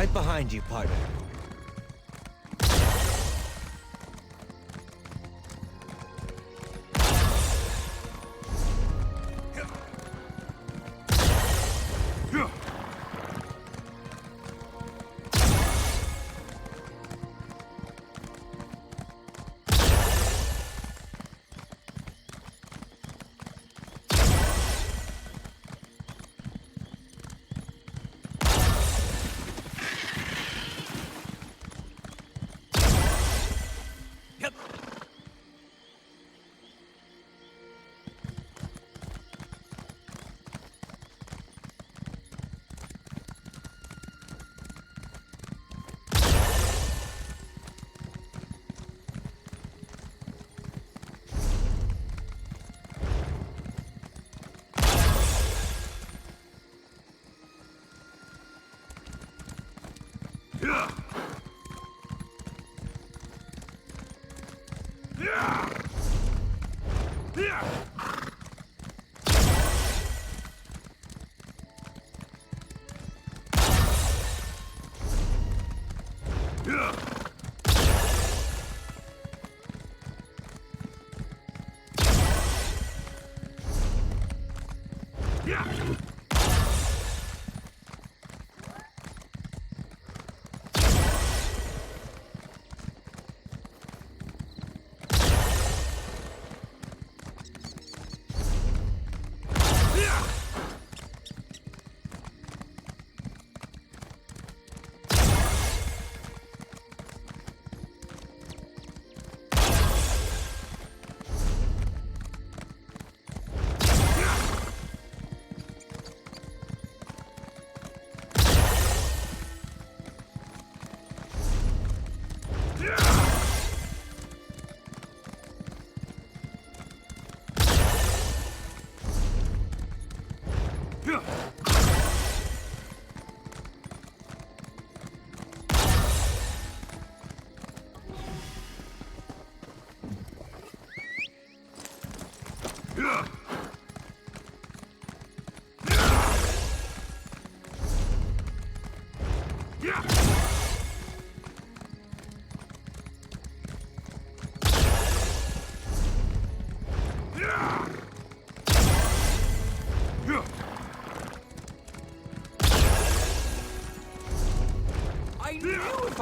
Right behind you, partner.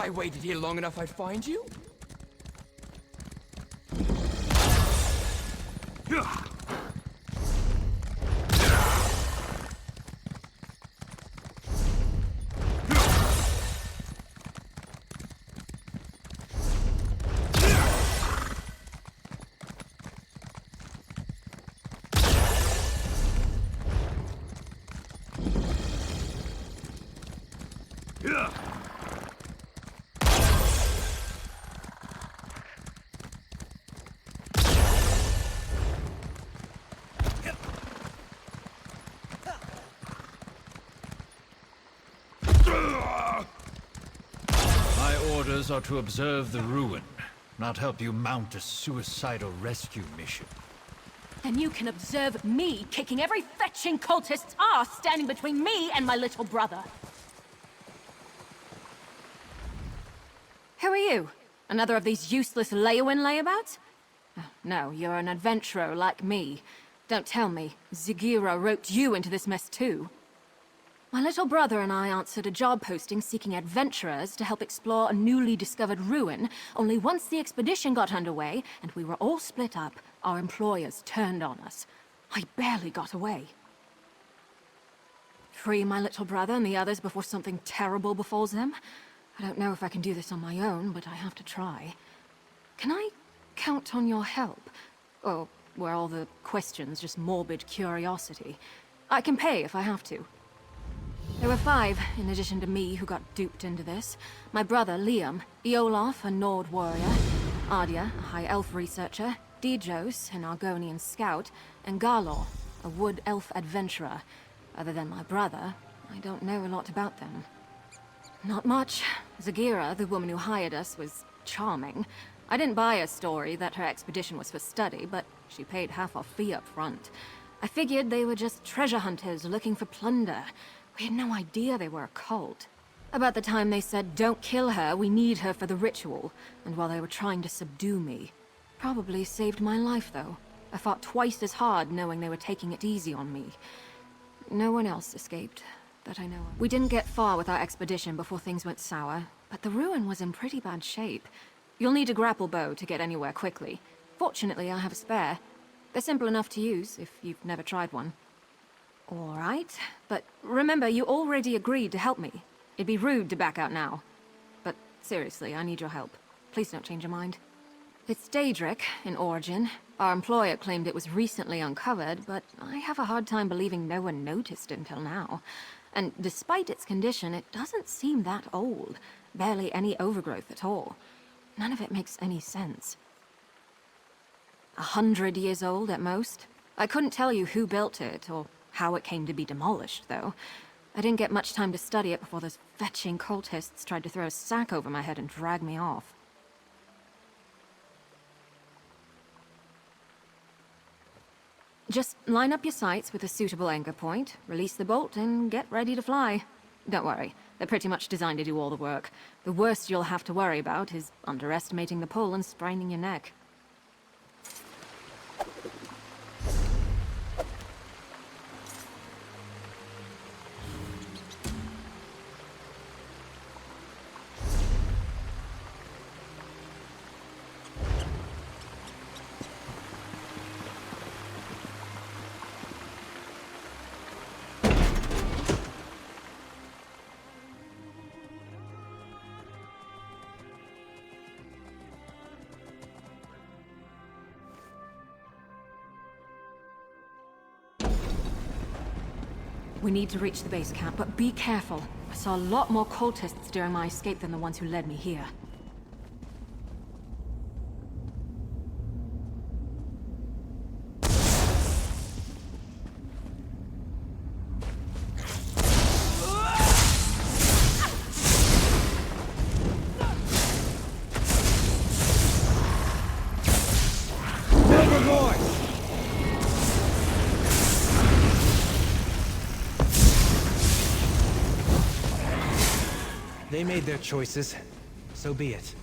I waited here long enough I'd find you? My orders are to observe the ruin, not help you mount a suicidal rescue mission. And you can observe me kicking every fetching cultist's ass standing between me and my little brother. Who are you? Another of these useless lay-in layabouts? Oh, no, you're an adventurer like me. Don't tell me, Zagira roped you into this mess too. My little brother and I answered a job posting seeking adventurers to help explore a newly discovered ruin, only once the expedition got underway and we were all split up, our employers turned on us. I barely got away. Free my little brother and the others before something terrible befalls them? I don't know if I can do this on my own, but I have to try. Can I count on your help? Or were all the questions just morbid curiosity? I can pay if I have to. There were 5, in addition to me, who got duped into this. My brother, Liam, Eolaf, a Nord warrior, Ardia, a High Elf researcher, Dijos, an Argonian scout, and Garlor, a Wood Elf adventurer. Other than my brother, I don't know a lot about them. Not much. Zagira, the woman who hired us, was charming. I didn't buy a story that her expedition was for study, but she paid half our fee up front. I figured they were just treasure hunters looking for plunder. We had no idea they were a cult. About the time they said, "Don't kill her, we need her for the ritual," and while they were trying to subdue me. Probably saved my life, though. I fought twice as hard knowing they were taking it easy on me. No one else escaped, that I know of. We didn't get far with our expedition before things went sour, but the ruin was in pretty bad shape. You'll need a grapple bow to get anywhere quickly. Fortunately, I have a spare. They're simple enough to use, if you've never tried one. All right, but remember, you already agreed to help me. It'd be rude to back out now. But seriously, I need your help. Please don't change your mind. It's Daedric, in origin. Our employer claimed it was recently uncovered, but I have a hard time believing no one noticed until now. And despite its condition, it doesn't seem that old. Barely any overgrowth at all. None of it makes any sense. 100 years old at most. I couldn't tell you who built it, or how it came to be demolished, though. I didn't get much time to study it before those fetching cultists tried to throw a sack over my head and drag me off. Just line up your sights with a suitable anchor point, release the bolt, and get ready to fly. Don't worry, they're pretty much designed to do all the work. The worst you'll have to worry about is underestimating the pull and spraining your neck. We need to reach the base camp, but be careful. I saw a lot more cultists during my escape than the ones who led me here. They made their choices. So be it.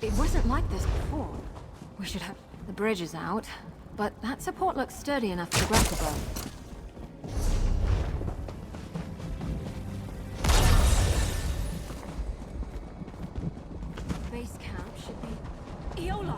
It wasn't like this before. We should have... The bridge is out, but that support looks sturdy enough for the grapple bow. Base camp should be... Iola!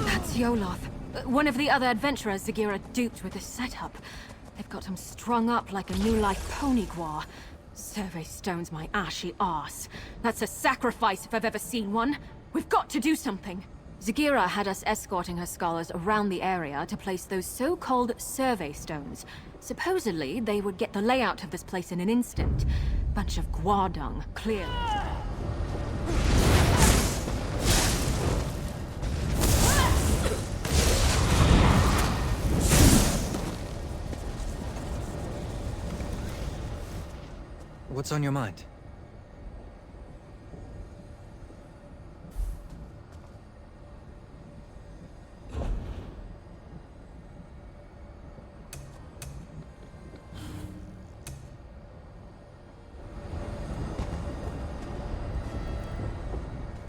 That's Yoloth. One of the other adventurers Zagira duped with this setup. They've got him strung up like a new life pony guar. Survey stones my ashy arse. That's a sacrifice if I've ever seen one. We've got to do something. Zagira had us escorting her scholars around the area to place those so-called survey stones. Supposedly, they would get the layout of this place in an instant. Bunch of guar dung, clearly. What's on your mind?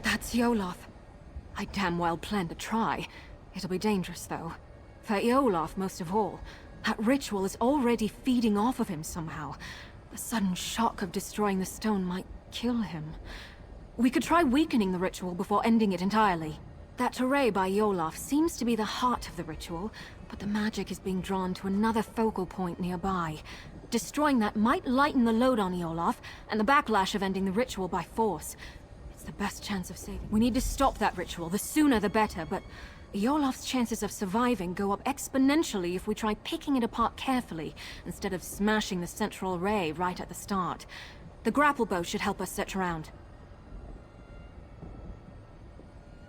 That's Yoloth. I damn well plan to try. It'll be dangerous, though. For Yoloth, most of all. That ritual is already feeding off of him somehow. The sudden shock of destroying the stone might kill him. We could try weakening the ritual before ending it entirely. That array by Yoloth seems to be the heart of the ritual, but the magic is being drawn to another focal point nearby. Destroying that might lighten the load on Yoloth, and the backlash of ending the ritual by force. It's the best chance of saving. We need to stop that ritual, the sooner the better, but Yoloth's chances of surviving go up exponentially if we try picking it apart carefully, instead of smashing the central array right at the start. The grapple bow should help us search around.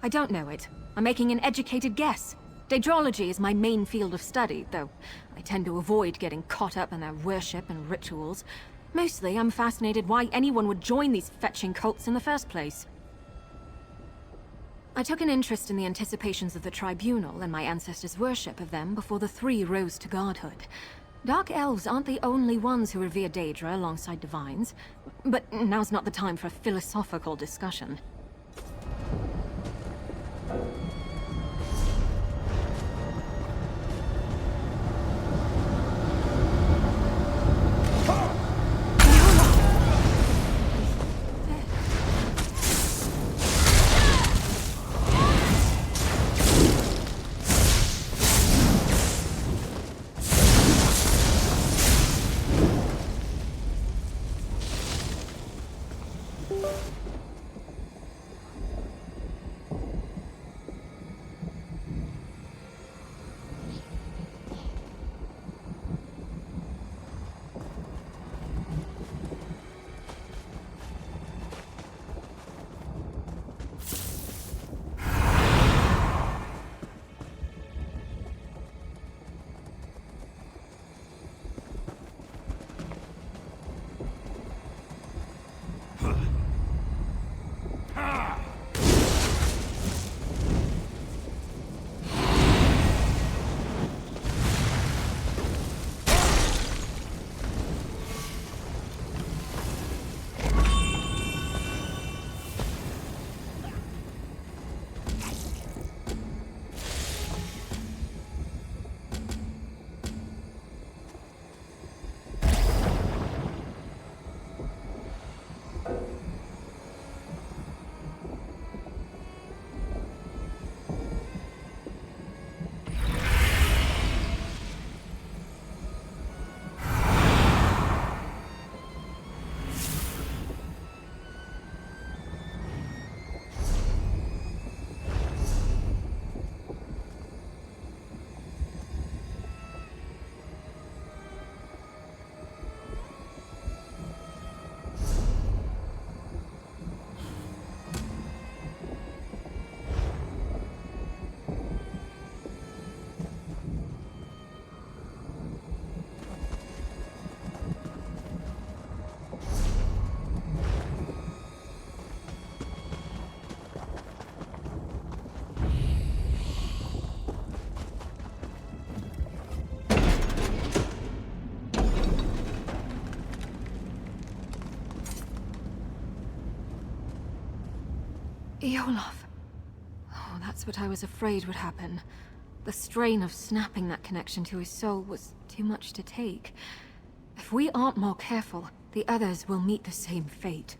I don't know it. I'm making an educated guess. Daedrology is my main field of study, though I tend to avoid getting caught up in their worship and rituals. Mostly, I'm fascinated why anyone would join these fetching cults in the first place. I took an interest in the anticipations of the Tribunal and my ancestors' worship of them before the three rose to godhood. Dark Elves aren't the only ones who revere Daedra alongside Divines, but now's not the time for a philosophical discussion. Olaf. Oh, that's what I was afraid would happen. The strain of snapping that connection to his soul was too much to take. If we aren't more careful, the others will meet the same fate.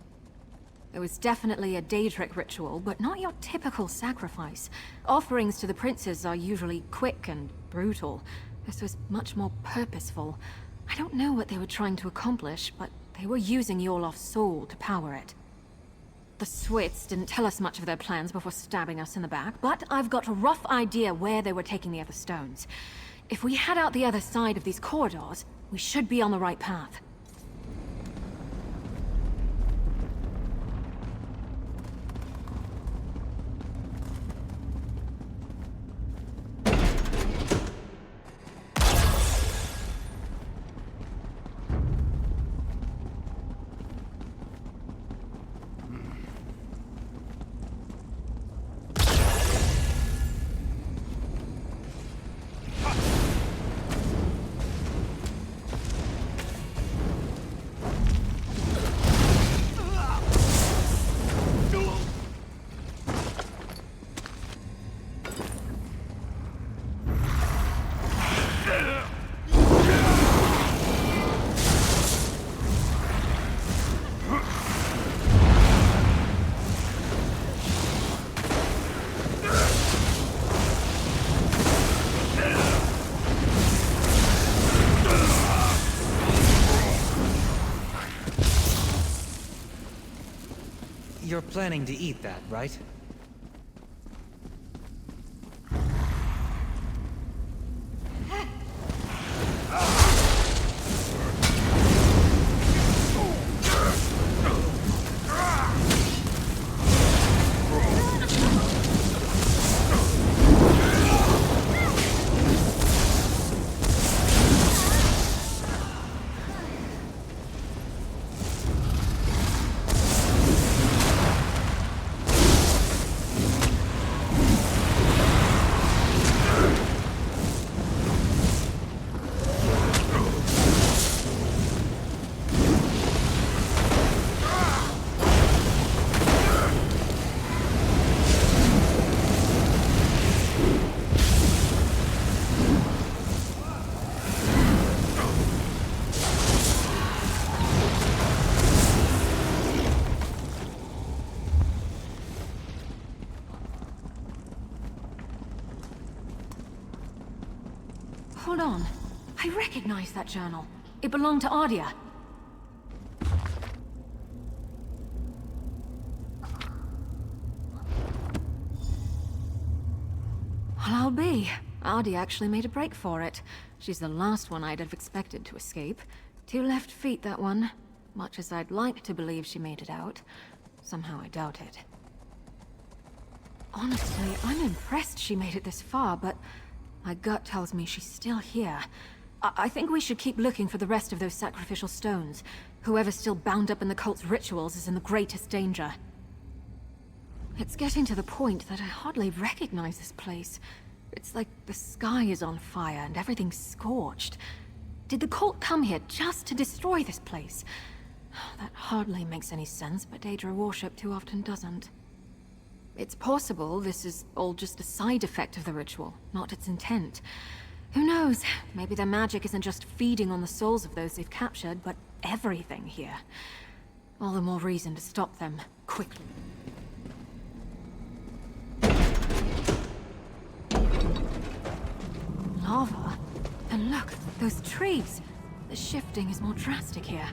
It was definitely a Daedric ritual, but not your typical sacrifice. Offerings to the princes are usually quick and brutal. This was much more purposeful. I don't know what they were trying to accomplish, but they were using Olaf's soul to power it. The Swits didn't tell us much of their plans before stabbing us in the back, but I've got a rough idea where they were taking the other stones. If we head out the other side of these corridors, we should be on the right path. You're planning to eat that, right? Hold on. I recognize that journal. It belonged to Ardia. Well, I'll be. Ardia actually made a break for it. She's the last one I'd have expected to escape. 2 left feet, that one. Much as I'd like to believe she made it out, somehow I doubt it. Honestly, I'm impressed she made it this far, but my gut tells me she's still here. I think we should keep looking for the rest of those sacrificial stones. Whoever's still bound up in the cult's rituals is in the greatest danger. It's getting to the point that I hardly recognize this place. It's like the sky is on fire and everything's scorched. Did the cult come here just to destroy this place? That hardly makes any sense, but Daedra worship too often doesn't. It's possible this is all just a side effect of the ritual, not its intent. Who knows? Maybe their magic isn't just feeding on the souls of those they've captured, but everything here. All the more reason to stop them, quickly. Lava? And look, those trees! The shifting is more drastic here.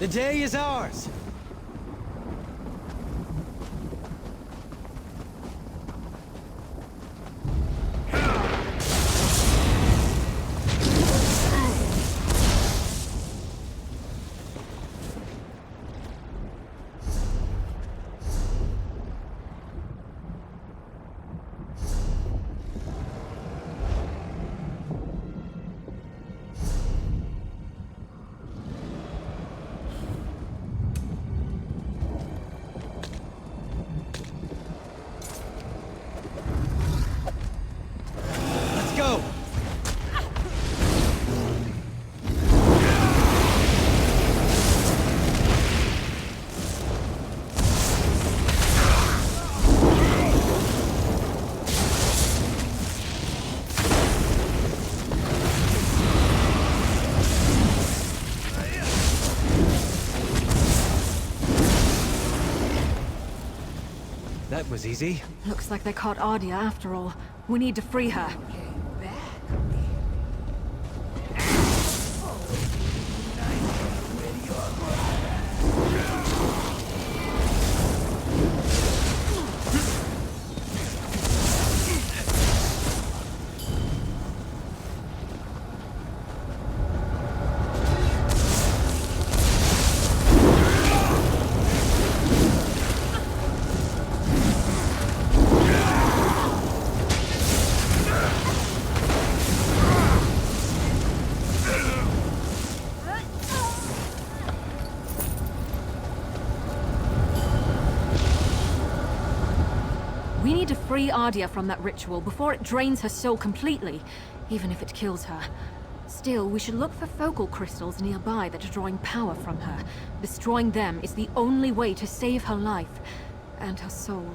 The day is ours! Go! That was easy. Looks like they caught Ardia after all. We need to free her. We need to free Ardia from that ritual before it drains her soul completely, even if it kills her. Still, we should look for focal crystals nearby that are drawing power from her. Destroying them is the only way to save her life and her soul.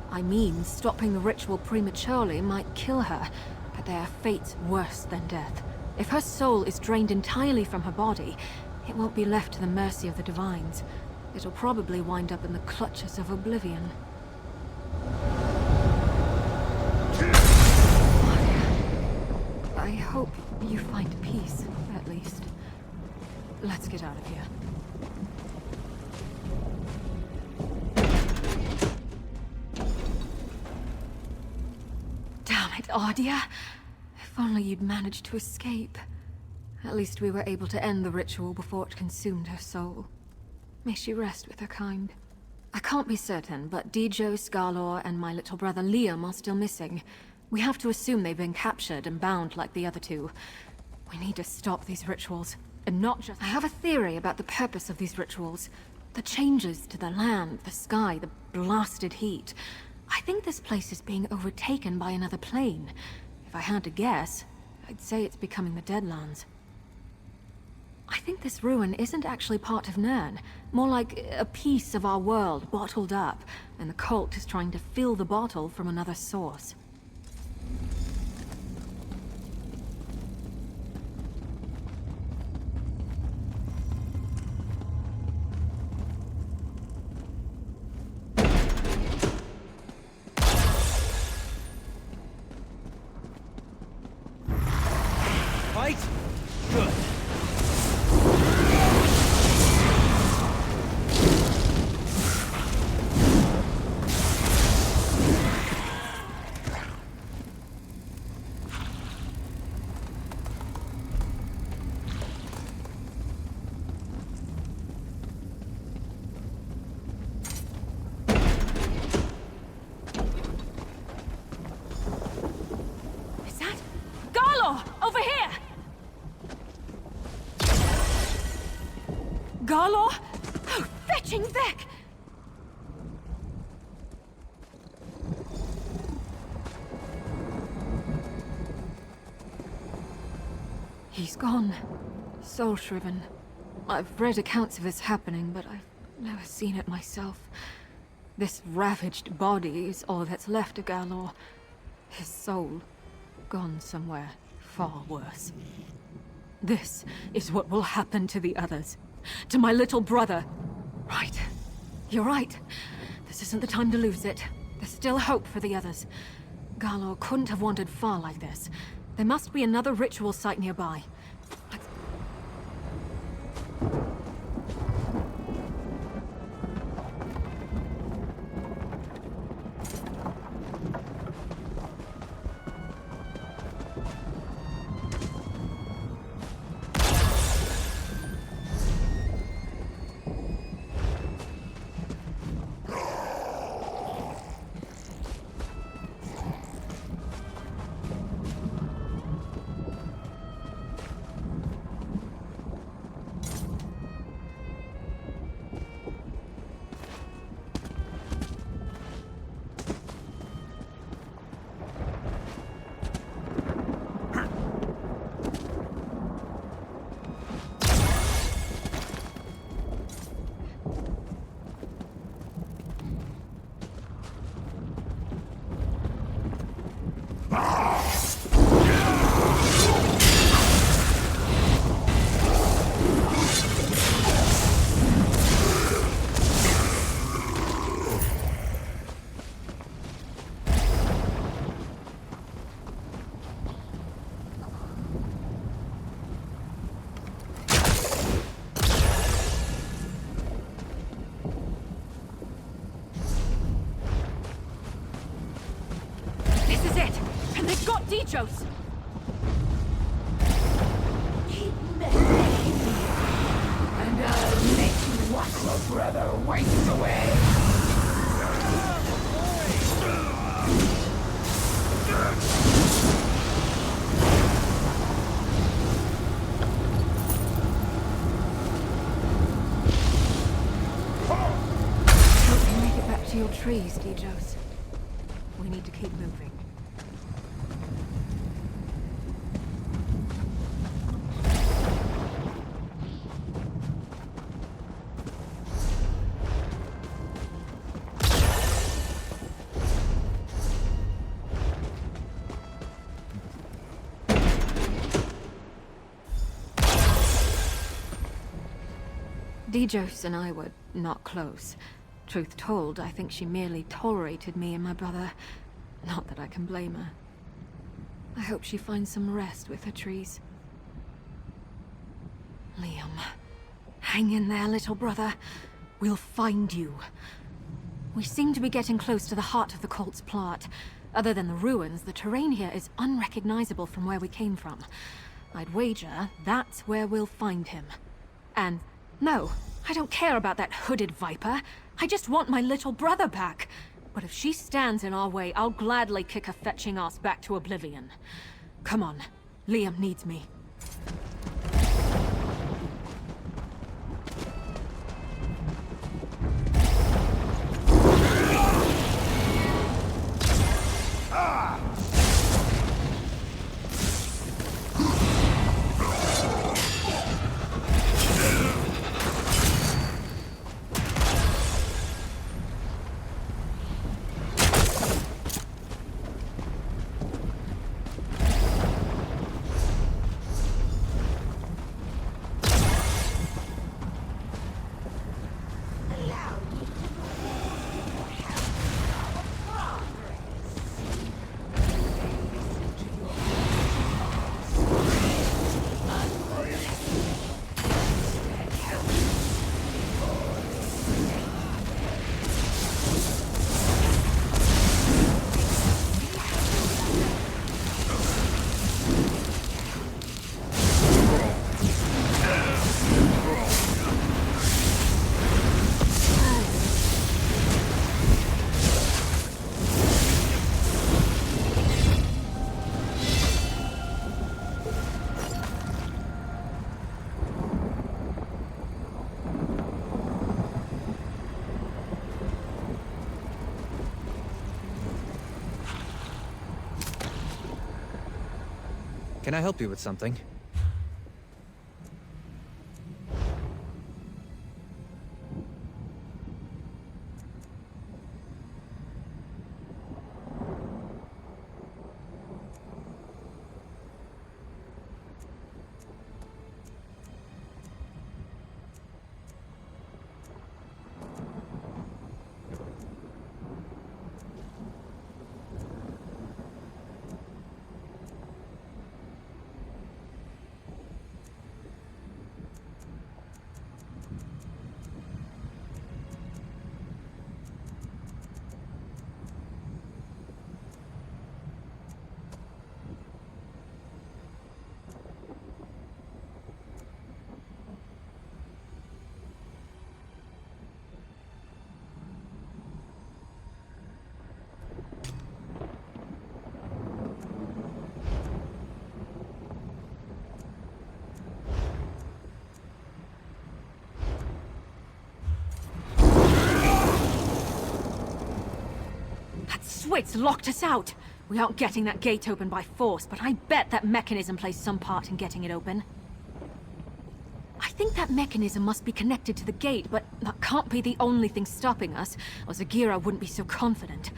I mean, stopping the ritual prematurely might kill her, but there are fates worse than death. If her soul is drained entirely from her body, it won't be left to the mercy of the Divines. It'll probably wind up in the clutches of oblivion. I hope you find peace, at least. Let's get out of here. Damn it, Ardia! If only you'd managed to escape. At least we were able to end the ritual before it consumed her soul. May she rest with her kind. I can't be certain, but Dijo, Scarlor, and my little brother Liam are still missing. We have to assume they've been captured and bound like the other two. We need to stop these rituals, and not just— I have a theory about the purpose of these rituals. The changes to the land, the sky, the blasted heat. I think this place is being overtaken by another plane. If I had to guess, I'd say it's becoming the Deadlands. I think this ruin isn't actually part of Nirn. More like a piece of our world bottled up, and the cult is trying to fill the bottle from another source. Fight? Good. Is that Garlor? Over here! Garlor? Oh, fetching Vec! He's gone. Soul-shriven. I've read accounts of this happening, but I've never seen it myself. This ravaged body is all that's left of Garlor. His soul, gone somewhere far worse. This is what will happen to the others. To my little brother. Right. You're right. This isn't the time to lose it. There's still hope for the others. Garlor couldn't have wandered far like this. There must be another ritual site nearby. Dijos! Keep messing, and I'll make you watch your brother waste away. Hope you make it back to your trees, Dijos. We need to keep moving. Dijos and I were not close. Truth told, I think she merely tolerated me and my brother. Not that I can blame her. I hope she finds some rest with her trees. Liam, hang in there, little brother. We'll find you. We seem to be getting close to the heart of the cult's plot. Other than the ruins, the terrain here is unrecognizable from where we came from. I'd wager that's where we'll find him. And no, I don't care about that hooded viper. I just want my little brother back. But if she stands in our way, I'll gladly kick her fetching ass back to oblivion. Come on, Liam needs me. Can I help you with something? Swit's locked us out! We aren't getting that gate open by force, but I bet that mechanism plays some part in getting it open. I think that mechanism must be connected to the gate, but that can't be the only thing stopping us, or Zagira wouldn't be so confident.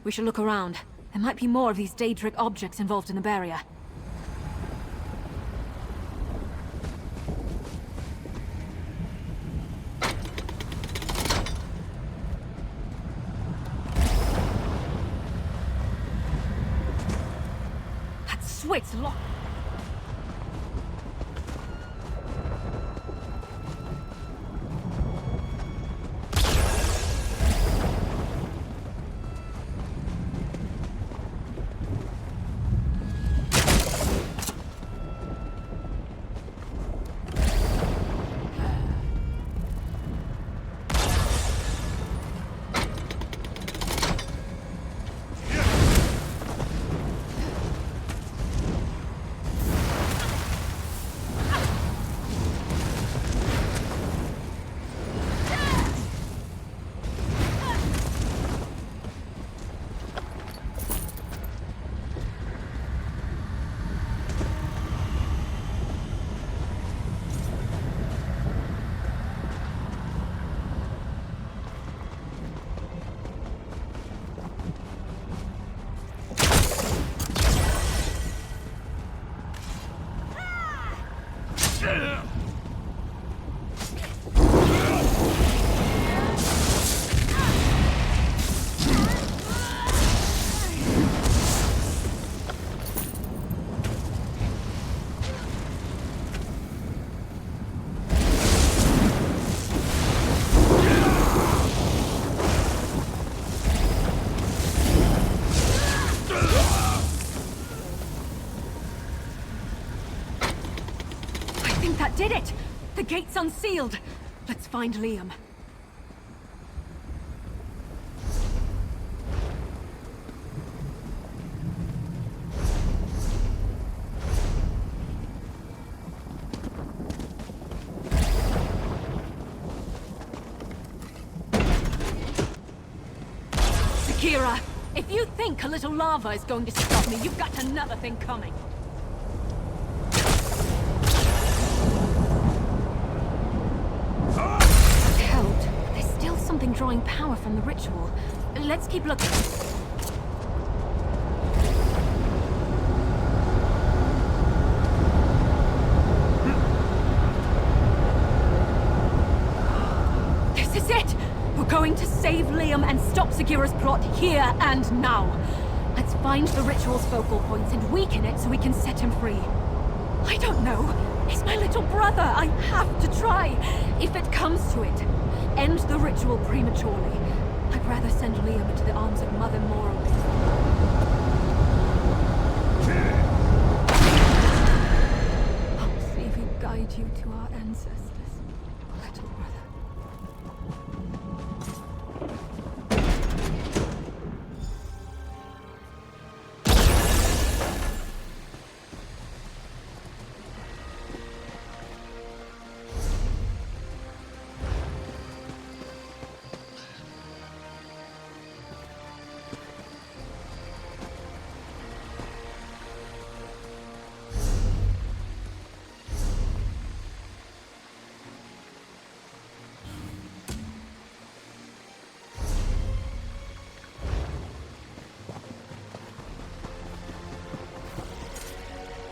We should look around. There might be more of these Daedric objects involved in the barrier. Swit's locked. did it! The gate's unsealed! Let's find Liam. Kira, if you think a little lava is going to stop me, you've got another thing coming. It's helped, but there's still something drawing power from the ritual. Let's keep looking. This is it! We're going to save Liam and stop Segura's plot here and now. Let's find the ritual's focal points and weaken it so we can set him free. I don't know. He's my little brother. I have to try. If it comes to it, end the ritual prematurely. I'd rather send Liam into the arms of Mother Morally. I'll save you, guide you to our ancestors, little brother.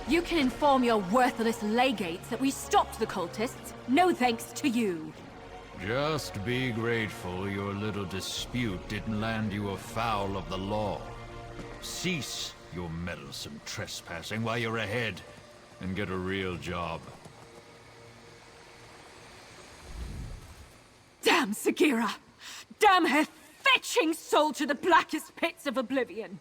You can inform your worthless legates that we stopped the cultists. No thanks to you. Just be grateful your little dispute didn't land you afoul of the law. Cease your meddlesome trespassing while you're ahead, and get a real job. Damn Sagira! Damn her fetching soul to the blackest pits of oblivion!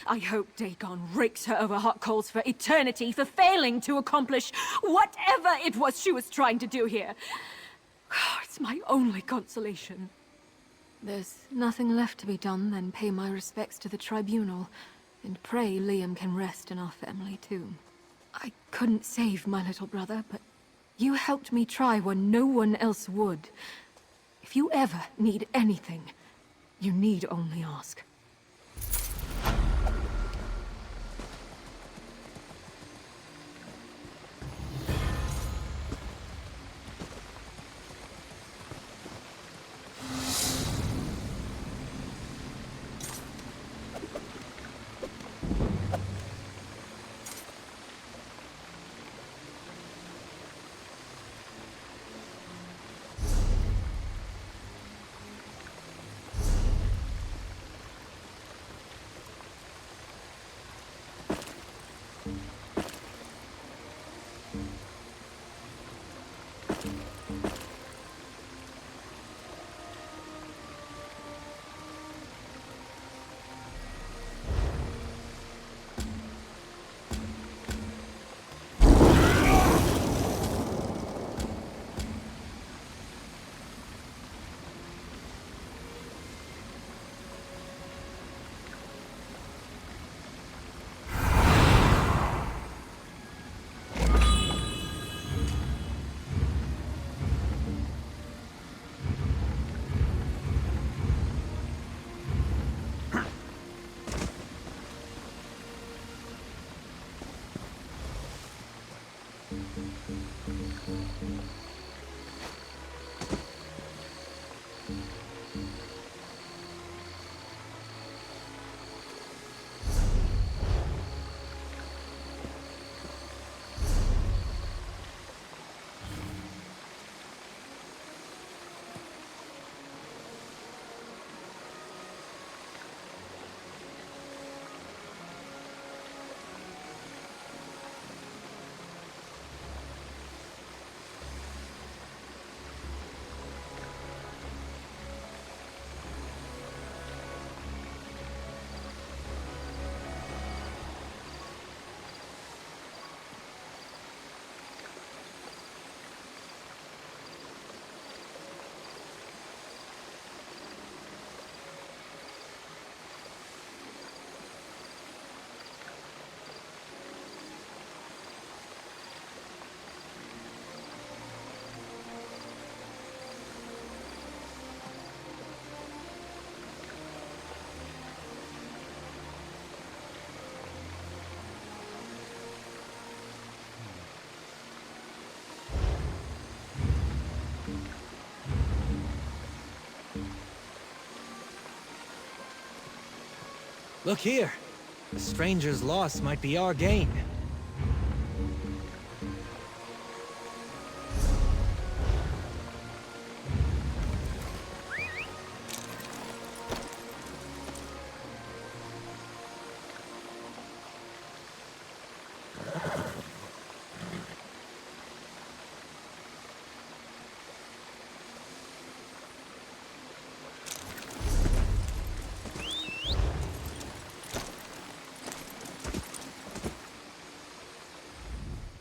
I hope Dagon rakes her over hot coals for eternity for failing to accomplish whatever it was she was trying to do here. It's my only consolation. There's nothing left to be done than pay my respects to the tribunal, and pray Liam can rest in our family tomb. I couldn't save my little brother, but you helped me try when no one else would. If you ever need anything, you need only ask. Look here. The stranger's loss might be our gain.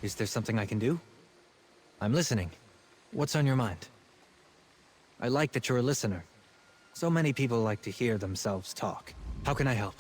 Is there something I can do? I'm listening. What's on your mind? I like that you're a listener. So many people like to hear themselves talk. How can I help?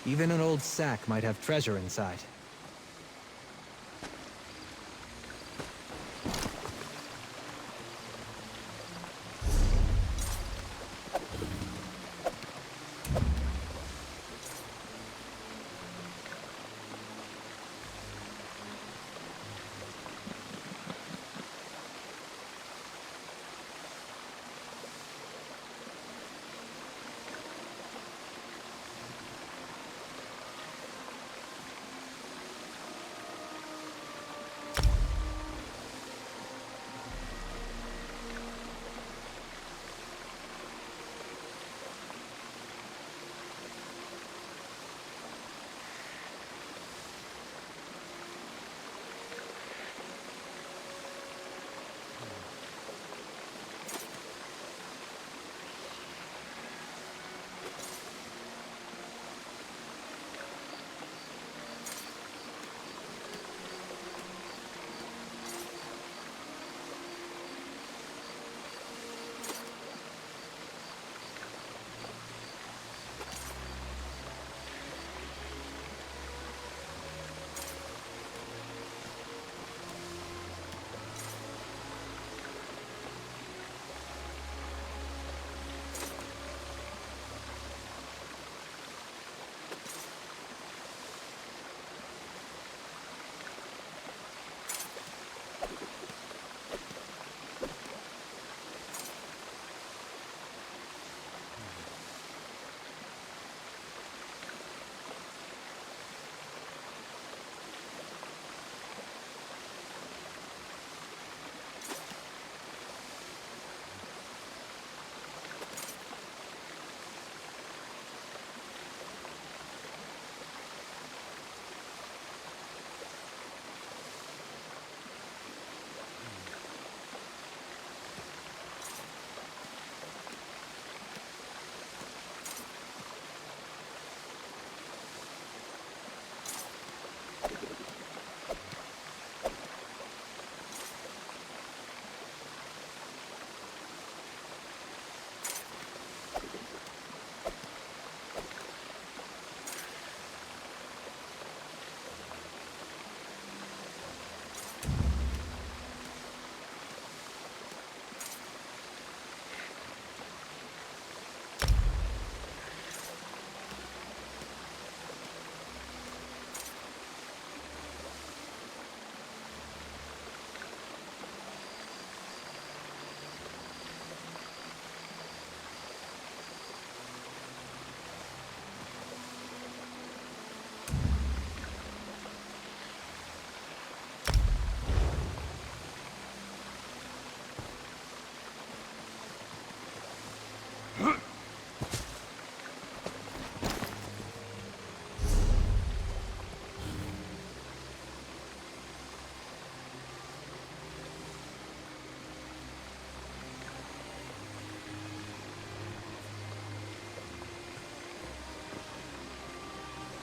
Even an old sack might have treasure inside.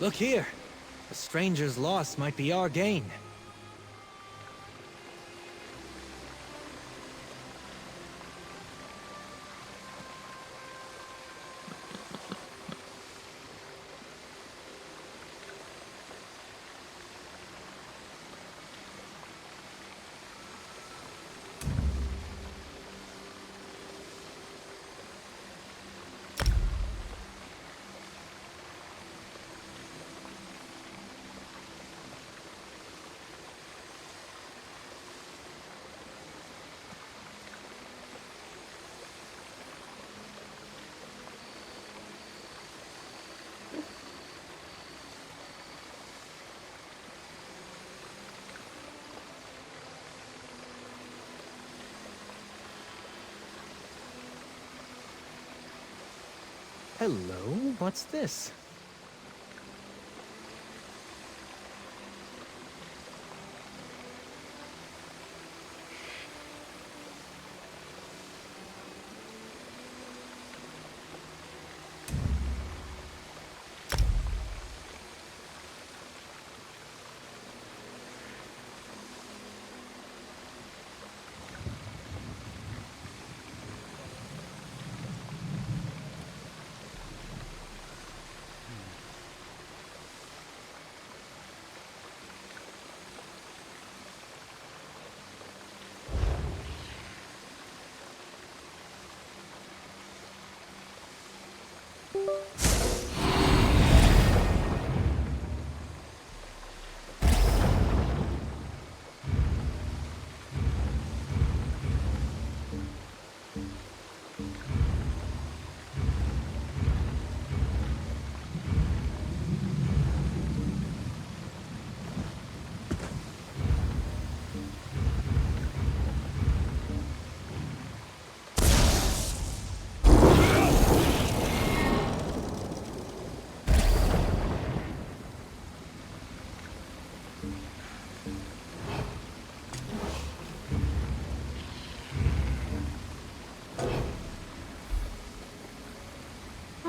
Look here. A stranger's loss might be our gain. Hello, what's this?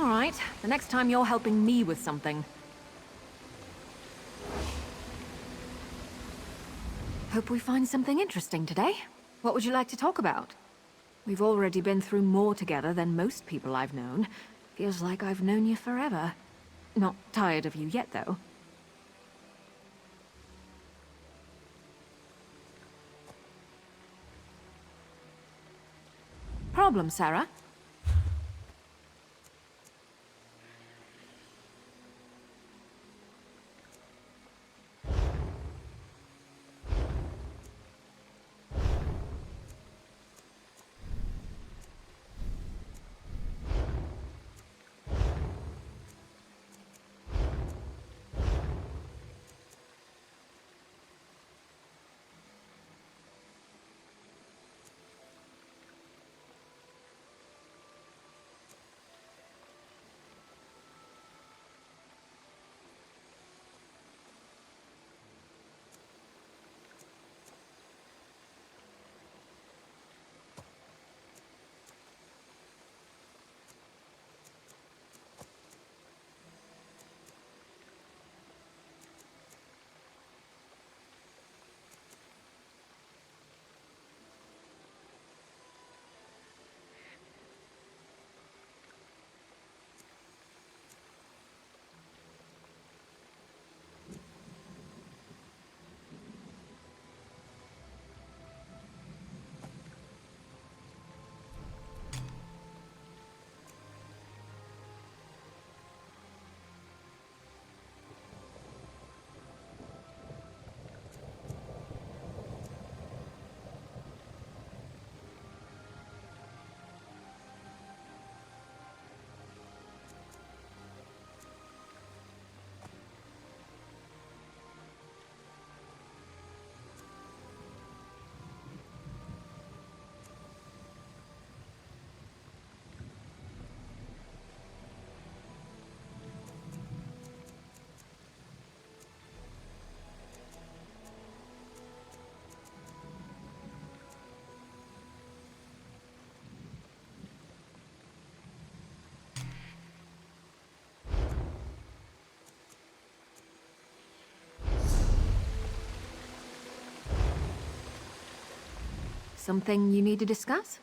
All right, the next time you're helping me with something. Hope we find something interesting today. What would you like to talk about? We've already been through more together than most people I've known. Feels like I've known you forever. Not tired of you yet, though. Problem, Sarah? Something you need to discuss?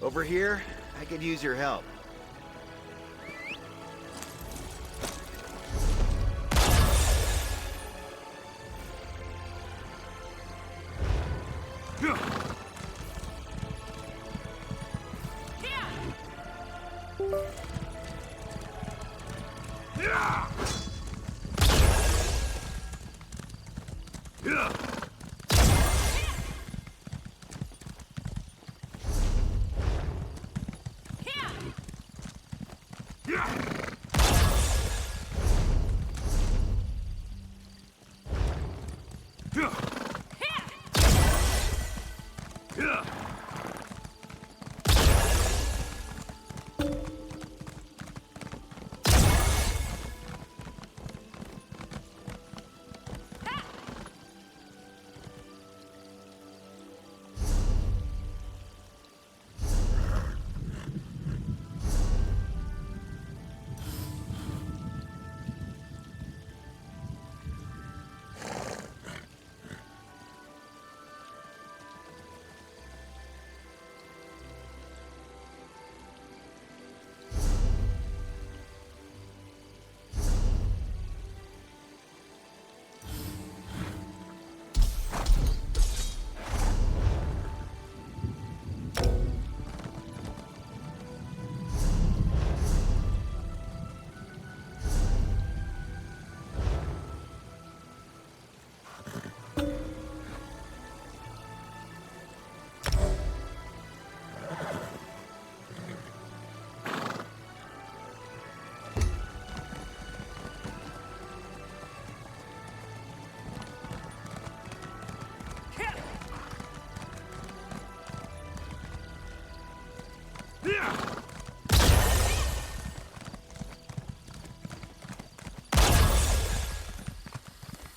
Over here, I could use your help.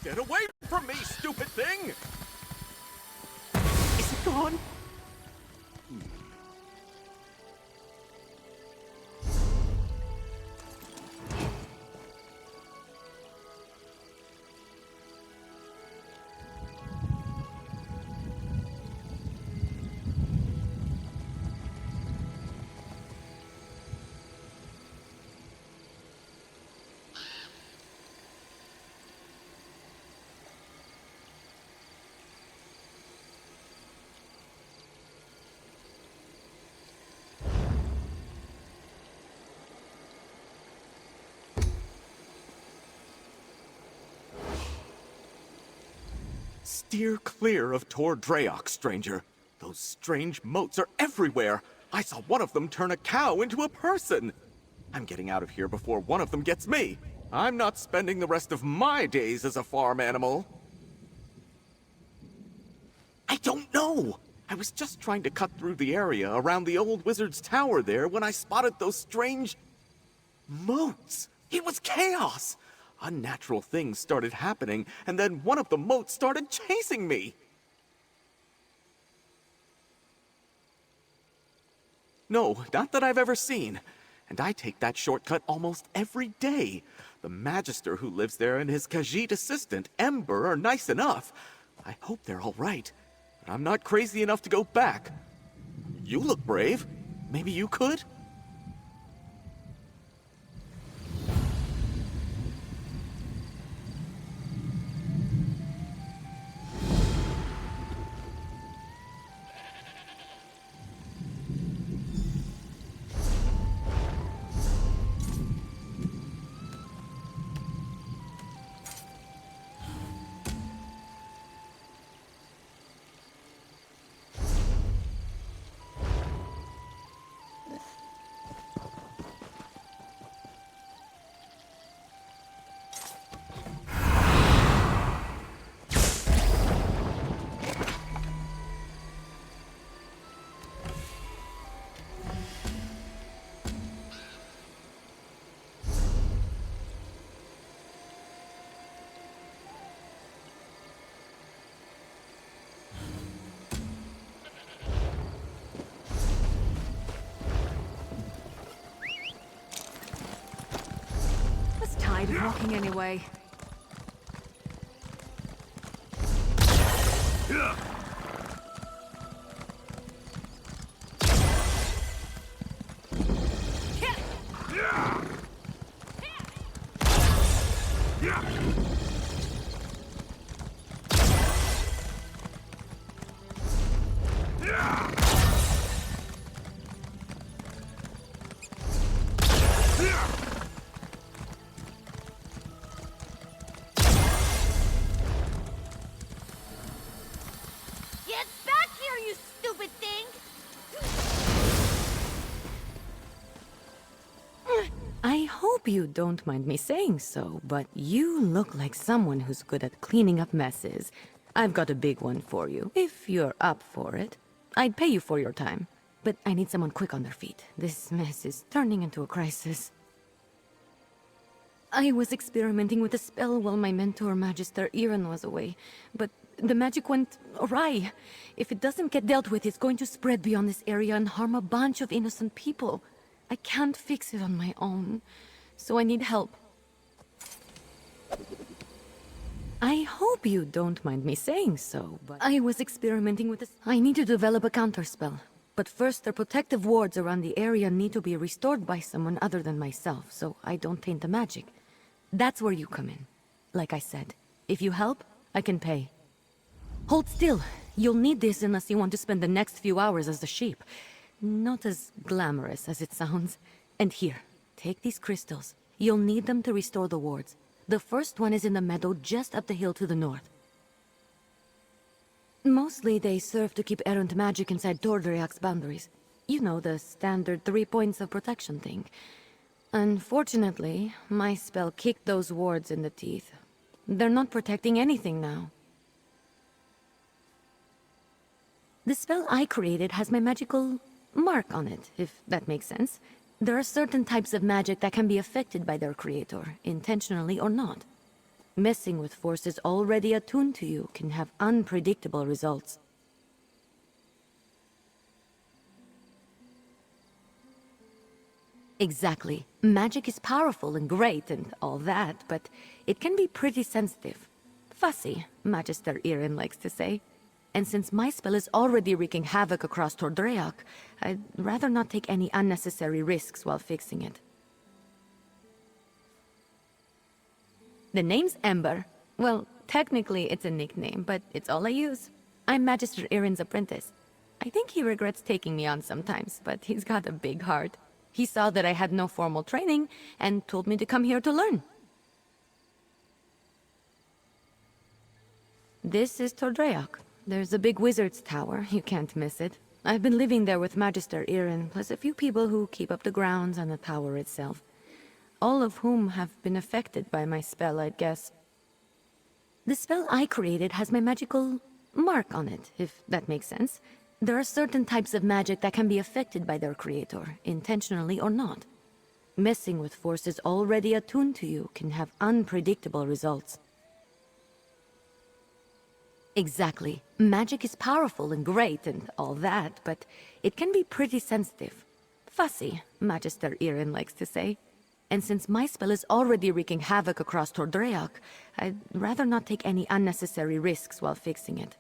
Get away from me, stupid thing! Is it gone? Steer clear of Tor Draok, stranger. Those strange motes are everywhere. I saw one of them turn a cow into a person. I'm getting out of here before one of them gets me. I'm not spending the rest of my days as a farm animal. I don't know. I was just trying to cut through the area around the old wizard's tower there when I spotted those strange motes. It was chaos. Unnatural things started happening, and then one of the motes started chasing me. No, not that I've ever seen. And I take that shortcut almost every day. The Magister who lives there and his Khajiit assistant, Ember, are nice enough. I hope they're all right. But I'm not crazy enough to go back. You look brave. Maybe you could? Tired of walking anyway. hope you don't mind me saying so, but you look like someone who's good at cleaning up messes. I've got a big one for you, if you're up for it. I'd pay you for your time, but I need someone quick on their feet. This mess is turning into a crisis. I was experimenting with a spell while my mentor, Magister Iren, was away, but the magic went awry. If it doesn't get dealt with, it's going to spread beyond this area and harm a bunch of innocent people. I can't fix it on my own, so I need help. I hope you don't mind me saying so, but I was experimenting with this. I need to develop a counterspell, but first their protective wards around the area need to be restored by someone other than myself, so I don't taint the magic. That's where you come in. Like I said, if you help, I can pay. Hold still. You'll need this unless you want to spend the next few hours as a sheep. Not as glamorous as it sounds. And here, take these crystals. You'll need them to restore the wards. The first one is in the meadow just up the hill to the north. Mostly they serve to keep errant magic inside Tordriak's boundaries. You know, the standard 3 points of protection thing. Unfortunately, my spell kicked those wards in the teeth. They're not protecting anything now. The spell I created has my magical mark on it, if that makes sense. There are certain types of magic that can be affected by their creator, intentionally or not. Messing with forces already attuned to you can have unpredictable results. Exactly. Magic is powerful and great and all that, but it can be pretty sensitive. Fussy, Magister Iren likes to say. And since my spell is already wreaking havoc across Tordriak, I'd rather not take any unnecessary risks while fixing it. The name's Ember. Well, technically it's a nickname, but it's all I use. I'm Magister Iren's apprentice. I think he regrets taking me on sometimes, but he's got a big heart. He saw that I had no formal training and told me to come here to learn. This is Tordriak. There's a big wizard's tower, you can't miss it. I've been living there with Magister Iren, plus a few people who keep up the grounds and the tower itself. All of whom have been affected by my spell, I'd guess. The spell I created has my magical mark on it, if that makes sense. There are certain types of magic that can be affected by their creator, intentionally or not. Messing with forces already attuned to you can have unpredictable results. Exactly. Magic is powerful and great and all that, but it can be pretty sensitive. Fussy, Magister Iren likes to say. And since my spell is already wreaking havoc across Tordriak, I'd rather not take any unnecessary risks while fixing it.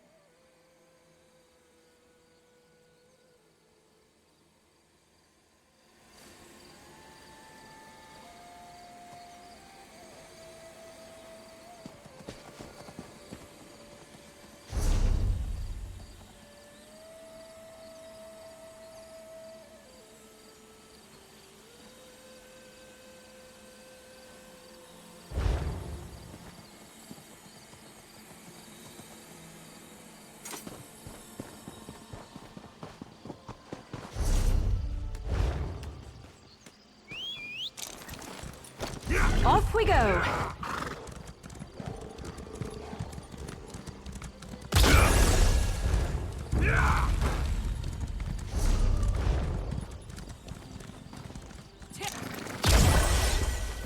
Off we go!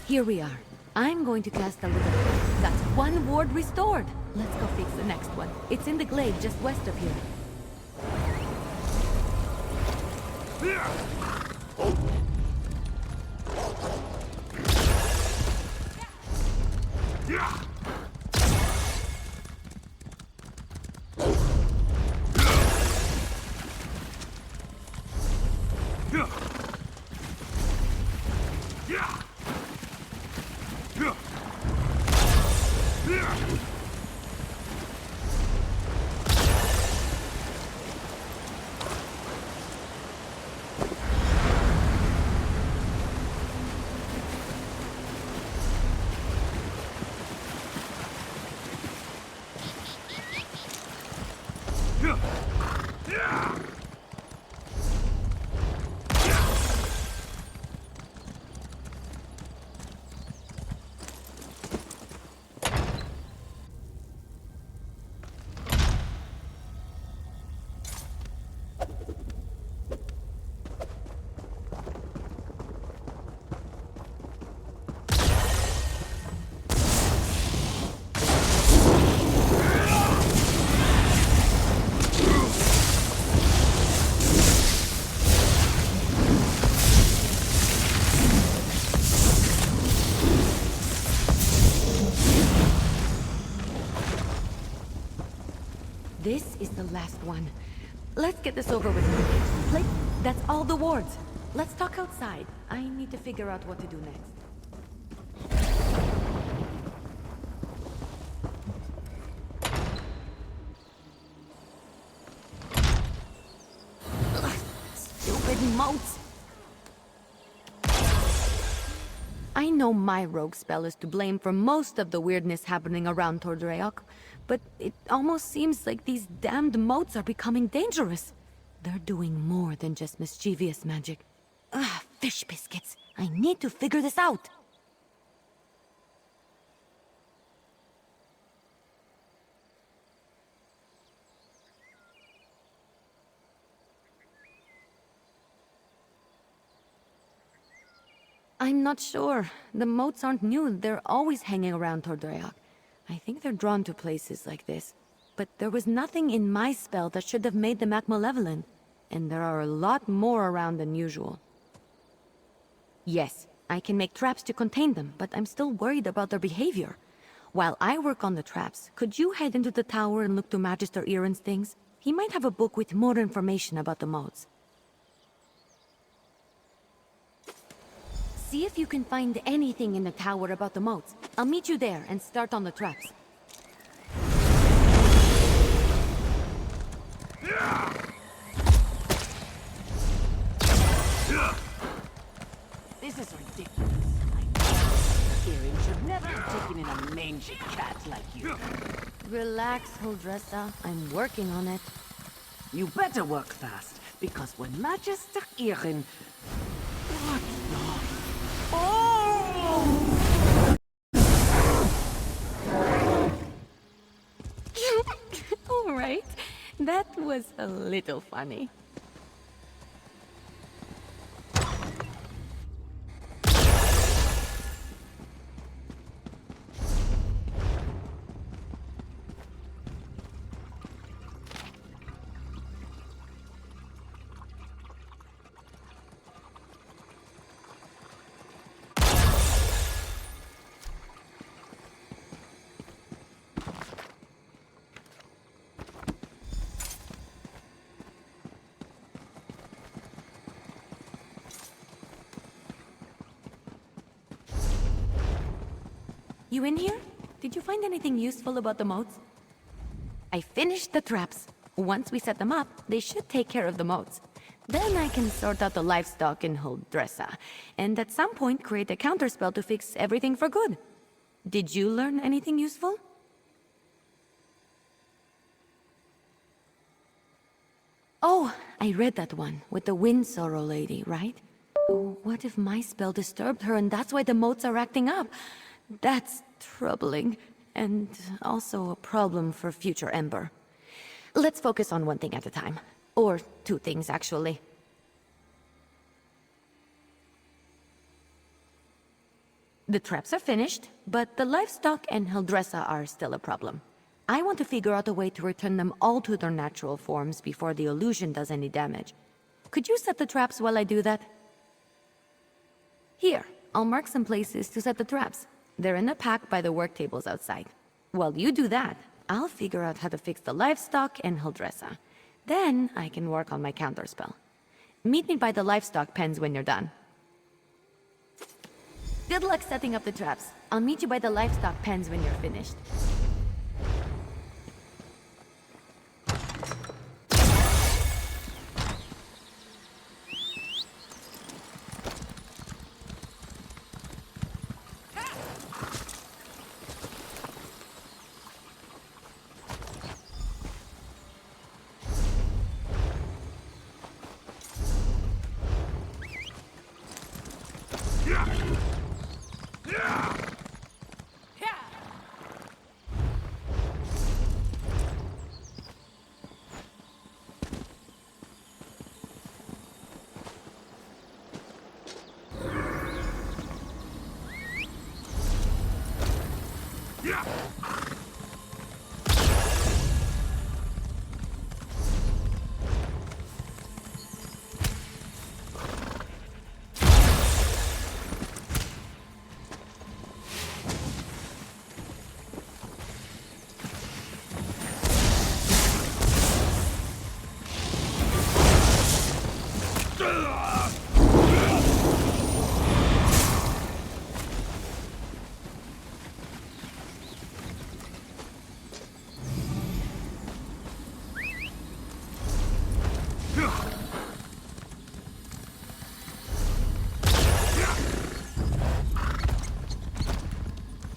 Here we are. I'm going to cast a little. That's one ward restored. Let's go fix the next one. It's in the glade just west of here. is the last one. Let's get this over with. Play. That's all the wards. Let's talk outside. I need to figure out what to do next. Ugh, stupid moats! I know my rogue spell is to blame for most of the weirdness happening around Tordreok, but it almost seems like these damned moats are becoming dangerous. They're doing more than just mischievous magic. Ugh, fish biscuits. I need to figure this out. I'm not sure. The moats aren't new. They're always hanging around Tordreok. I think they're drawn to places like this. But there was nothing in my spell that should have made them act malevolent. And there are a lot more around than usual. Yes, I can make traps to contain them, but I'm still worried about their behavior. While I work on the traps, could you head into the tower and look to Magister Iren's things? He might have a book with more information about the moats. See if you can find anything in the tower about the moats. I'll meet you there and start on the traps. This is ridiculous. Erin should never have taken in a mangy cat like you. Relax, Huldressa. I'm working on it. You better work fast, because when Magister Erin... What the... Oh! All right. That was a little funny. You in here? Did you find anything useful about the moats? I finished the traps. Once we set them up, they should take care of the moats. Then I can sort out the livestock in Huldressa, and at some point create a counterspell to fix everything for good. Did you learn anything useful? Oh, I read that one, with the Wind Sorrow lady, right? What if my spell disturbed her and that's why the moats are acting up? That's troubling, and also a problem for future Ember. Let's focus on one thing at a time. Or two things, actually. The traps are finished, but the livestock and Huldressa are still a problem. I want to figure out a way to return them all to their natural forms before the illusion does any damage. Could you set the traps while I do that? Here, I'll mark some places to set the traps. They're in a pack by the work tables outside. While you do that, I'll figure out how to fix the livestock and Huldressa. Then I can work on my counterspell. Meet me by the livestock pens when you're done. Good luck setting up the traps. I'll meet you by the livestock pens when you're finished.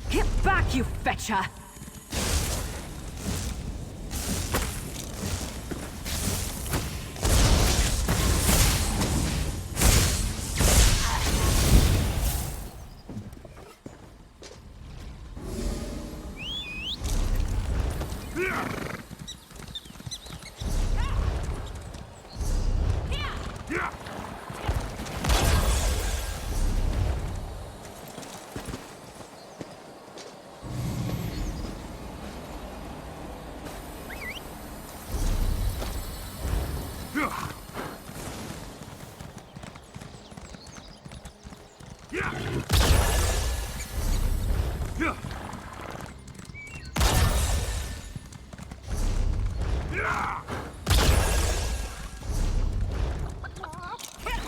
Get back, you fetcher!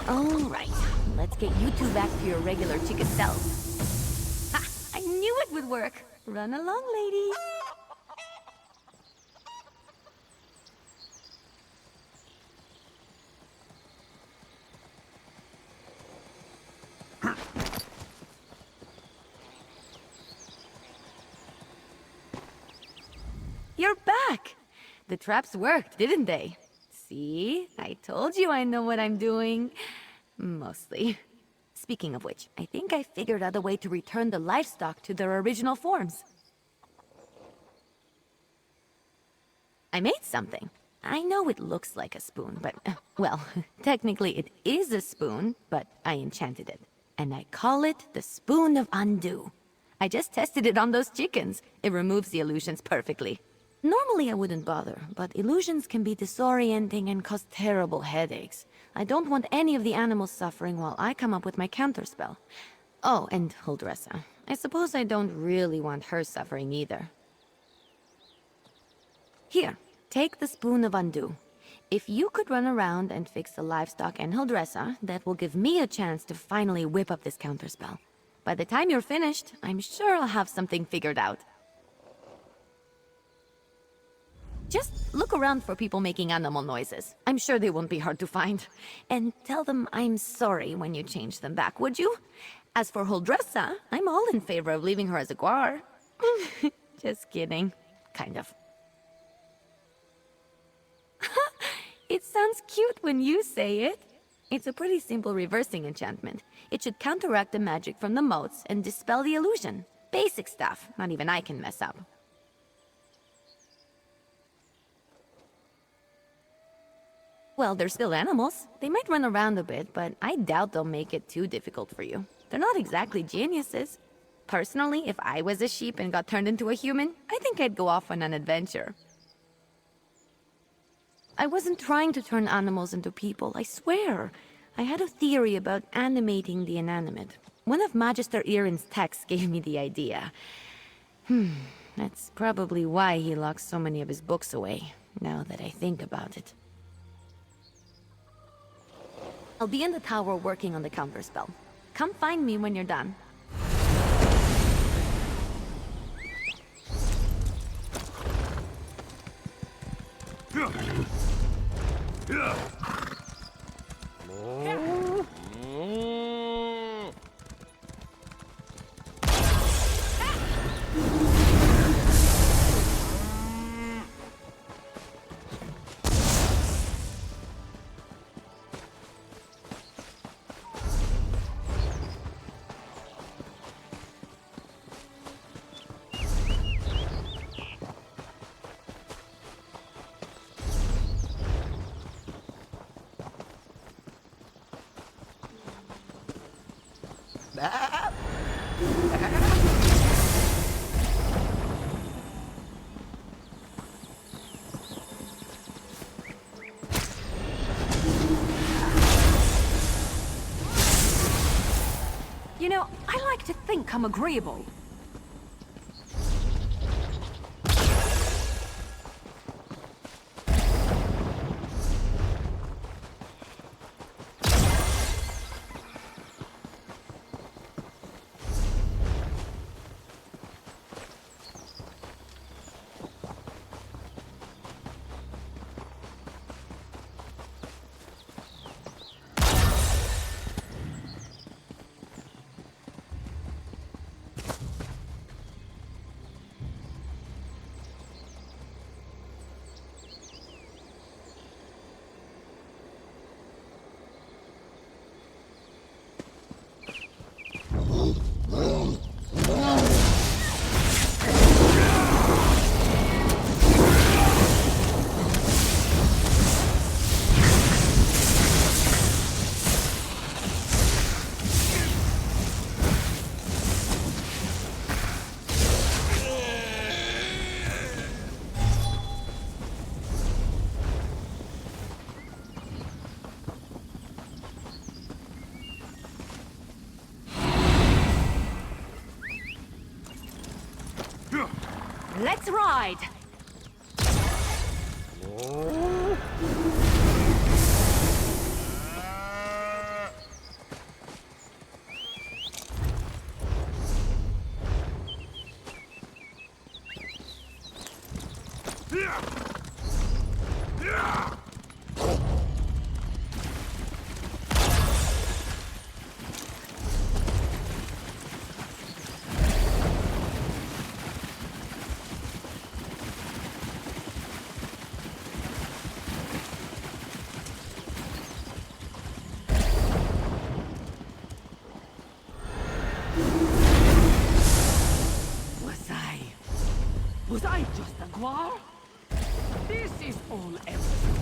All right, let's get you two back to your regular chicken selves. Ha! I knew it would work. Run along, lady. You're back! The traps worked, didn't they? See? I told you I know what I'm doing. Mostly. Speaking of which, I think I figured out a way to return the livestock to their original forms. I made something. I know it looks like a spoon, but, well, technically it is a spoon, but I enchanted it. And I call it the Spoon of Undo. I just tested it on those chickens. It removes the illusions perfectly. Normally I wouldn't bother, but illusions can be disorienting and cause terrible headaches. I don't want any of the animals suffering while I come up with my counterspell. Oh, and Huldressa. I suppose I don't really want her suffering either. Here, take the Spoon of Undo. If you could run around and fix the livestock and Huldressa, that will give me a chance to finally whip up this counterspell. By the time you're finished, I'm sure I'll have something figured out. Just look around for people making animal noises. I'm sure they won't be hard to find. And tell them I'm sorry when you change them back, would you? As for Huldressa, I'm all in favor of leaving her as a guar. Just kidding. Kind of. It sounds cute when you say it. It's a pretty simple reversing enchantment. It should counteract the magic from the motes and dispel the illusion. Basic stuff, not even I can mess up. Well, they're still animals. They might run around a bit, but I doubt they'll make it too difficult for you. They're not exactly geniuses. Personally, if I was a sheep and got turned into a human, I think I'd go off on an adventure. I wasn't trying to turn animals into people, I swear. I had a theory about animating the inanimate. One of Magister Irin's texts gave me the idea. That's probably why he locks so many of his books away, now that I think about it. I'll be in the tower working on the counterspell. Come find me when you're done. You know, I like to think I'm agreeable. Let's ride! Was I just a guar? This is all everything.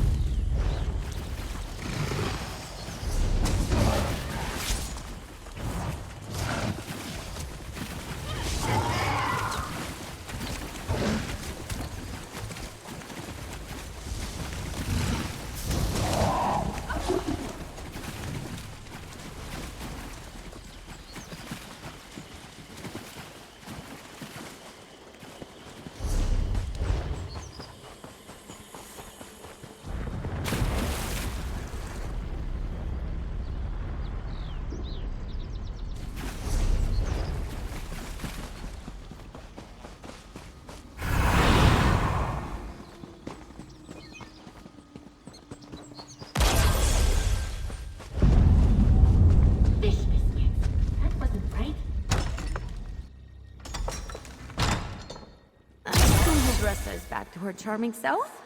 Back to her charming self,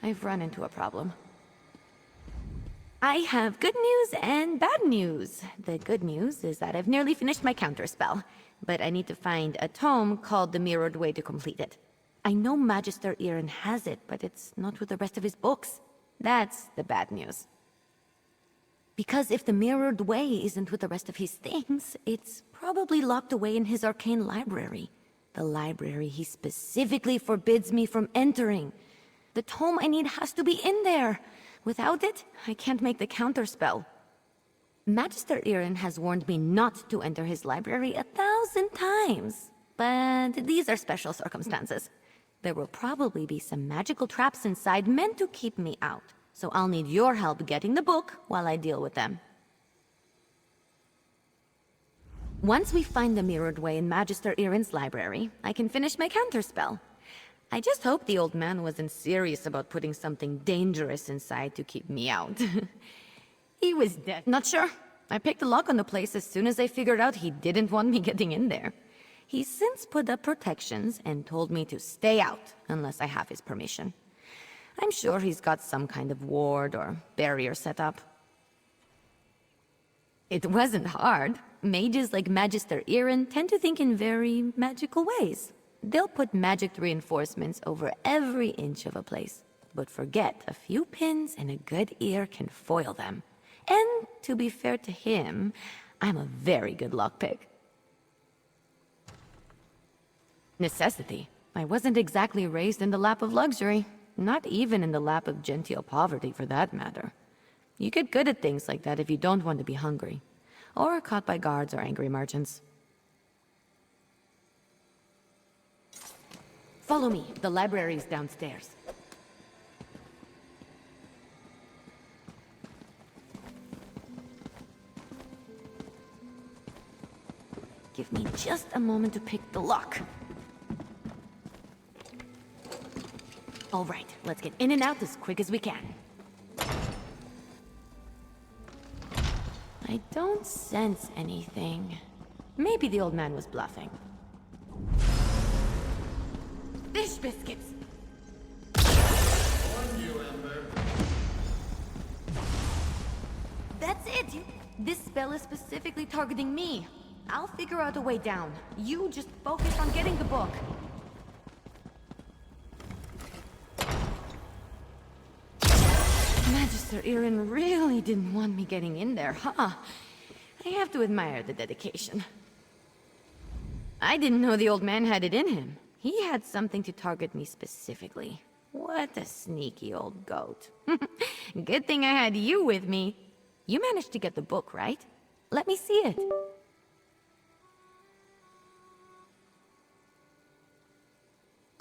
I've run into a problem. I have good news and bad news. The good news is that I've nearly finished my counterspell, but I need to find a tome called The Mirrored Way to complete it. I know Magister Irin has it, but it's not with the rest of his books. That's the bad news. Because if the Mirrored Way isn't with the rest of his things, it's probably locked away in his arcane library. The library he specifically forbids me from entering. The tome I need has to be in there. Without it, I can't make the counterspell. Magister Irin has warned me not to enter his library 1,000 times. But these are special circumstances. There will probably be some magical traps inside meant to keep me out. So I'll need your help getting the book while I deal with them. Once we find the Mirrored Way in Magister Irin's library, I can finish my counterspell. I just hope the old man wasn't serious about putting something dangerous inside to keep me out. He was dead. Not sure. I picked the lock on the place as soon as I figured out he didn't want me getting in there. He's since put up protections and told me to stay out unless I have his permission. I'm sure he's got some kind of ward or barrier set up. It wasn't hard. Mages like Magister Irin tend to think in very magical ways. They'll put magic reinforcements over every inch of a place, but forget a few pins and a good ear can foil them. And to be fair to him, I'm a very good lockpick. Necessity. I wasn't exactly raised in the lap of luxury, not even in the lap of genteel poverty for that matter. You get good at things like that if you don't want to be hungry, or caught by guards or angry merchants. Follow me. The library is downstairs. Give me just a moment to pick the lock. All right, let's get in and out as quick as we can. I don't sense anything. Maybe the old man was bluffing. Fish biscuits! That's it! This spell is specifically targeting me. I'll figure out a way down. You just focus on getting the book. Magister Irin really didn't want me getting in there, huh? I have to admire the dedication. I didn't know the old man had it in him. He had something to target me specifically. What a sneaky old goat. Good thing I had you with me. You managed to get the book, right? Let me see it.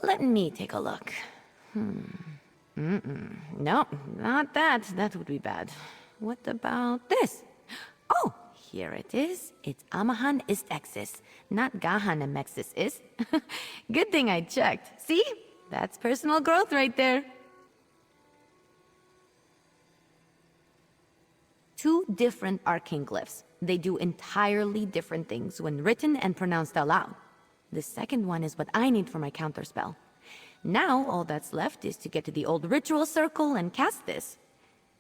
Let me take a look. No, not that. That would be bad. What about this? Oh, here it is. It's Amahan ist Exis, not Gahan Amexis is. Good thing I checked. See? That's personal growth right there. Two different arcane glyphs. They do entirely different things when written and pronounced aloud. The second one is what I need for my counterspell. Now, all that's left is to get to the old ritual circle and cast this.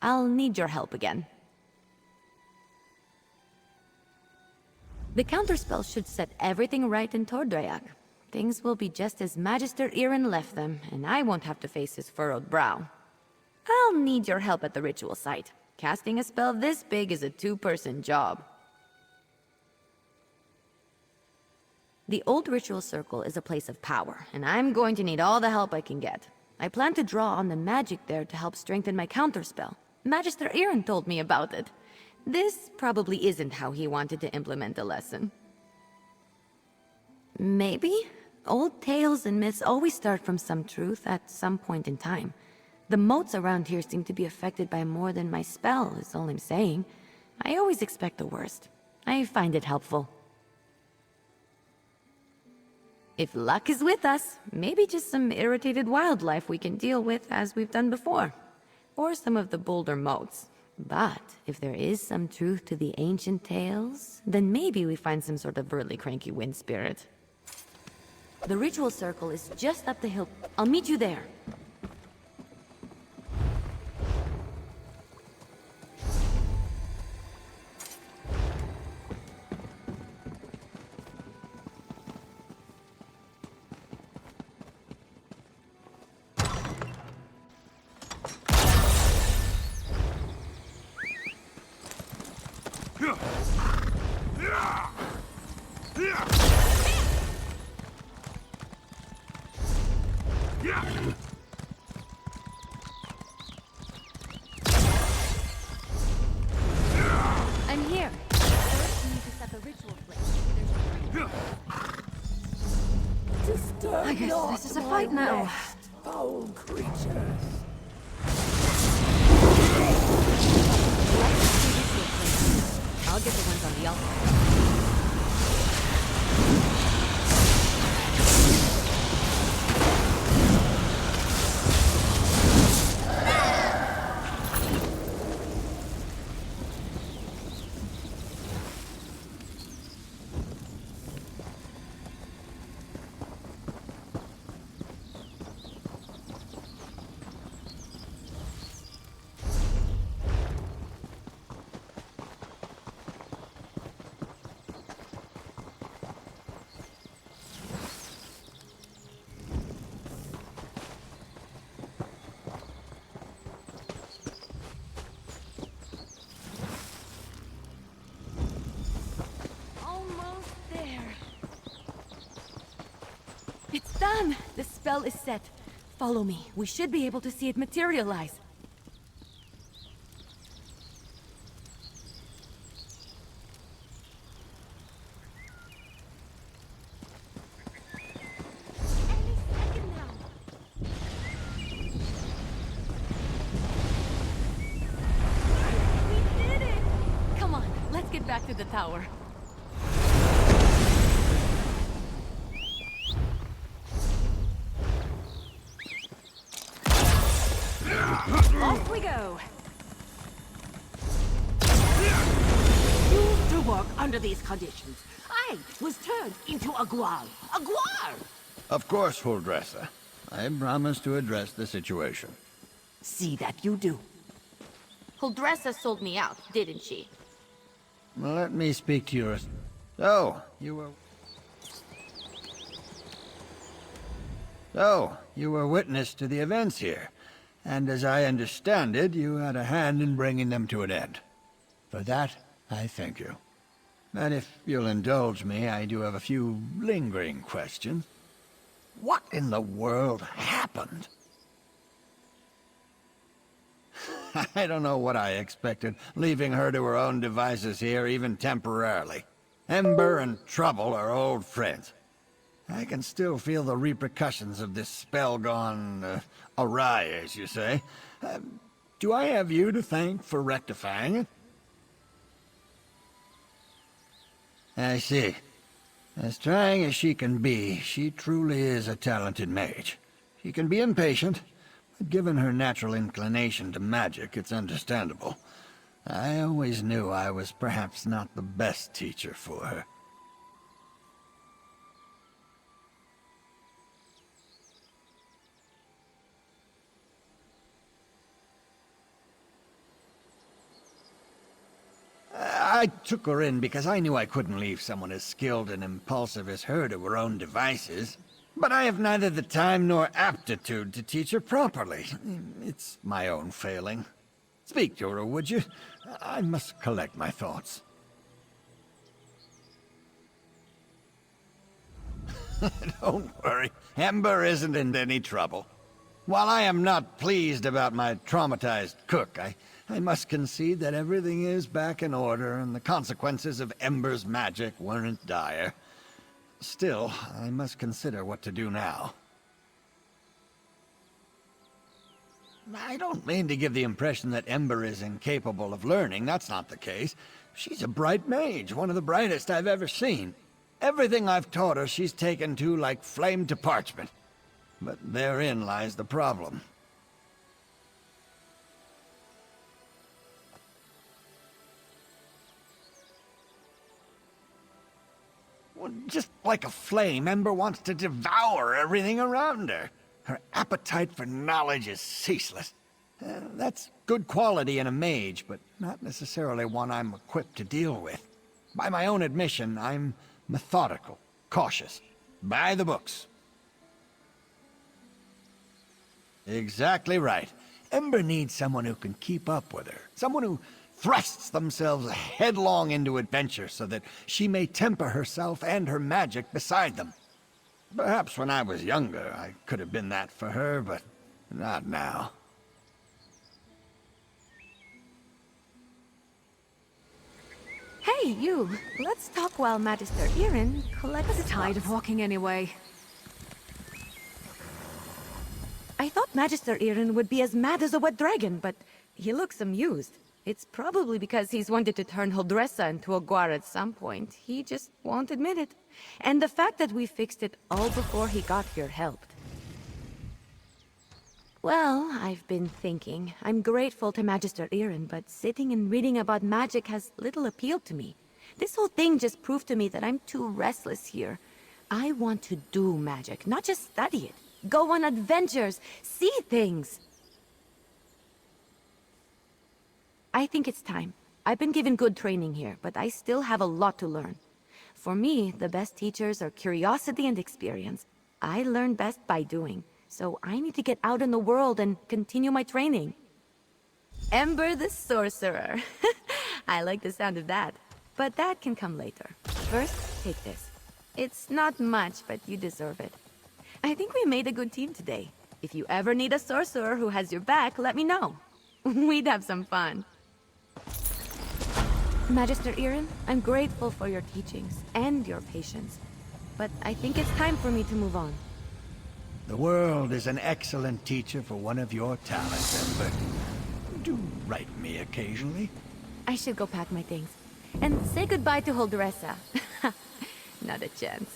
I'll need your help again. The counterspell should set everything right in Tordrayak. Things will be just as Magister Irin left them, and I won't have to face his furrowed brow. I'll need your help at the ritual site. Casting a spell this big is a two-person job. The old ritual circle is a place of power, and I'm going to need all the help I can get. I plan to draw on the magic there to help strengthen my counterspell. Magister Irin told me about it. This probably isn't how he wanted to implement the lesson. Maybe? Old tales and myths always start from some truth at some point in time. The moats around here seem to be affected by more than my spell, is all I'm saying. I always expect the worst. I find it helpful. If luck is with us, maybe just some irritated wildlife we can deal with as we've done before. Or some of the bolder moats. But if there is some truth to the ancient tales, then maybe we find some sort of really cranky wind spirit. The ritual circle is just up the hill. I'll meet you there. I'm here. First, we need to set the ritual place. I guess this is a fight now. Foul creatures. I'll get the ones on the altar. It's done! The spell is set. Follow me. We should be able to see it materialize. Any second now. We did it! Come on, let's get back to the tower. Off we go! Used to work under these conditions. I was turned into a guar. A guar! Of course, Huldressa. I promise to address the situation. See that you do. Huldressa sold me out, didn't she? Let me speak to your... So, you were witness to the events here. And as I understand it, you had a hand in bringing them to an end. For that, I thank you. And if you'll indulge me, I do have a few lingering questions. What in the world happened? I don't know what I expected, leaving her to her own devices here, even temporarily. Ember and Trouble are old friends. I can still feel the repercussions of this spell gone awry, as you say. Do I have you to thank for rectifying it? I see. As trying as she can be, she truly is a talented mage. She can be impatient, but given her natural inclination to magic, it's understandable. I always knew I was perhaps not the best teacher for her. I took her in because I knew I couldn't leave someone as skilled and impulsive as her to her own devices. But I have neither the time nor aptitude to teach her properly. It's my own failing. Speak to her, would you? I must collect my thoughts. Don't worry. Ember isn't in any trouble. While I am not pleased about my traumatized cook, I must concede that everything is back in order and the consequences of Ember's magic weren't dire. Still, I must consider what to do now. I don't mean to give the impression that Ember is incapable of learning. That's not the case. She's a bright mage, one of the brightest I've ever seen. Everything I've taught her she's taken to like flame to parchment. But therein lies the problem. Well, just like a flame, Ember wants to devour everything around her. Her appetite for knowledge is ceaseless. That's good quality in a mage, but not necessarily one I'm equipped to deal with. By my own admission, I'm methodical, cautious, by the books. Exactly right. Ember needs someone who can keep up with her. Someone who thrusts themselves headlong into adventure so that she may temper herself and her magic beside them. Perhaps when I was younger, I could have been that for her, but not now. Hey, you! Let's talk while Magister Irin collects I'm tired of walking anyway. I thought Magister Irin would be as mad as a wet dragon, but he looks amused. It's probably because he's wanted to turn Huldressa into a guar at some point. He just won't admit it. And the fact that we fixed it all before he got here helped. Well, I've been thinking. I'm grateful to Magister Irin, but sitting and reading about magic has little appeal to me. This whole thing just proved to me that I'm too restless here. I want to do magic, not just study it. Go on adventures, see things. I think it's time. I've been given good training here, but I still have a lot to learn. For me, the best teachers are curiosity and experience. I learn best by doing, so I need to get out in the world and continue my training. Ember the Sorcerer. I like the sound of that. But that can come later. First, take this. It's not much, but you deserve it. I think we made a good team today. If you ever need a sorcerer who has your back, let me know. We'd have some fun. Magister Irin, I'm grateful for your teachings and your patience. But I think it's time for me to move on. The world is an excellent teacher for one of your talents, Ember. Do write me occasionally. I should go pack my things. And say goodbye to Huldressa. Not a chance.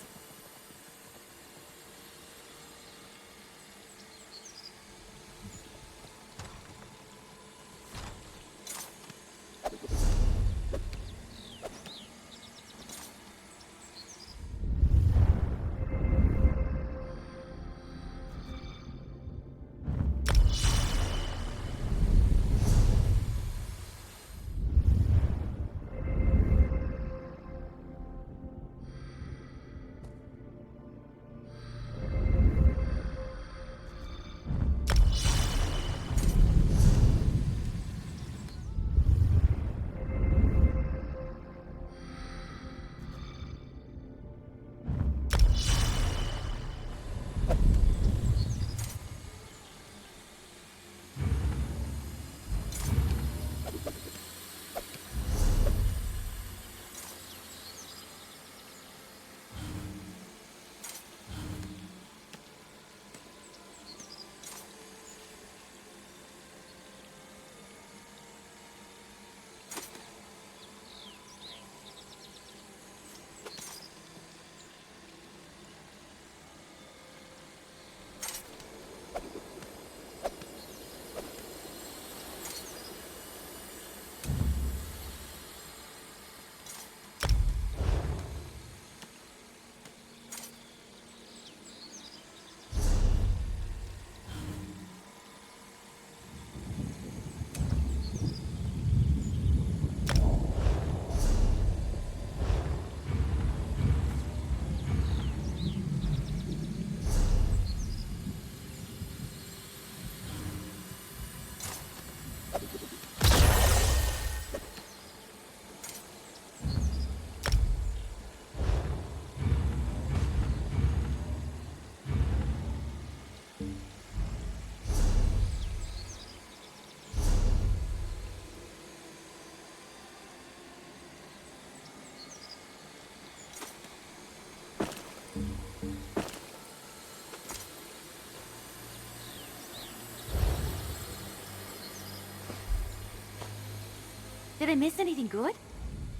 I miss anything good?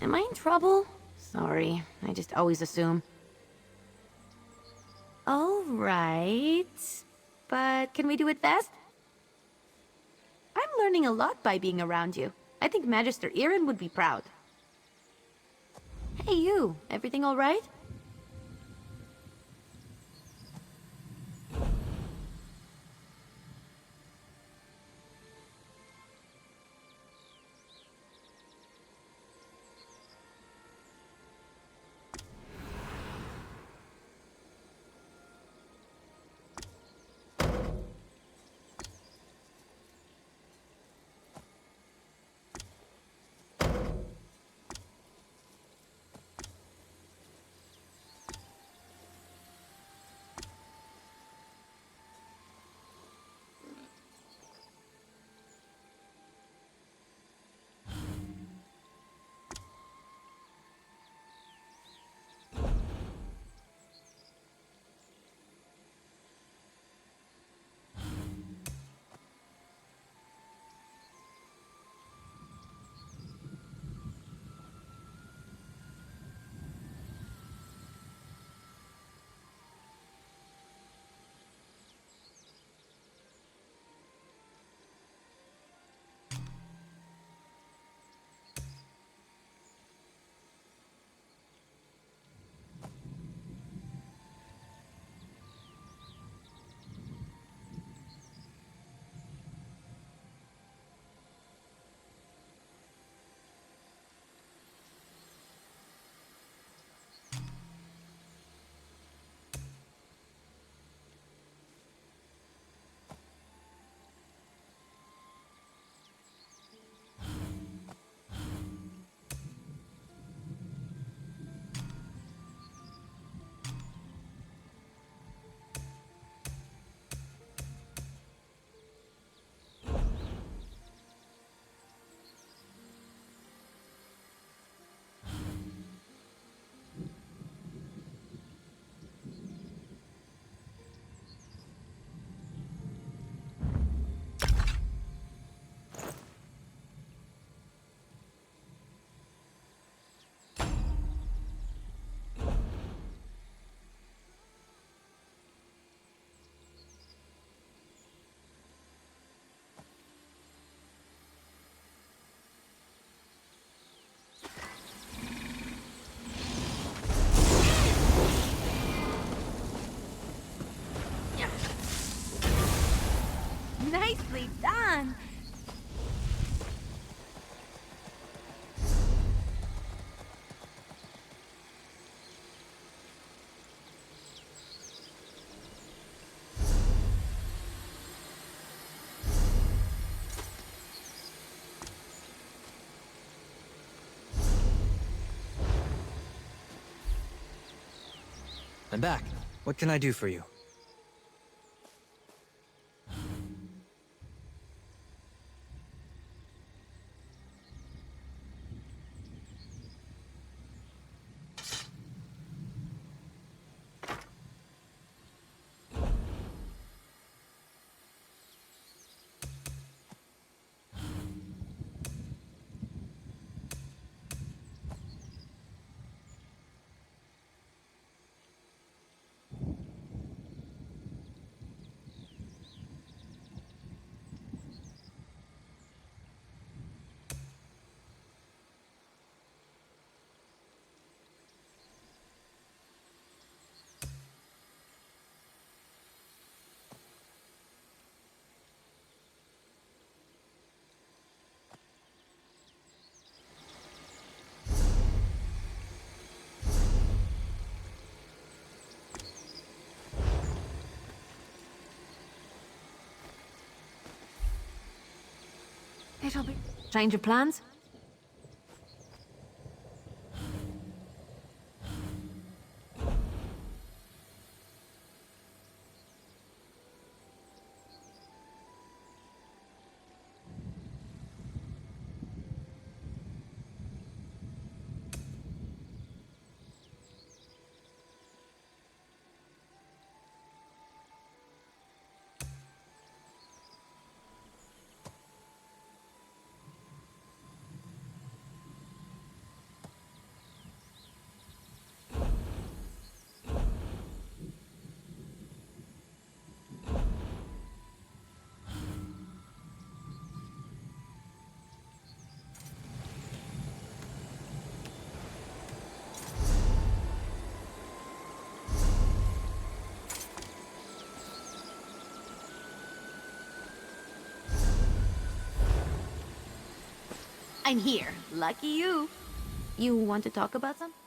Am I in trouble? Sorry, I just always assume. All right, but can we do it fast? I'm learning a lot by being around you. I think Magister Eren would be proud. Hey you, everything all right? Nicely done! I'm back. What can I do for you? It'll be... Change of plans? I'm here. Lucky you. You want to talk about something?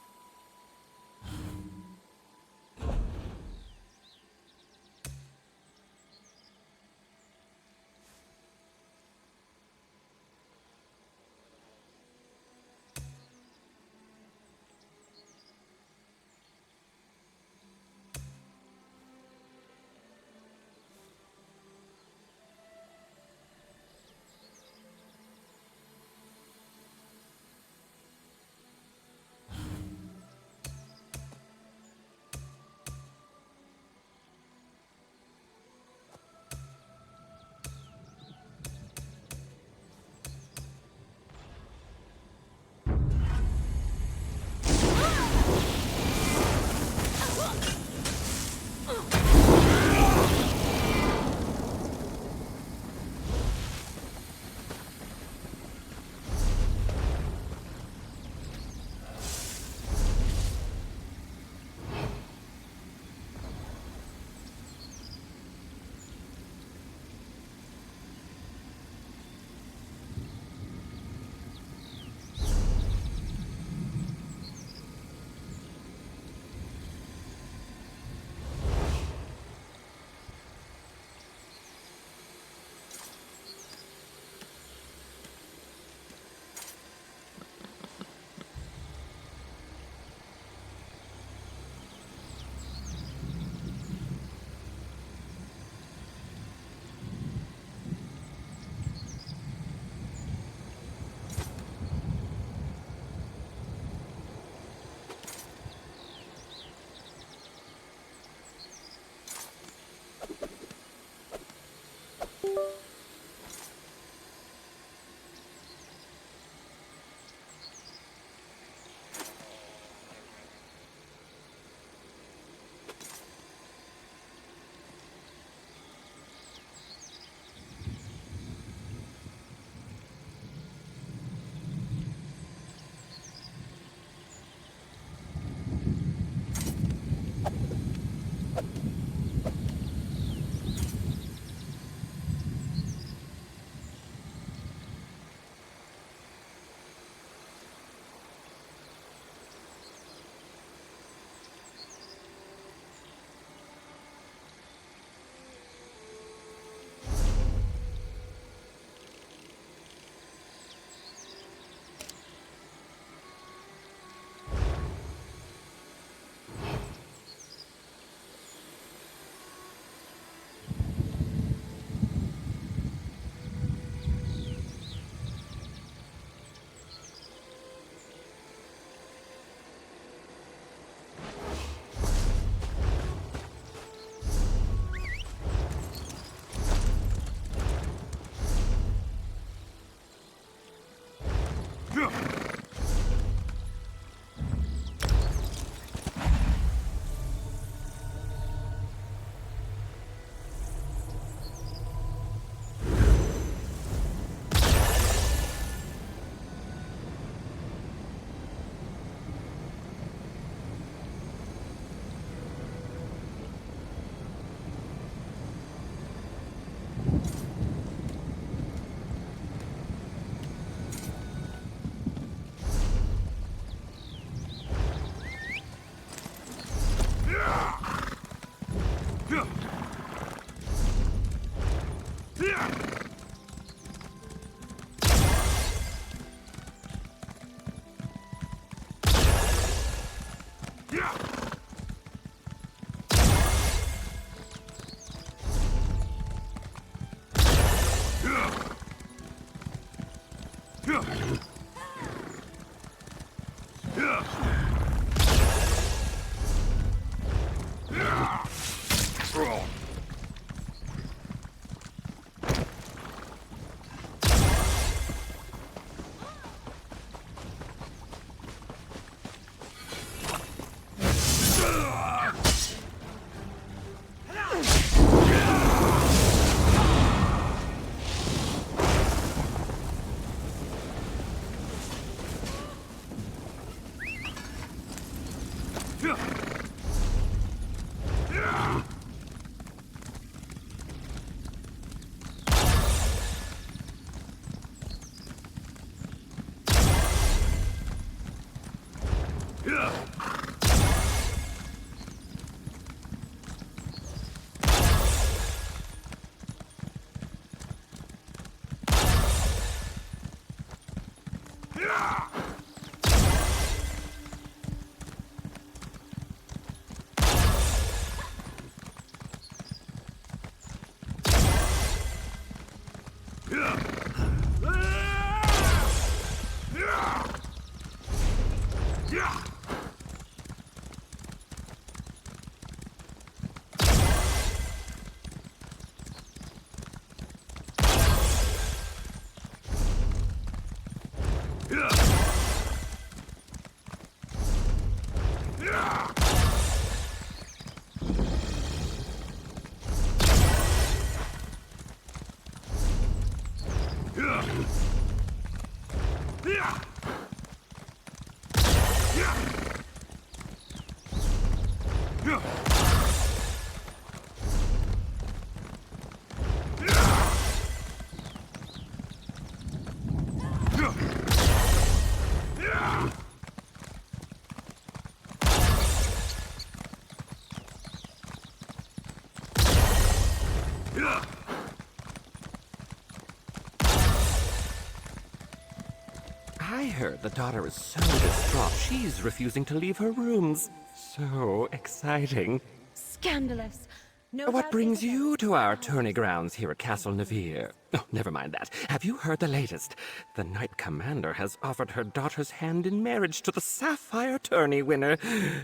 I heard the daughter is so distraught she's refusing to leave her rooms. So exciting. Scandalous. No What doubt brings Isabel- you to our tourney grounds here at Castle Navir? Oh, never mind that. Have you heard the latest? The Knight Commander has offered her daughter's hand in marriage to the Sapphire tourney winner.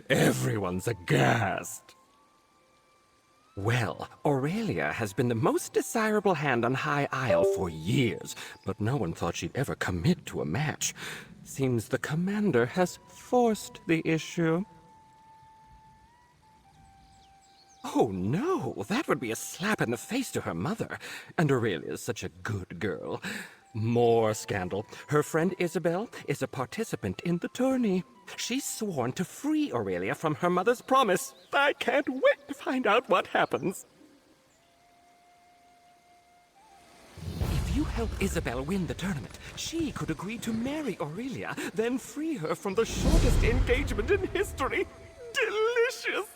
Everyone's aghast. Well, Aurelia has been the most desirable hand on High Isle for years, but no one thought she'd ever commit to a match. Seems the Commander has forced the issue. Oh no, that would be a slap in the face to her mother. And Aurelia's such a good girl. More scandal. Her friend Isabel is a participant in the tourney. She's sworn to free Aurelia from her mother's promise. I can't wait to find out what happens. If you help Isabel win the tournament, she could agree to marry Aurelia, then free her from the shortest engagement in history. Delicious!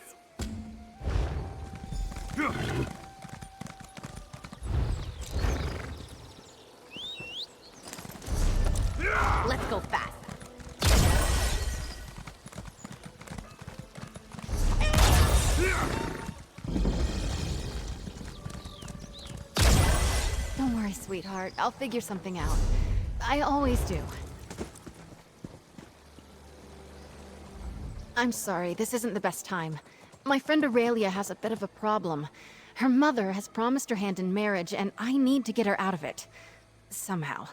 Let's go fast. Don't worry, sweetheart. I'll figure something out. I always do. I'm sorry, this isn't the best time. My friend Aurelia has a bit of a problem. Her mother has promised her hand in marriage, and I need to get her out of it. Somehow.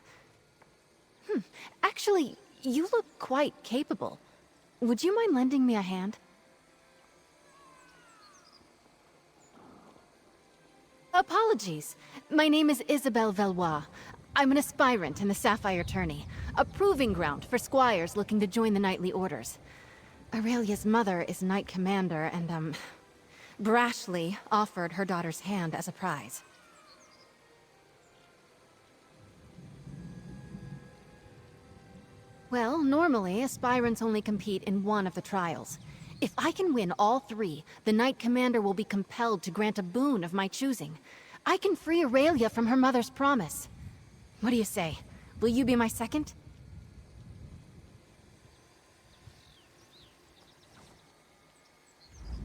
Actually, you look quite capable. Would you mind lending me a hand? Apologies. My name is Isabelle Valois. I'm an aspirant in the Sapphire Tourney, a proving ground for squires looking to join the knightly orders. Aurelia's mother is Knight Commander and, brashly offered her daughter's hand as a prize. Well, normally, aspirants only compete in one of the trials. If I can win all three, the Knight Commander will be compelled to grant a boon of my choosing. I can free Aurelia from her mother's promise. What do you say? Will you be my second?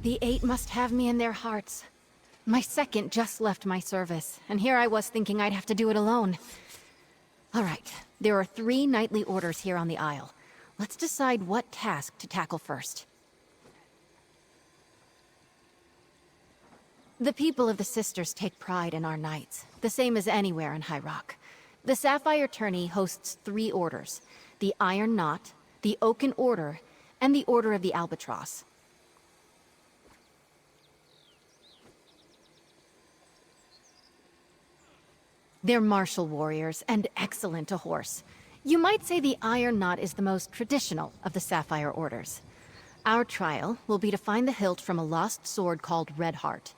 The Eight must have me in their hearts. My second just left my service, and here I was thinking I'd have to do it alone. All right, there are 3 knightly orders here on the Isle. Let's decide what task to tackle first. The people of the Sisters take pride in our knights, the same as anywhere in High Rock. The Sapphire Tourney hosts 3 orders: the Iron Knot, the Oaken Order, and the Order of the Albatross. They're martial warriors and excellent to horse. You might say the Iron Knot is the most traditional of the Sapphire Orders. Our trial will be to find the hilt from a lost sword called Red Heart.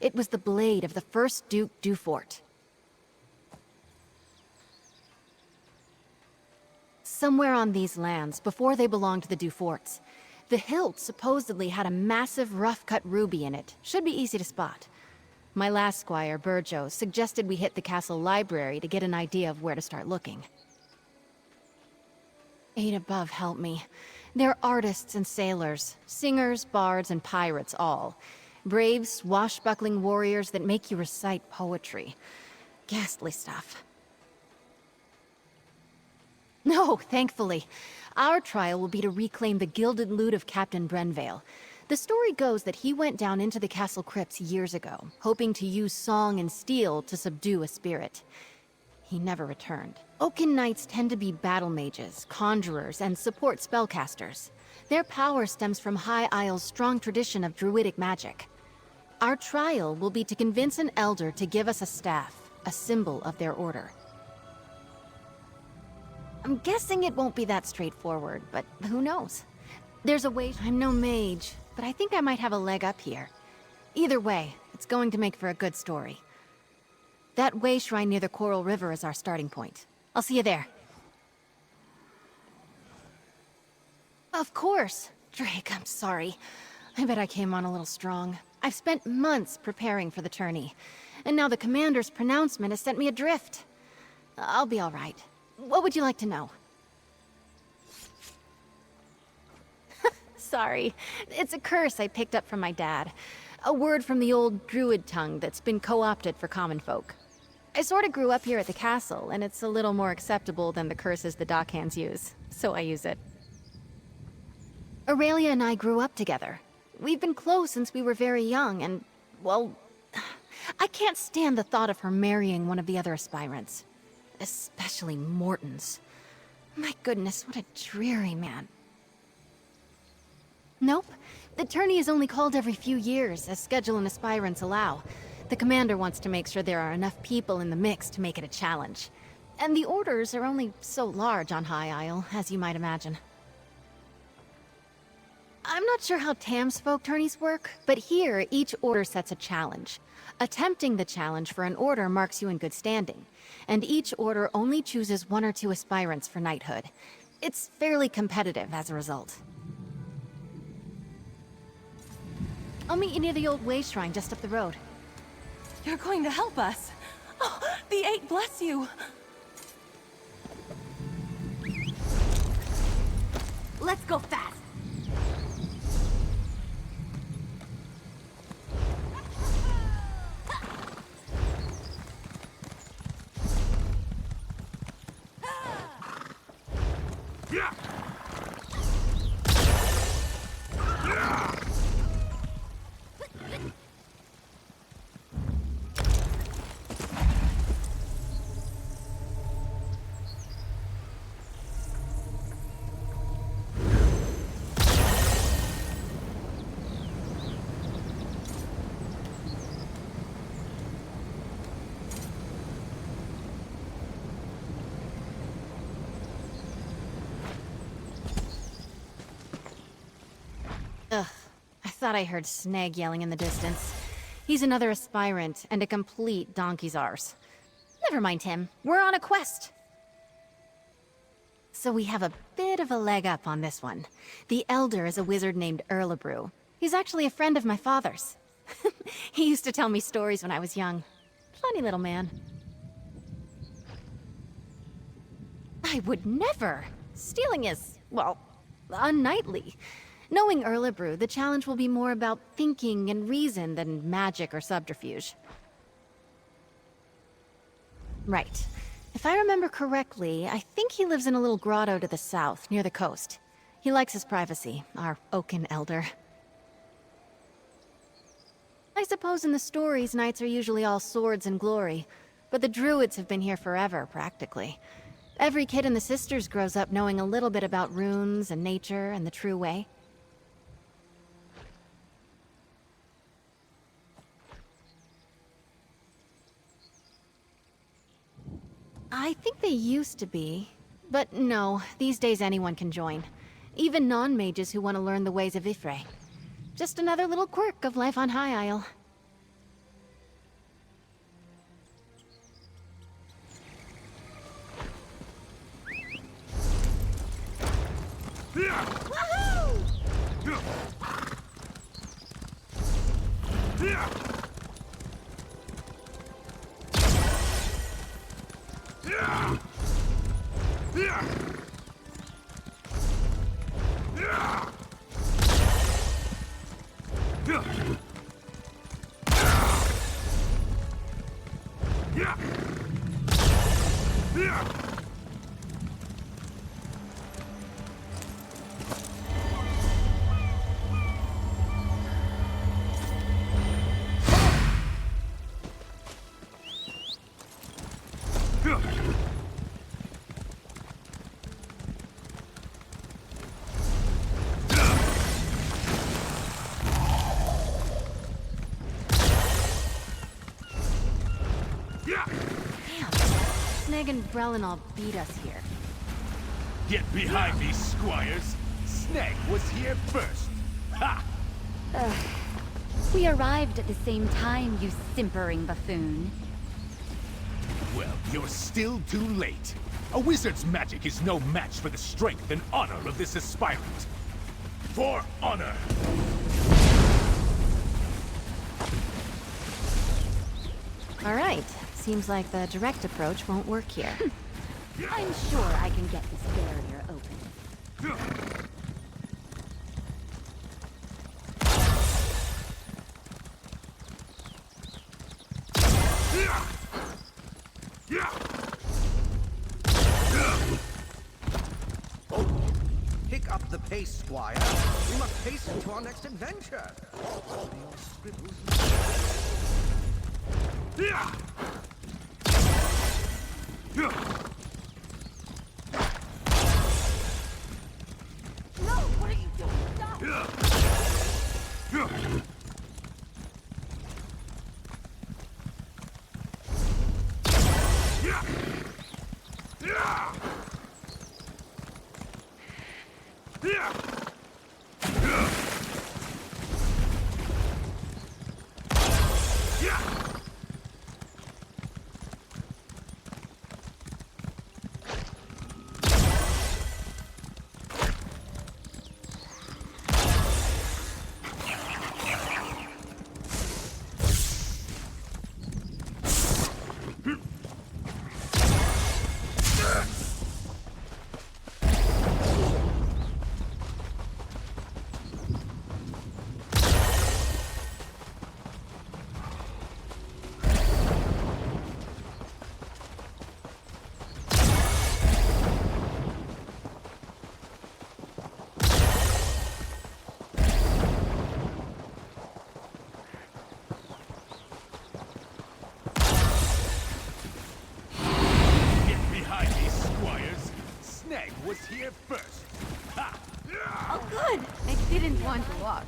It was the blade of the first Duke Dufort. Somewhere on these lands, before they belonged to the Duforts, The hilt supposedly had a massive rough-cut ruby in it. Should be easy to spot. My last squire, Burjo, suggested we hit the castle library to get an idea of where to start looking. Eight above help me. They're artists and sailors, singers, bards, and pirates all. Brave, swashbuckling warriors that make you recite poetry. Ghastly stuff. No, thankfully. Our trial will be to reclaim the gilded loot of Captain Brenvale. The story goes that he went down into the castle crypts years ago, hoping to use song and steel to subdue a spirit. He never returned. Oaken Knights tend to be battle mages, conjurers, and support spellcasters. Their power stems from High Isle's strong tradition of druidic magic. Our trial will be to convince an elder to give us a staff, a symbol of their order. I'm guessing it won't be that straightforward, but who knows? There's a way. I'm no mage, but I think I might have a leg up here. Either way, it's going to make for a good story. That way shrine near the Coral River is our starting point. I'll see you there. Of course. Drake, I'm sorry. I bet I came on a little strong. I've spent months preparing for the tourney, and now the commander's pronouncement has sent me adrift. I'll be all right. What would you like to know? Sorry. It's a curse I picked up from my dad. A word from the old druid tongue that's been co-opted for common folk. I sorta grew up here at the castle, and it's a little more acceptable than the curses the dockhands use, so I use it. Aurelia and I grew up together. We've been close since we were very young, and, well, I can't stand the thought of her marrying one of the other aspirants. Especially Morton's. My goodness, what a dreary man. Nope. The tourney is only called every few years, as schedule and aspirants allow. The commander wants to make sure there are enough people in the mix to make it a challenge. And the orders are only so large on High Isle, as you might imagine. I'm not sure how Tamsfolk tourneys work, but here, each order sets a challenge. Attempting the challenge for an order marks you in good standing, and each order only chooses 1 or 2 aspirants for knighthood. It's fairly competitive as a result. I'll meet you near the old way shrine just up the road. You're going to help us? Oh, the Eight bless you! Let's go fast! Ugh, I thought I heard Snag yelling in the distance. He's another aspirant, and a complete donkey's arse. Never mind him, we're on a quest! So we have a bit of a leg up on this one. The Elder is a wizard named Erlebrew. He's actually a friend of my father's. He used to tell me stories when I was young. Funny little man. I would never! Stealing is, well, unknightly. Knowing Erlebrew, the challenge will be more about thinking and reason than magic or subterfuge. Right. If I remember correctly, I think he lives in a little grotto to the south, near the coast. He likes his privacy, our Oaken Elder. I suppose in the stories, knights are usually all swords and glory, but the druids have been here forever, practically. Every kid in the Sisters grows up knowing a little bit about runes and nature and the true way. I think they used to be, but no, these days anyone can join. Even non-mages who want to learn the ways of Ifre. Just another little quirk of life on High Isle. Woohoo! Sneg and Brelinall beat us here. Get behind me, squires! Sneg was here first! Ha! We arrived at the same time, you simpering buffoon. Well, you're still too late. A wizard's magic is no match for the strength and honor of this aspirant. For honor! Alright, seems like the direct approach won't work here. I'm sure I can get this barrier open. Pick up the pace, Squire. We must hasten to our next adventure. No, what are you doing? Stop! Was here first. Ha! Oh, good. I didn't want to walk.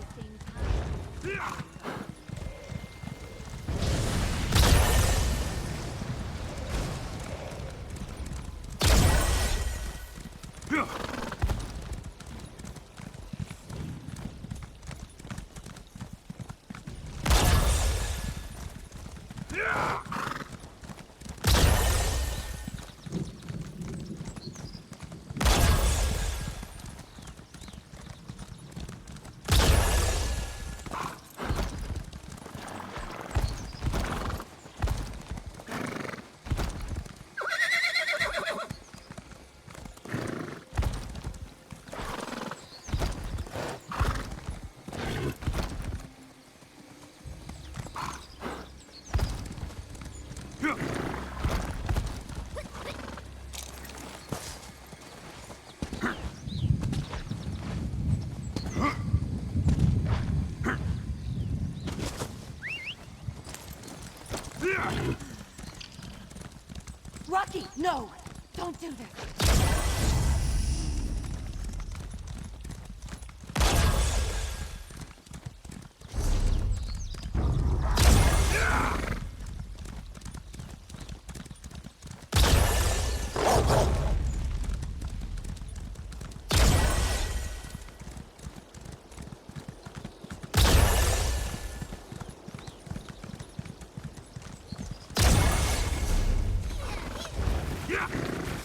Rocky, no! Don't do this!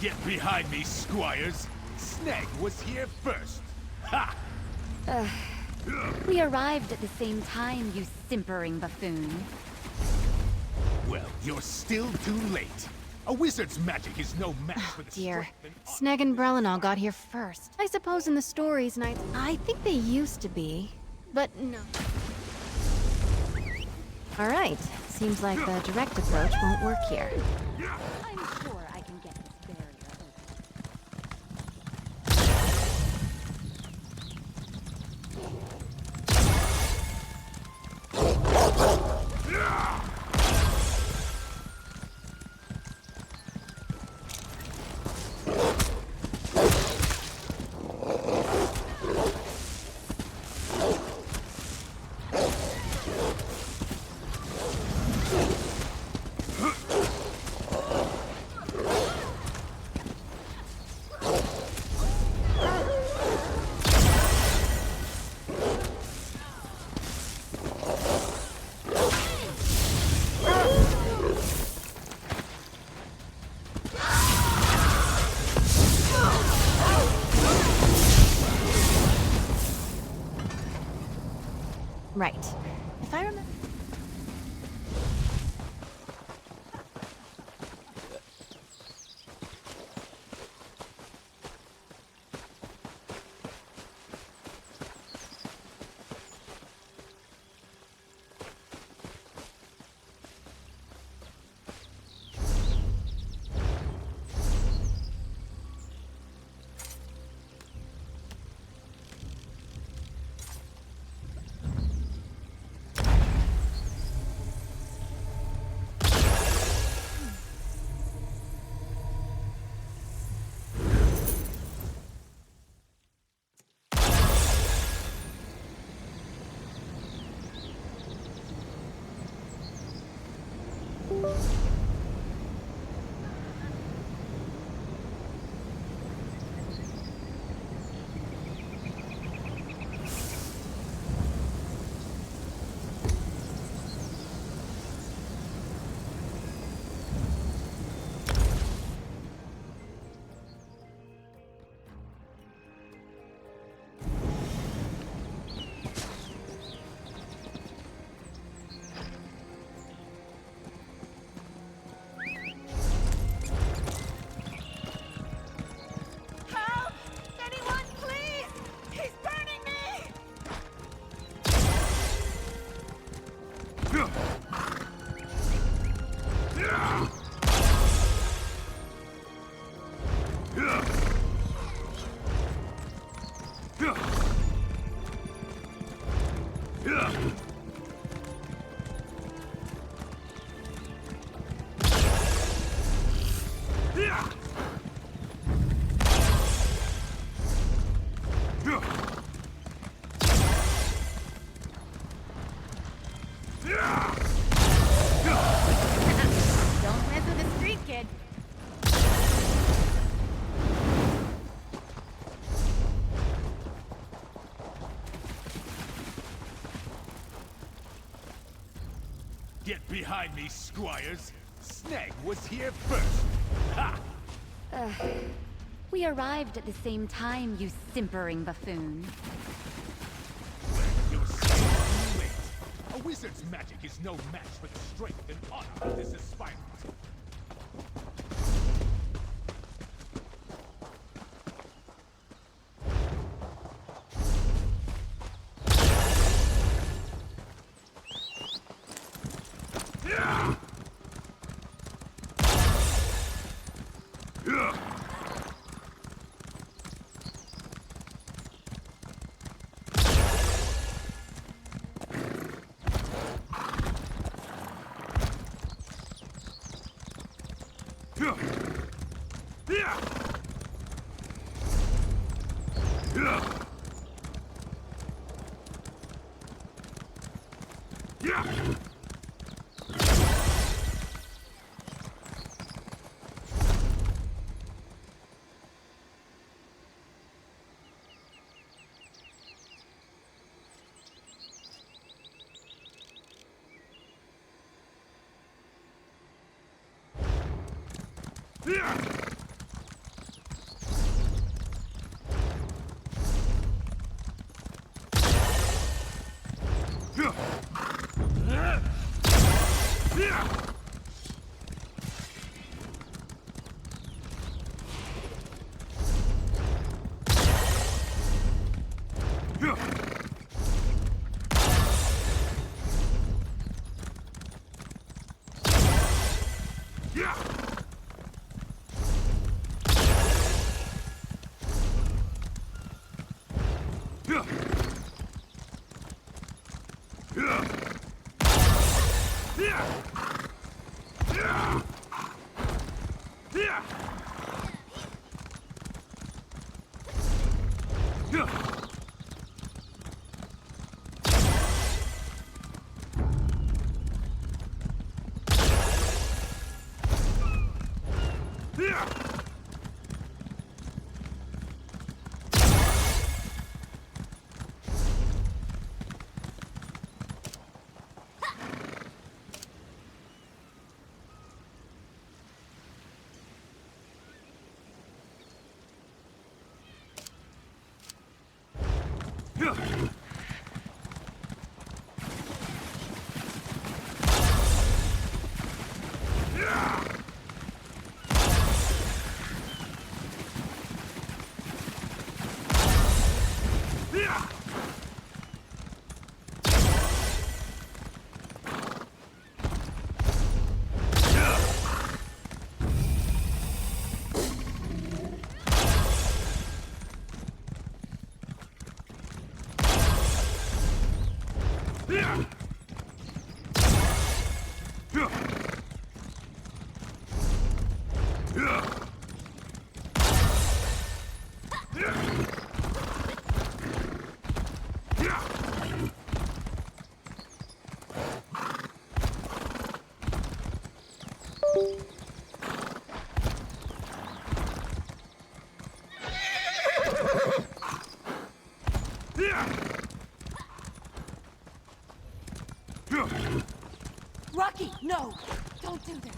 Get behind me, squires! Sneg was here first! Ha! We arrived at the same time, you simpering buffoon. Well, you're still too late. A wizard's magic is no match for the Dear, strength and Sneg and Brelinall got here first. I suppose in the stories, I think they used to be, but no. Alright, seems like the direct approach won't work here. I'm sure I can get this barrier open. Right. If I remember... Don't mess with the street kid. Get behind me, squires! Snag was here first! Ha! We arrived at the same time, you simpering buffoon. You're still too late. A wizard's magic is no match for the strength and honor of this aspirant. Rocky, no! Don't do this!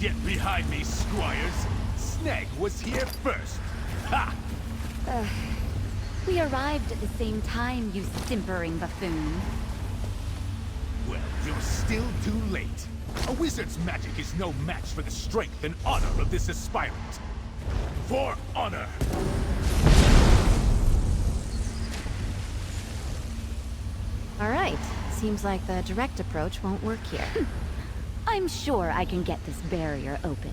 Get behind me, squires! Sneg was here first! Ha! We arrived at the same time, you simpering buffoon. Well, you're still too late. A wizard's magic is no match for the strength and honor of this aspirant. For honor! All right. Seems like the direct approach won't work here. I'm sure I can get this barrier open.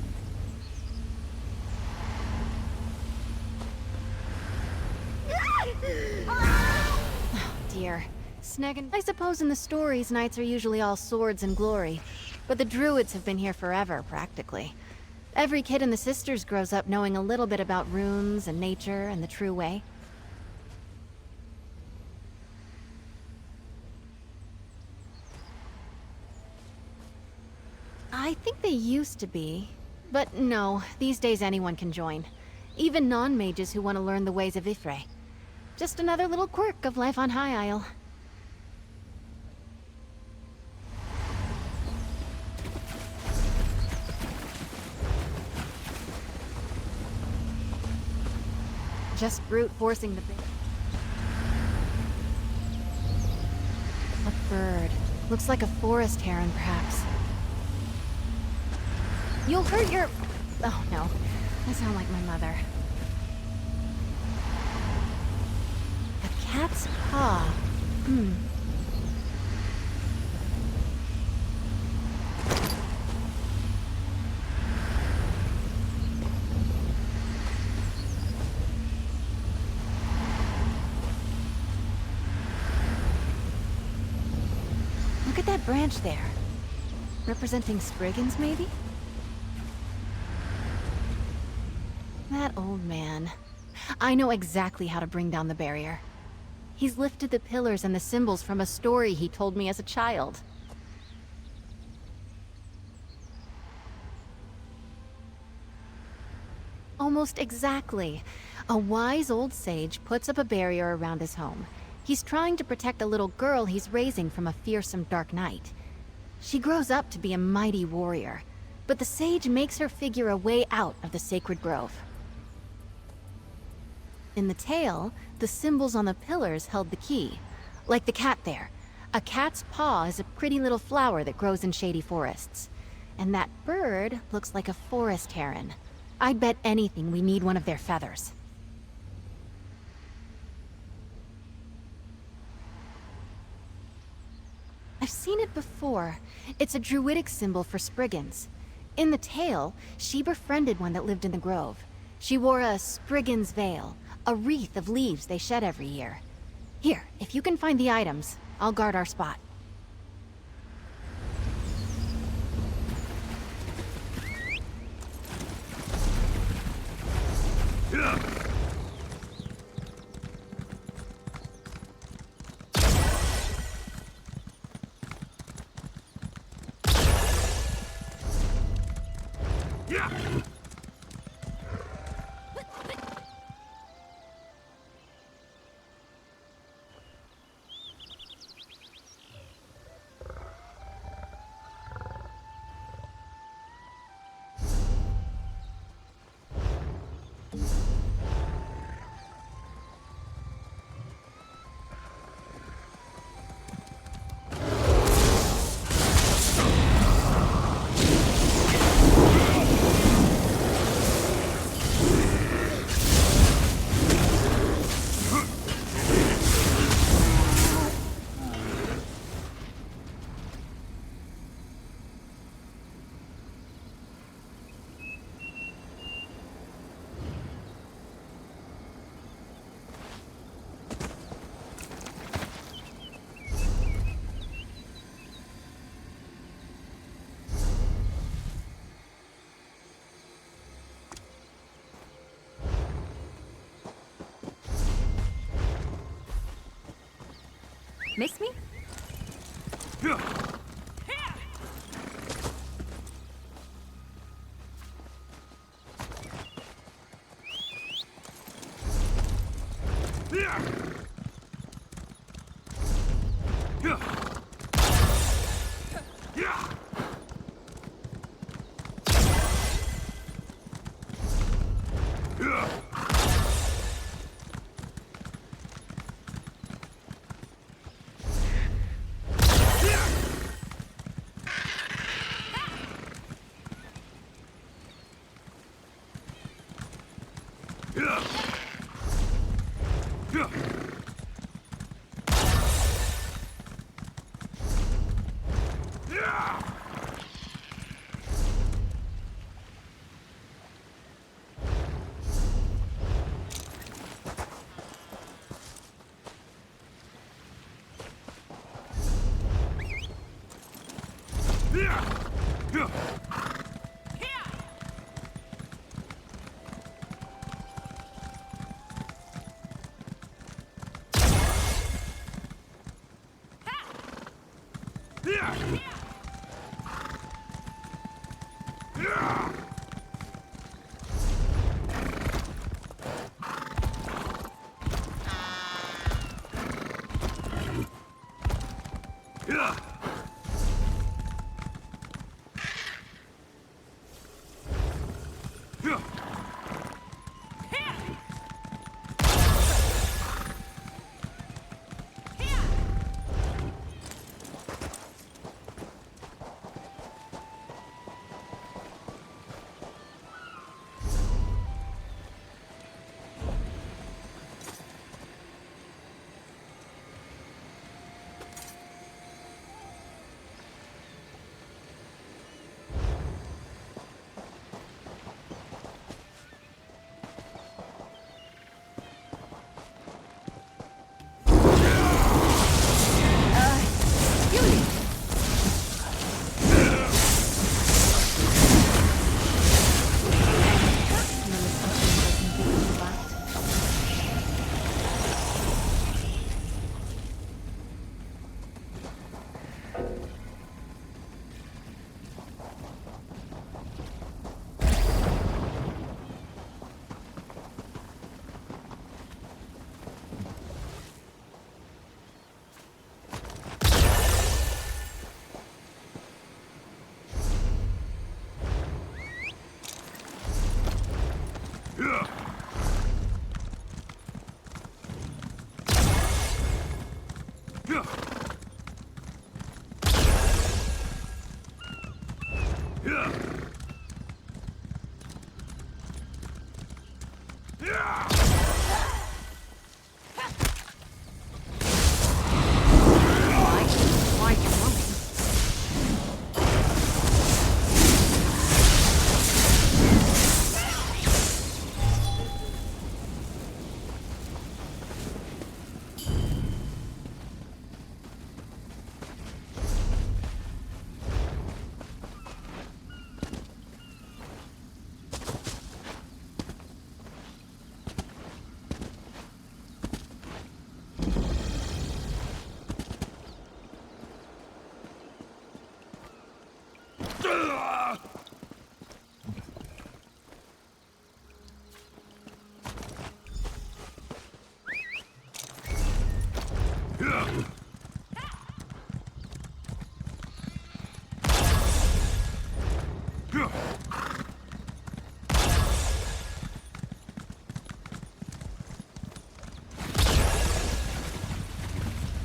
here. Sneggin'. I suppose in the stories, knights are usually all swords and glory. But the druids have been here forever, practically. Every kid in the Sisters grows up knowing a little bit about runes and nature and the true way. I think they used to be. But no, these days anyone can join. Even non-mages who want to learn the ways of Ifre. Just another little quirk of life on High Isle. Just brute forcing the bit. A bird. Looks like a forest heron, perhaps. You'll hurt your... Oh no, I sound like my mother. A cat's paw. Look at that branch there. Representing Spriggans, maybe? That old man. I know exactly how to bring down the barrier. He's lifted the pillars and the symbols from a story he told me as a child. Almost exactly. A wise old sage puts up a barrier around his home. He's trying to protect a little girl he's raising from a fearsome dark knight. She grows up to be a mighty warrior, but the sage makes her figure a way out of the sacred grove. In the tale, the symbols on the pillars held the key. Like the cat there. A cat's paw is a pretty little flower that grows in shady forests. And that bird looks like a forest heron. I'd bet anything we need one of their feathers. I've seen it before. It's a druidic symbol for Spriggans. In the tale, she befriended one that lived in the grove. She wore a Spriggan's veil, a wreath of leaves they shed every year. Here, if you can find the items, I'll guard our spot. Miss me?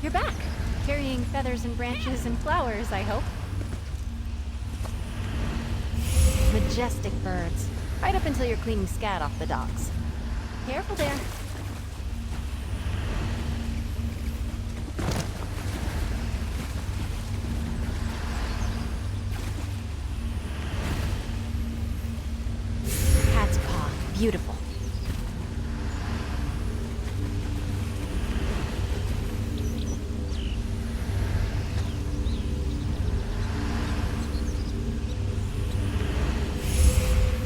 You're back, carrying feathers and branches and flowers, I hope. Majestic birds, right up until you're cleaning scat off the docks. Careful there. Cat's paw, beautiful.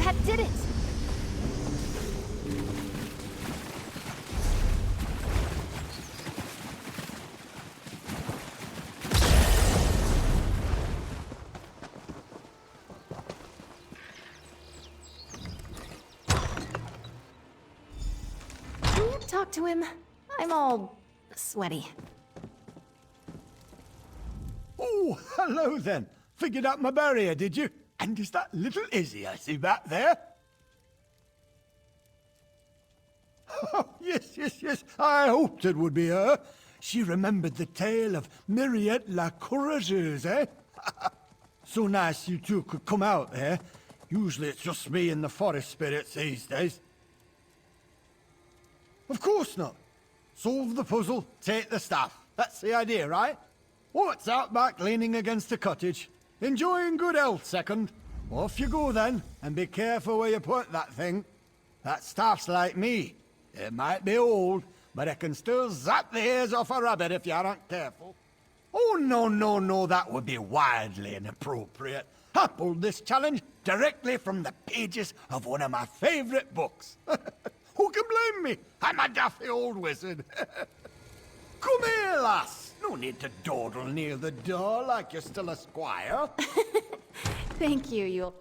That did it! Can you talk to him? I'm all sweaty. Oh, hello then. Figured out my barrier, did you? And is that little Izzy I see back there? Oh, yes. I hoped it would be her. She remembered the tale of Myriette la Courageuse, eh? So nice you two could come out there. Usually it's just me and the forest spirits these days. Of course not. Solve the puzzle, take the staff. That's the idea, right? What's out back leaning against a cottage? Enjoying good health, second. Off you go then, and be careful where you put that thing. That staff's like me. It might be old, but it can still zap the ears off a rabbit if you aren't careful. Oh, no, that would be wildly inappropriate. I pulled this challenge directly from the pages of one of my favorite books. Who can blame me? I'm a daffy old wizard. Come here, lass. No need to dawdle near the door like you're still a squire. Thank you, Yule.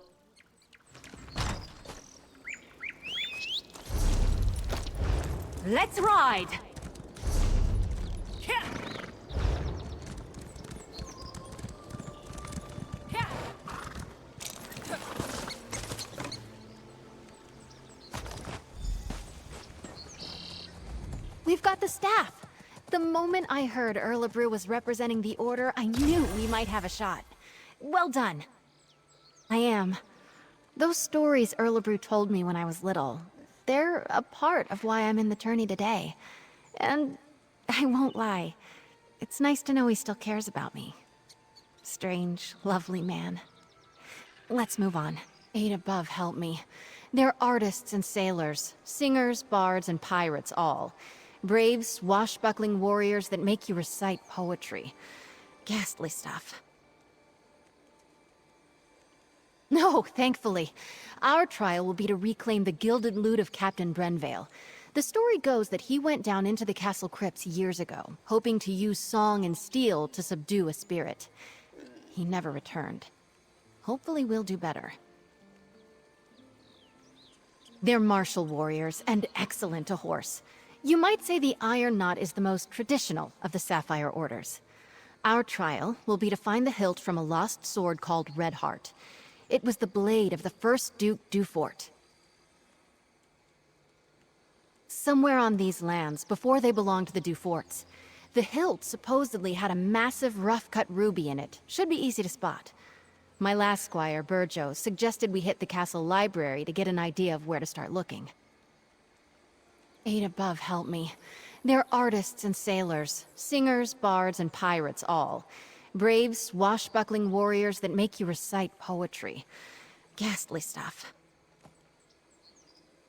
Let's ride! We've got the staff. The moment I heard Erlebrew was representing the Order, I knew we might have a shot. Well done. I am. Those stories Erlebrew told me when I was little, they're a part of why I'm in the tourney today. And I won't lie, it's nice to know he still cares about me. Strange, lovely man. Let's move on. Eight above help me. They're artists and sailors, singers, bards, and pirates all. Brave, swashbuckling warriors that make you recite poetry. Ghastly stuff. No, thankfully. Our trial will be to reclaim the gilded loot of Captain Brenvale. The story goes that he went down into the castle crypts years ago, hoping to use song and steel to subdue a spirit. He never returned. Hopefully we'll do better. They're martial warriors and excellent to horse. You might say the Iron Knot is the most traditional of the Sapphire Orders. Our trial will be to find the hilt from a lost sword called Redheart. It was the blade of the first Duke Dufort. Somewhere on these lands, before they belonged to the Duforts, the hilt supposedly had a massive rough-cut ruby in it. Should be easy to spot. My last squire, Burjo, suggested we hit the castle library to get an idea of where to start looking. Eight above help me. They're artists and sailors, singers, bards, and pirates all. Brave, swashbuckling warriors that make you recite poetry. Ghastly stuff.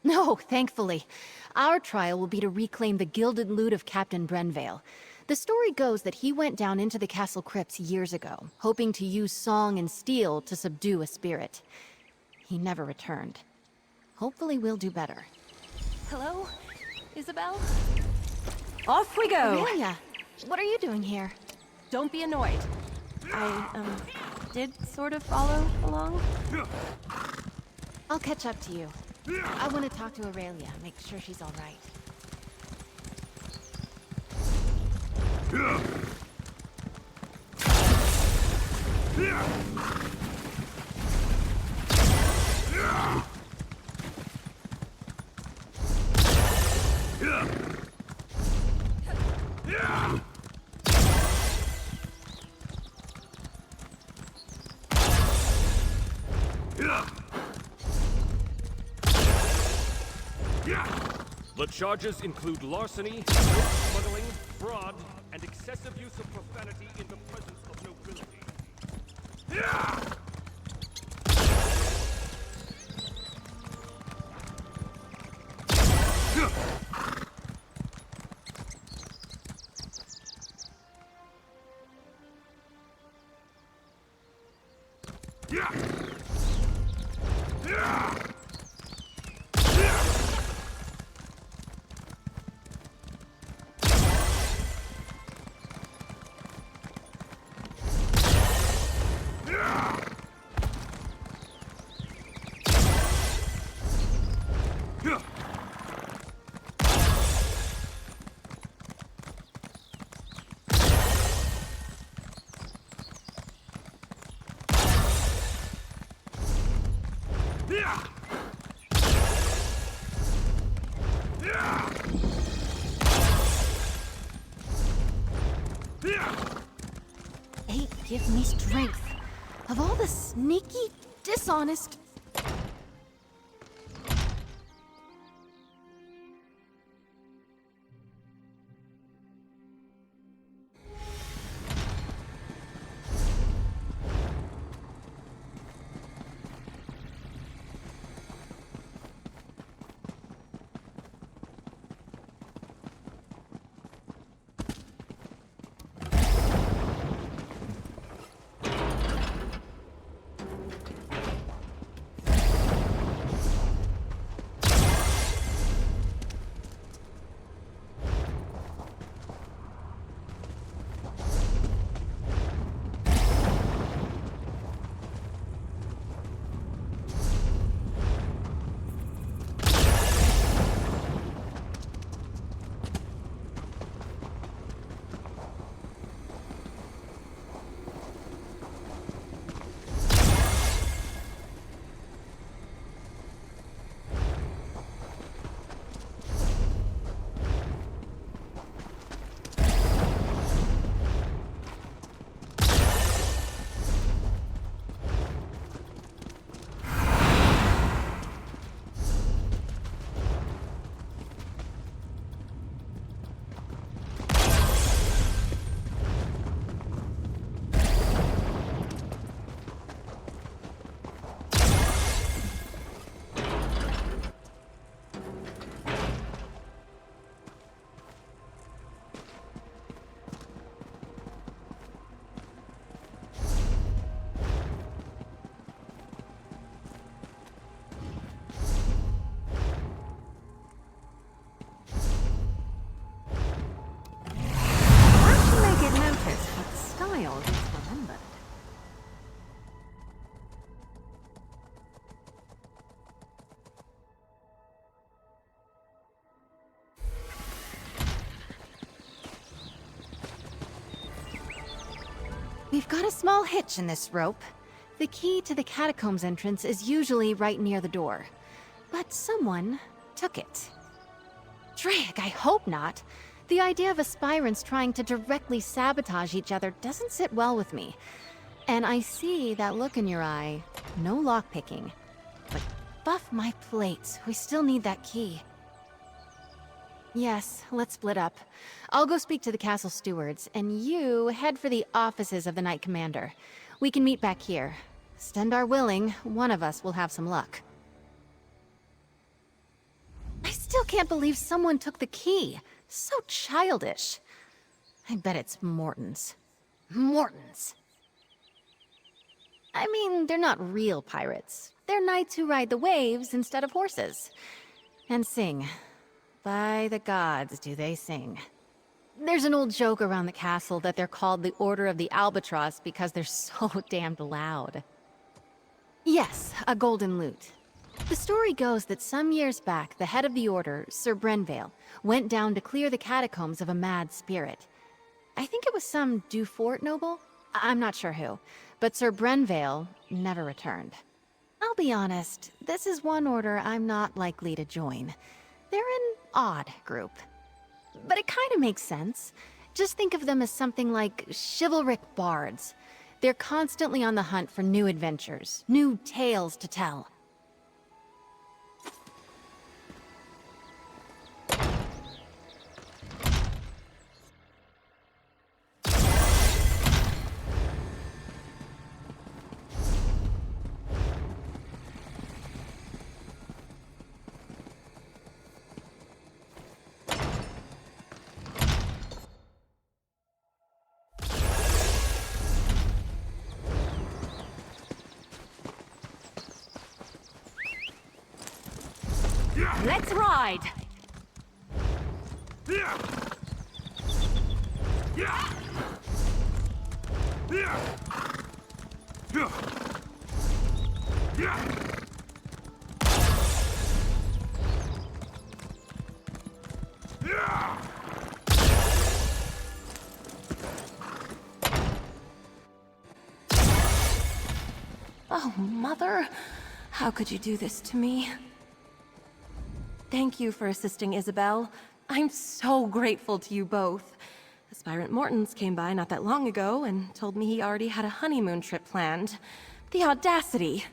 No, thankfully. Our trial will be to reclaim the gilded loot of Captain Brenvale. The story goes that he went down into the castle crypts years ago, hoping to use song and steel to subdue a spirit. He never returned. Hopefully we'll do better. Hello? Isabel? Off we go! Aurelia, what are you doing here? Don't be annoyed. I, did sort of follow along. I'll catch up to you. I want to talk to Aurelia, make sure she's all right. The charges include larceny, smuggling, fraud, and excessive use of profanity in the presence of nobility. Eight, give me strength. Of all the sneaky, dishonest... We've got a small hitch in this rope. The key to the catacombs entrance is usually right near the door. But someone took it. Drake, I hope not. The idea of aspirants trying to directly sabotage each other doesn't sit well with me. And I see that look in your eye. No lockpicking. But buff my plates. We still need that key. Yes, let's split up. I'll go speak to the castle stewards, and you head for the offices of the Knight Commander. We can meet back here. Stendar willing, one of us will have some luck. I still can't believe someone took the key. So childish. I bet it's Morton's. Morton's. I mean, they're not real pirates. They're knights who ride the waves instead of horses. And sing. By the gods, do they sing. There's an old joke around the castle that they're called the Order of the Albatross because they're so damned loud. Yes, a golden lute. The story goes that some years back, the head of the Order, Sir Brenvale, went down to clear the catacombs of a mad spirit. I think it was some Dufort noble? I'm not sure who, but Sir Brenvale never returned. I'll be honest, this is one order I'm not likely to join. They're an odd group. But it kind of makes sense. Just think of them as something like chivalric bards. They're constantly on the hunt for new adventures, new tales to tell. Let's ride! Oh, Mother. How could you do this to me? Thank you for assisting Isabel. I'm so grateful to you both. Aspirant Mortons came by not that long ago and told me he already had a honeymoon trip planned. The audacity!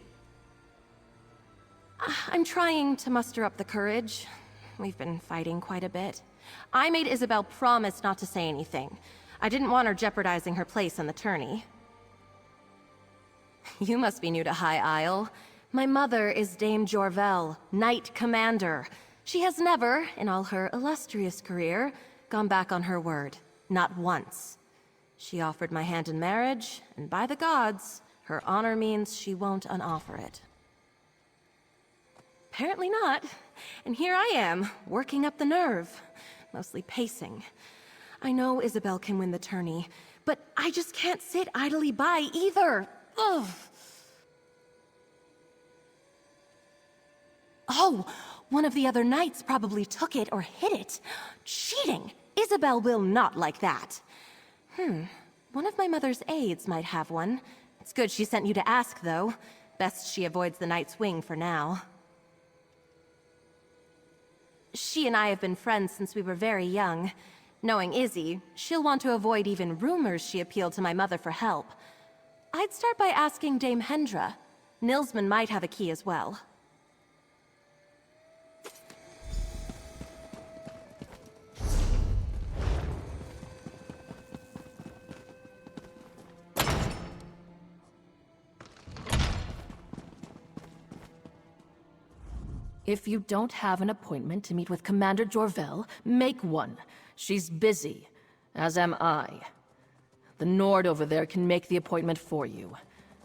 I'm trying to muster up the courage. We've been fighting quite a bit. I made Isabel promise not to say anything. I didn't want her jeopardizing her place in the tourney. You must be new to High Isle. My mother is Dame Jorvel, Knight Commander. She has never, in all her illustrious career, gone back on her word. Not once. She offered my hand in marriage, and by the gods, her honor means she won't unoffer it. Apparently not. And here I am, working up the nerve. Mostly pacing. I know Isabel can win the tourney, but I just can't sit idly by either. Ugh. Oh, one of the other knights probably took it or hid it. Cheating! Isabel will not like that. One of my mother's aides might have one. It's good she sent you to ask, though. Best she avoids the Knight's Wing for now. She and I have been friends since we were very young. Knowing Izzy, she'll want to avoid even rumors she appealed to my mother for help. I'd start by asking Dame Hendra. Nilsman might have a key as well. If you don't have an appointment to meet with Commander Jorvel, make one. She's busy, as am I. The Nord over there can make the appointment for you,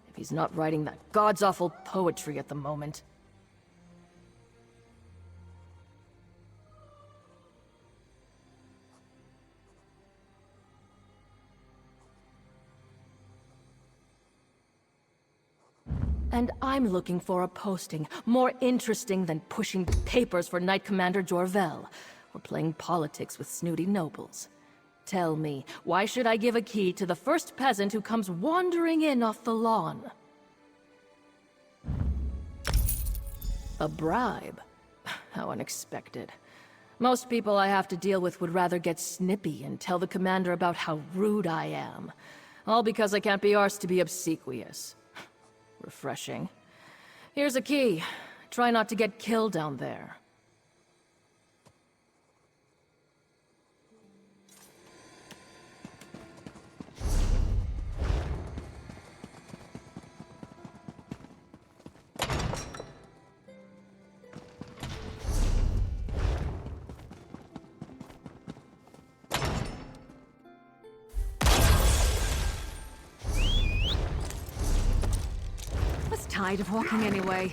if he's not writing that god's-awful poetry at the moment. And I'm looking for a posting more interesting than pushing papers for Knight Commander Jorvel, or playing politics with snooty nobles. Tell me, why should I give a key to the first peasant who comes wandering in off the lawn? A bribe? How unexpected. Most people I have to deal with would rather get snippy and tell the commander about how rude I am. All because I can't be arsed to be obsequious. Refreshing. Here's a key. Try not to get killed down there. Tired of walking anyway.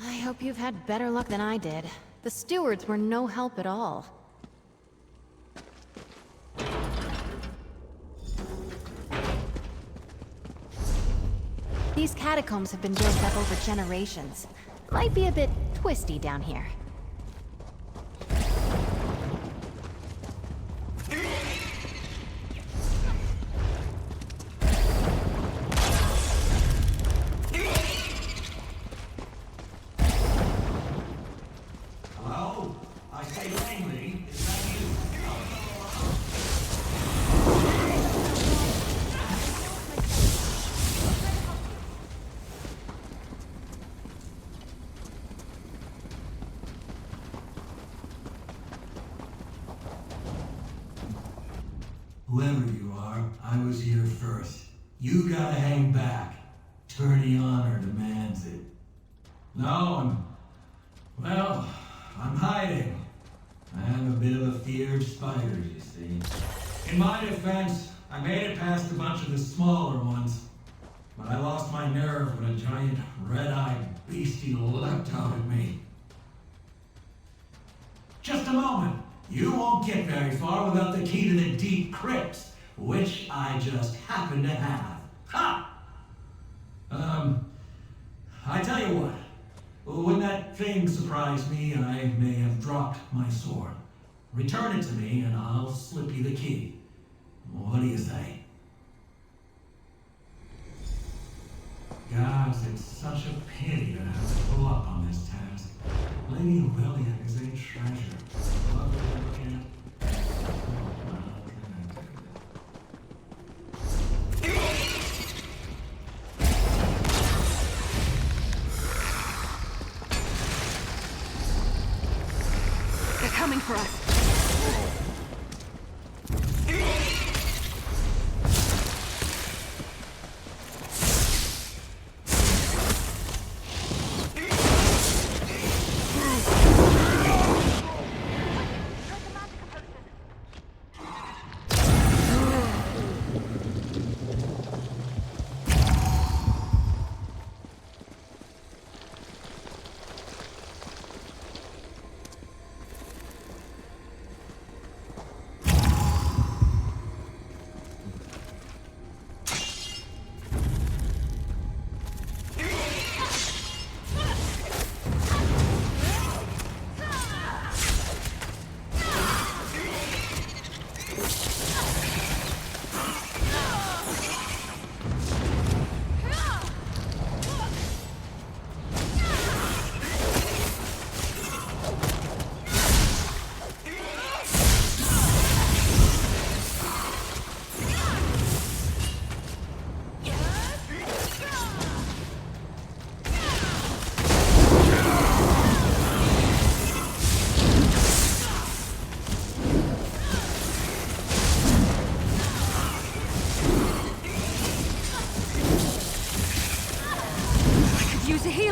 I hope you've had better luck than I did. The stewards were no help at all. These catacombs have been built up over generations. Might be a bit twisty down here. Whoever you are, I was here first. You gotta hang back. Tourney honor demands it. No, I'm hiding. I have a bit of a fear of spiders, you see. In my defense, I made it past a bunch of the smaller ones, but I lost my nerve when a giant red-eyed beastie leapt out at me. Just a moment. You won't get very far without the key to the deep crypts, which I just happen to have. Ha! I tell you what. When that thing surprised me, I may have dropped my sword. Return it to me and I'll slip you the key. What do you say? Gods, it's such a pity to have to pull up on this task. Lady Aurelia is a treasure. Lovely to look at. They're coming for us.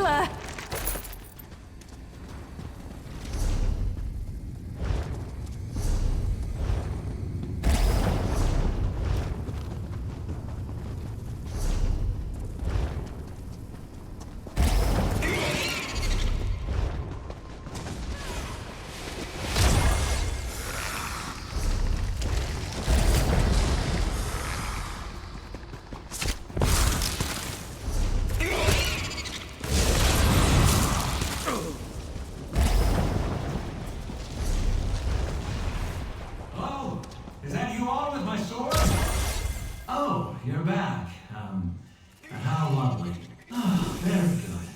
over! Oh, is that you all with my sword? Oh, you're back. How lovely. Oh, very good.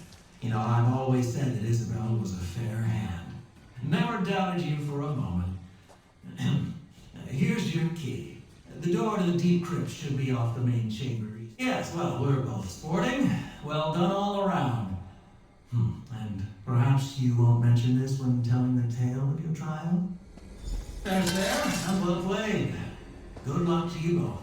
You know, I've always said that Isabel was a fair hand. Never doubted you for a moment. Here's your key. The door to the deep crypt should be off the main chamber. Yes, well, we're both sporting. Well done all around. And perhaps you won't mention this when telling the tale of your trial? There's there. And well played. Good luck to you both.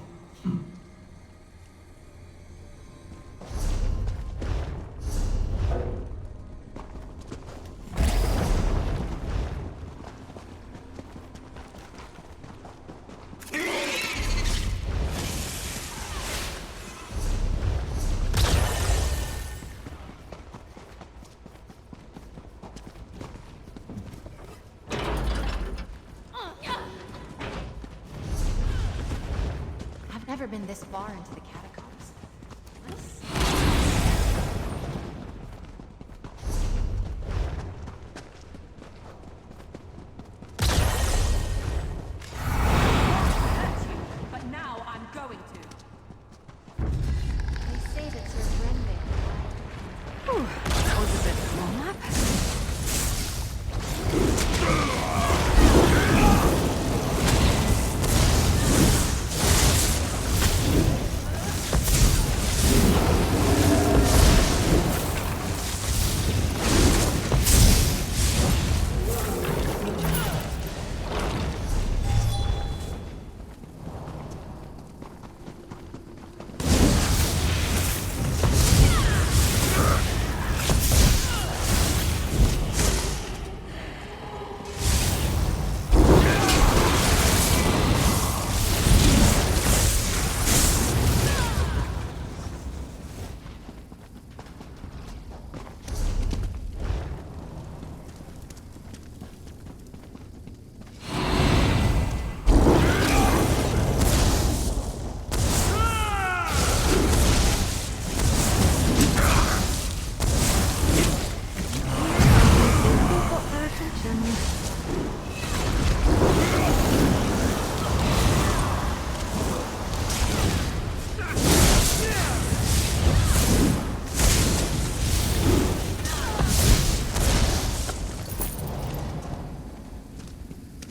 I've never been this far into the catacombs. But now I'm going to. They say that Sir Brenvale. That was a bit of a warm up.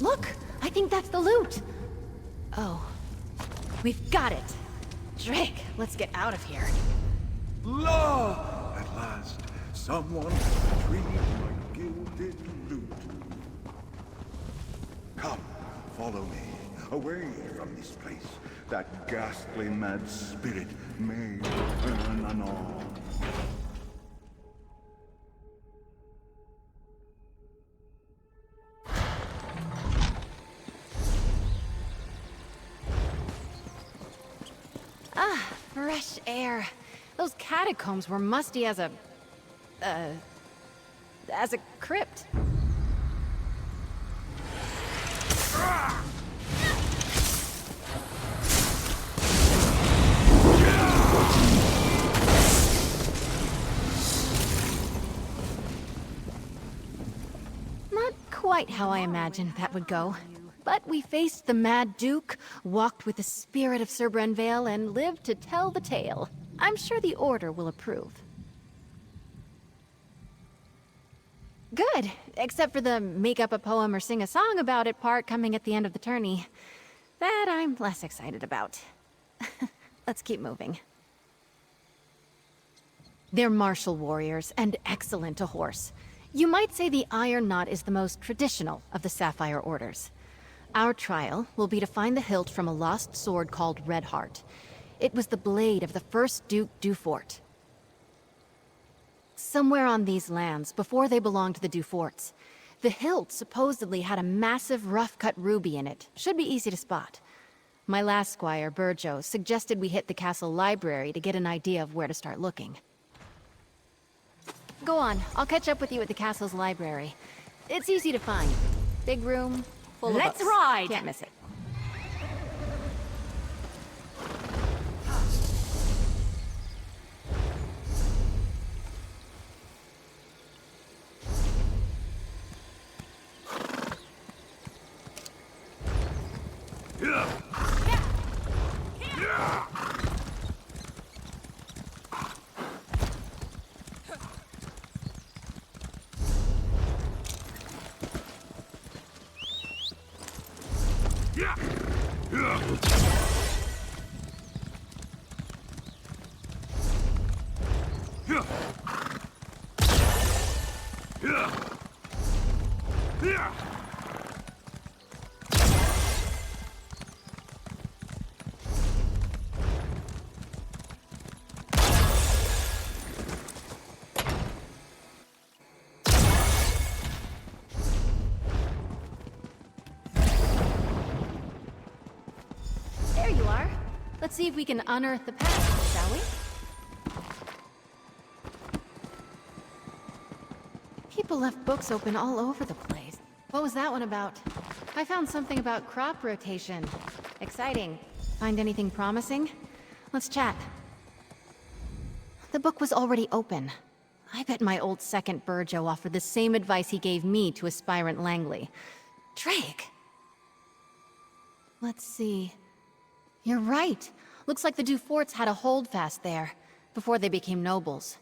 Look! I think that's the loot! Oh. We've got it! Drake, let's get out of here. La! At last, someone has retrieved my gilded loot. Come, follow me, away from this place. That ghastly mad spirit may return anon. Ah, fresh air. Those catacombs were musty as a crypt. Not quite how I imagined that would go. But we faced the Mad Duke, walked with the spirit of Sir Brenvale, and lived to tell the tale. I'm sure the Order will approve. Good, except for the make up a poem or sing a song about it part coming at the end of the tourney. That I'm less excited about. Let's keep moving. They're martial warriors, and excellent to horse. You might say the Iron Knot is the most traditional of the Sapphire Orders. Our trial will be to find the hilt from a lost sword called Redheart. It was the blade of the first Duke Dufort. Somewhere on these lands, before they belonged to the Duforts, the hilt supposedly had a massive rough-cut ruby in it. Should be easy to spot. My last squire, Burjo, suggested we hit the castle library to get an idea of where to start looking. Go on, I'll catch up with you at the castle's library. It's easy to find. Big room, full of books. Let's ride! Can't miss it. There you are. Let's see if we can unearth the past, shall we? People left books open all over the place. What was that one about? I found something about crop rotation. Exciting. Find anything promising? Let's chat. The book was already open. I bet my old second Burjo offered the same advice he gave me to aspirant Langley. Drake! Let's see. You're right. Looks like the Duforts had a holdfast there, before they became nobles.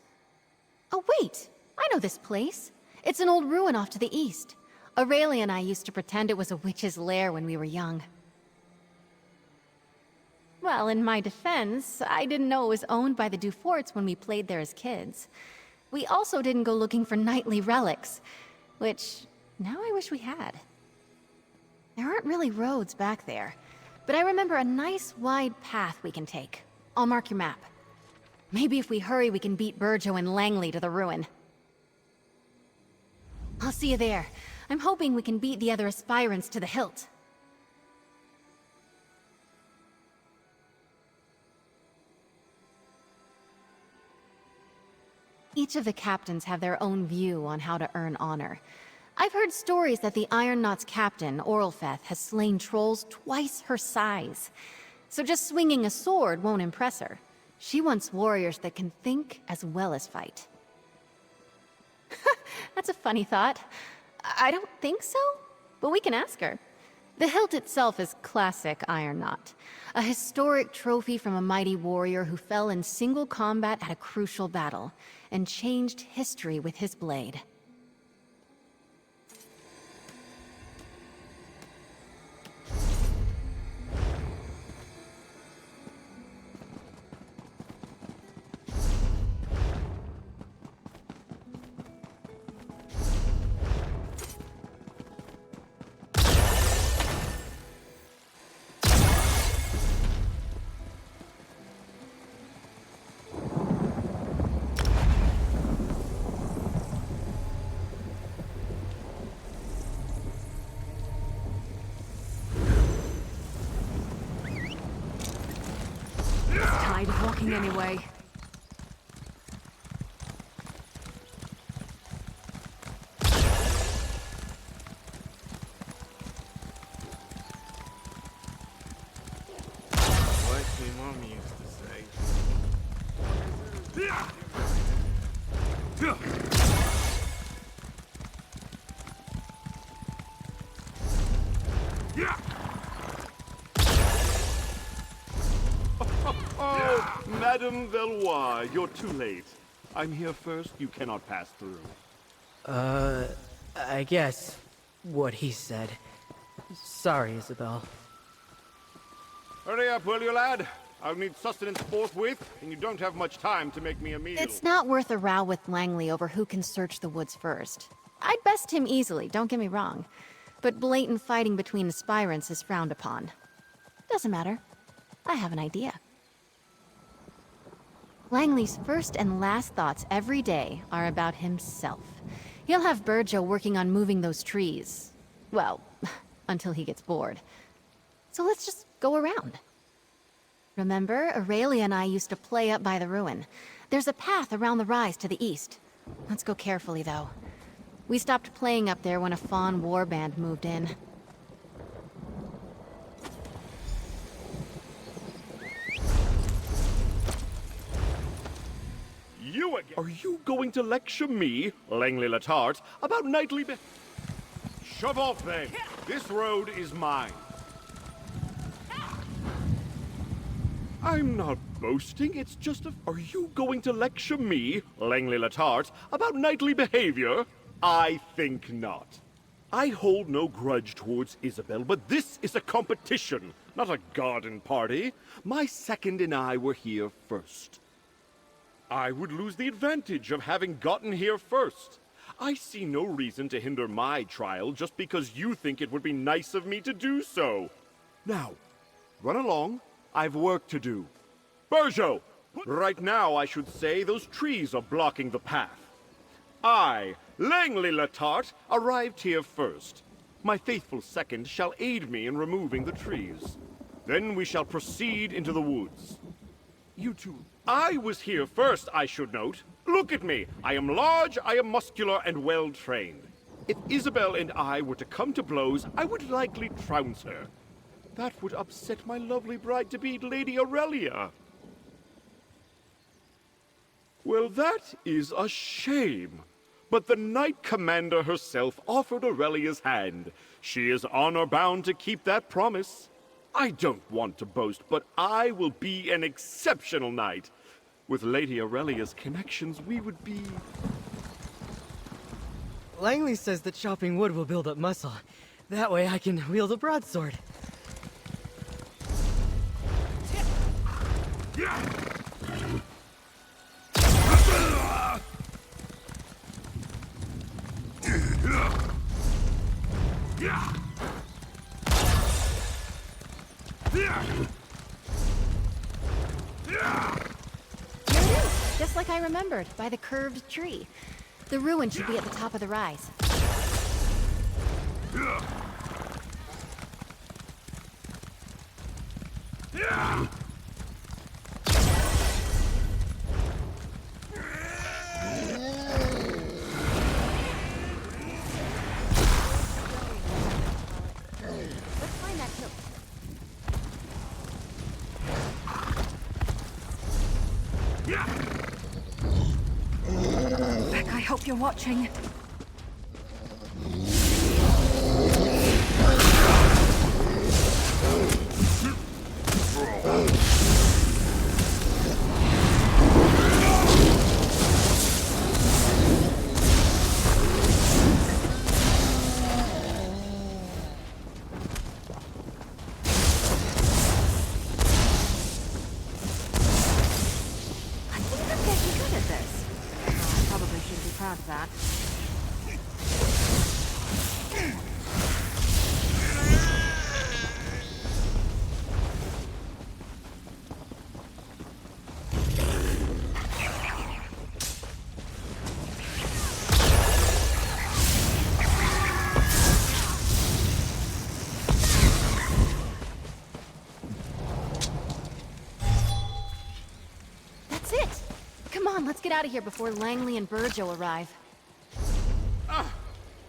Oh wait! I know this place. It's an old ruin off to the east. Aurelia and I used to pretend it was a witch's lair when we were young. Well, in my defense, I didn't know it was owned by the Duforts when we played there as kids. We also didn't go looking for knightly relics, which now I wish we had. There aren't really roads back there, but I remember a nice wide path we can take. I'll mark your map. Maybe if we hurry we can beat Burjo and Langley to the ruin. I'll see you there. I'm hoping we can beat the other aspirants to the hilt. Each of the captains have their own view on how to earn honor. I've heard stories that the Iron Knot's captain, Orlfeth, has slain trolls twice her size. So just swinging a sword won't impress her. She wants warriors that can think as well as fight. That's a funny thought. I don't think so, but we can ask her. The hilt itself is classic Iron Knot, a historic trophy from a mighty warrior who fell in single combat at a crucial battle, and changed history with his blade. Tired of walking anyway. What my mom used to say. Oh, Madame Valois, you're too late. I'm here first, you cannot pass through. I guess what he said. Sorry, Isabel. Hurry up, will you, lad? I'll need sustenance forthwith, and you don't have much time to make me a meal. It's not worth a row with Langley over who can search the woods first. I'd best him easily, don't get me wrong. But blatant fighting between aspirants is frowned upon. Doesn't matter. I have an idea. Langley's first and last thoughts every day are about himself. He'll have Burjo working on moving those trees. Well, until he gets bored. So let's just go around. Remember, Aurelia and I used to play up by the ruin. There's a path around the rise to the east. Let's go carefully, though. We stopped playing up there when a Fawn warband moved in. You again? Are you going to lecture me, Langley Latart, about knightly Shove off, then. This road is mine. I'm not boasting, it's just a... Are you going to lecture me, Langley Latart, about knightly behavior? I think not. I hold no grudge towards Isabel, but this is a competition, not a garden party. My second and I were here first. I would lose the advantage of having gotten here first. I see no reason to hinder my trial just because you think it would be nice of me to do so. Now, run along. I've work to do. Burjo! Right now, I should say, those trees are blocking the path. I, Langley Latart, arrived here first. My faithful second shall aid me in removing the trees. Then we shall proceed into the woods. You two... I was here first, I should note. Look at me. I am large, I am muscular, and well-trained. If Isabel and I were to come to blows, I would likely trounce her. That would upset my lovely bride-to-be, Lady Aurelia. Well, that is a shame. But the Knight Commander herself offered Aurelia's hand. She is honor-bound to keep that promise. I don't want to boast, but I will be an exceptional knight. With Lady Aurelia's connections, we would be... Langley says that chopping wood will build up muscle. That way I can wield a broadsword. Just like I remembered, by the curved tree. The ruin should be at the top of the rise. Let's find that hill. Beck, I hope you're watching. That. That's it! Come on, let's get out of here before Langley and Burjo arrive.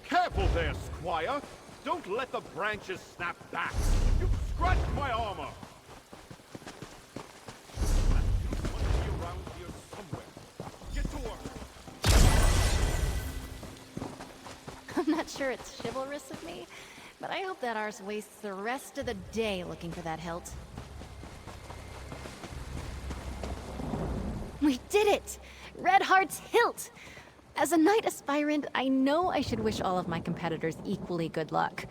Careful there, Squire! Don't let the branches snap back! You've scratched my armor! That must be around here somewhere. Get to work! I'm not sure it's chivalrous of me, but I hope that ours wastes the rest of the day looking for that hilt. We did it! Red Heart's hilt! As a knight aspirant, I know I should wish all of my competitors equally good luck.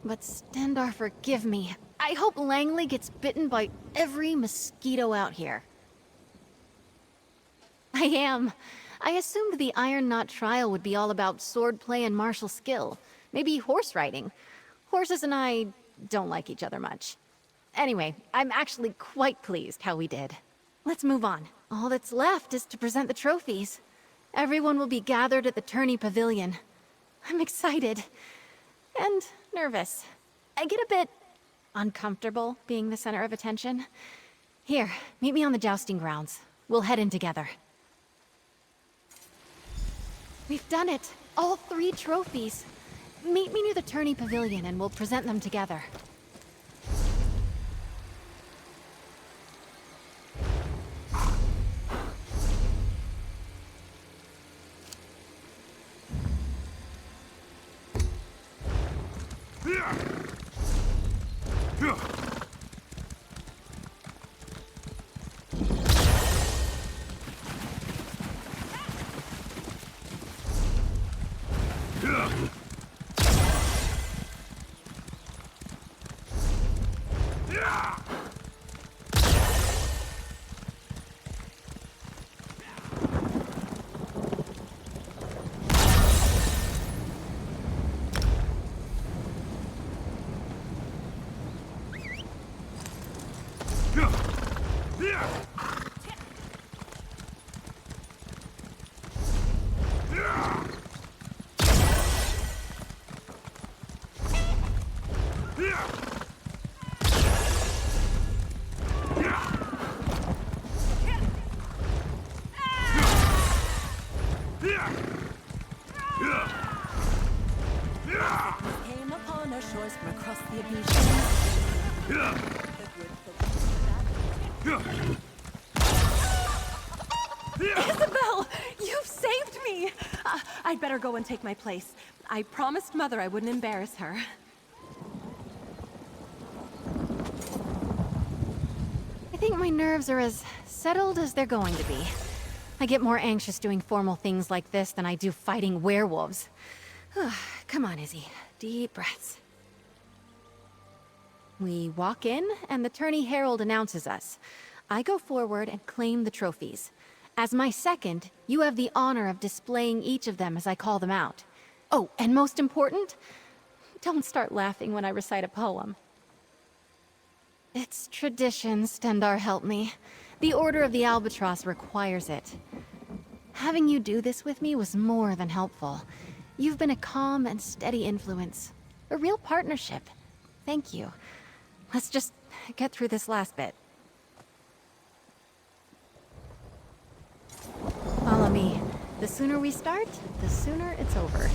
But Stendarr, forgive me. I hope Langley gets bitten by every mosquito out here. I am. I assumed the Iron Knot trial would be all about swordplay and martial skill. Maybe horse riding. Horses and I don't like each other much. Anyway, I'm actually quite pleased how we did. let's move on. All that's left is to present the trophies. Everyone will be gathered at the tourney pavilion. I'm excited. And nervous. I get a bit uncomfortable being the center of attention. Here, meet me on the jousting grounds. We'll head in together. We've done it! All 3 trophies! Meet me near the tourney pavilion and we'll present them together. Came upon our shores from across the Isabel! You've saved me! I'd better go and take my place. I promised Mother I wouldn't embarrass her. I think my nerves are as settled as they're going to be. I get more anxious doing formal things like this than I do fighting werewolves. Come on, Izzy. Deep breaths. We walk in, and the tourney herald announces us. I go forward and claim the trophies. As my second, you have the honor of displaying each of them as I call them out. Oh, and most important, don't start laughing when I recite a poem. It's tradition, Stendar help me. The Order of the Albatross requires it. Having you do this with me was more than helpful. You've been a calm and steady influence. A real partnership. Thank you. Let's just get through this last bit. Follow me. The sooner we start, the sooner it's over.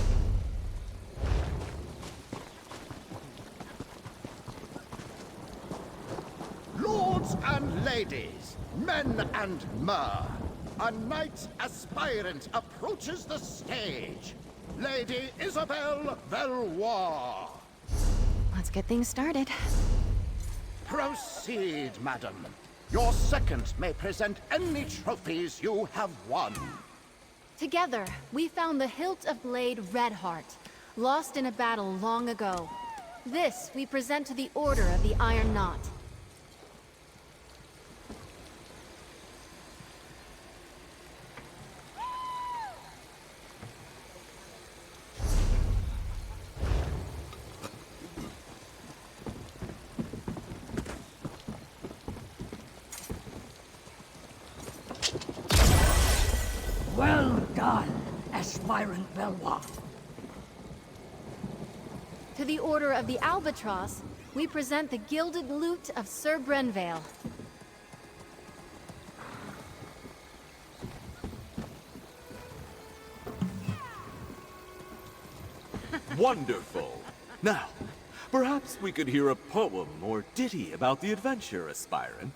Lords and ladies, men and mer, a knight aspirant approaches the stage. Lady Isabel Valois. Let's get things started. Proceed, madam. Your second may present any trophies you have won. Together, we found the hilt of blade Redheart, lost in a battle long ago. This we present to the Order of the Iron Knot. Well done, aspirant Valois. To the Order of the Albatross, we present the gilded lute of Sir Brenvale. Wonderful. Now, perhaps we could hear a poem or ditty about the adventure, aspirant.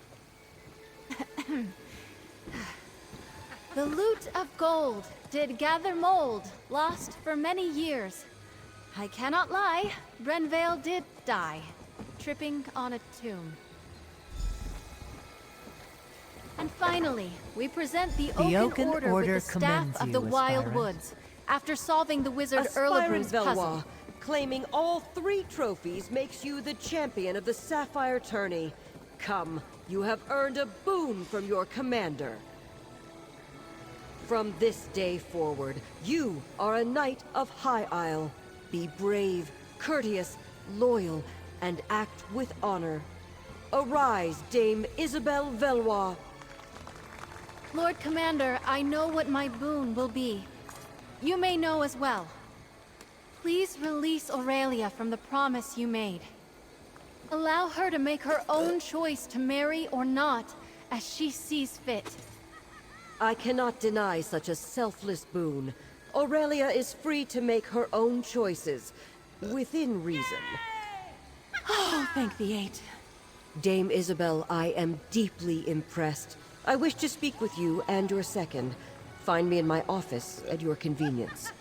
The lute of gold did gather mold, lost for many years. I cannot lie, Brenvale did die, tripping on a tomb. And finally, we present the Oaken Order with the Staff of the Wild Woods, after solving the wizard Erlebru's puzzle. Claiming all 3 trophies makes you the champion of the Sapphire Tourney. Come, you have earned a boon from your commander. From this day forward, you are a knight of High Isle. Be brave, courteous, loyal, and act with honor. Arise, Dame Isabel Valois. Lord Commander, I know what my boon will be. You may know as well. Please release Aurelia from the promise you made. Allow her to make her own choice to marry or not, as she sees fit. I cannot deny such a selfless boon. Aurelia is free to make her own choices, within reason. Oh, thank the eight. Dame Isabel, I am deeply impressed. I wish to speak with you and your second. Find me in my office at your convenience.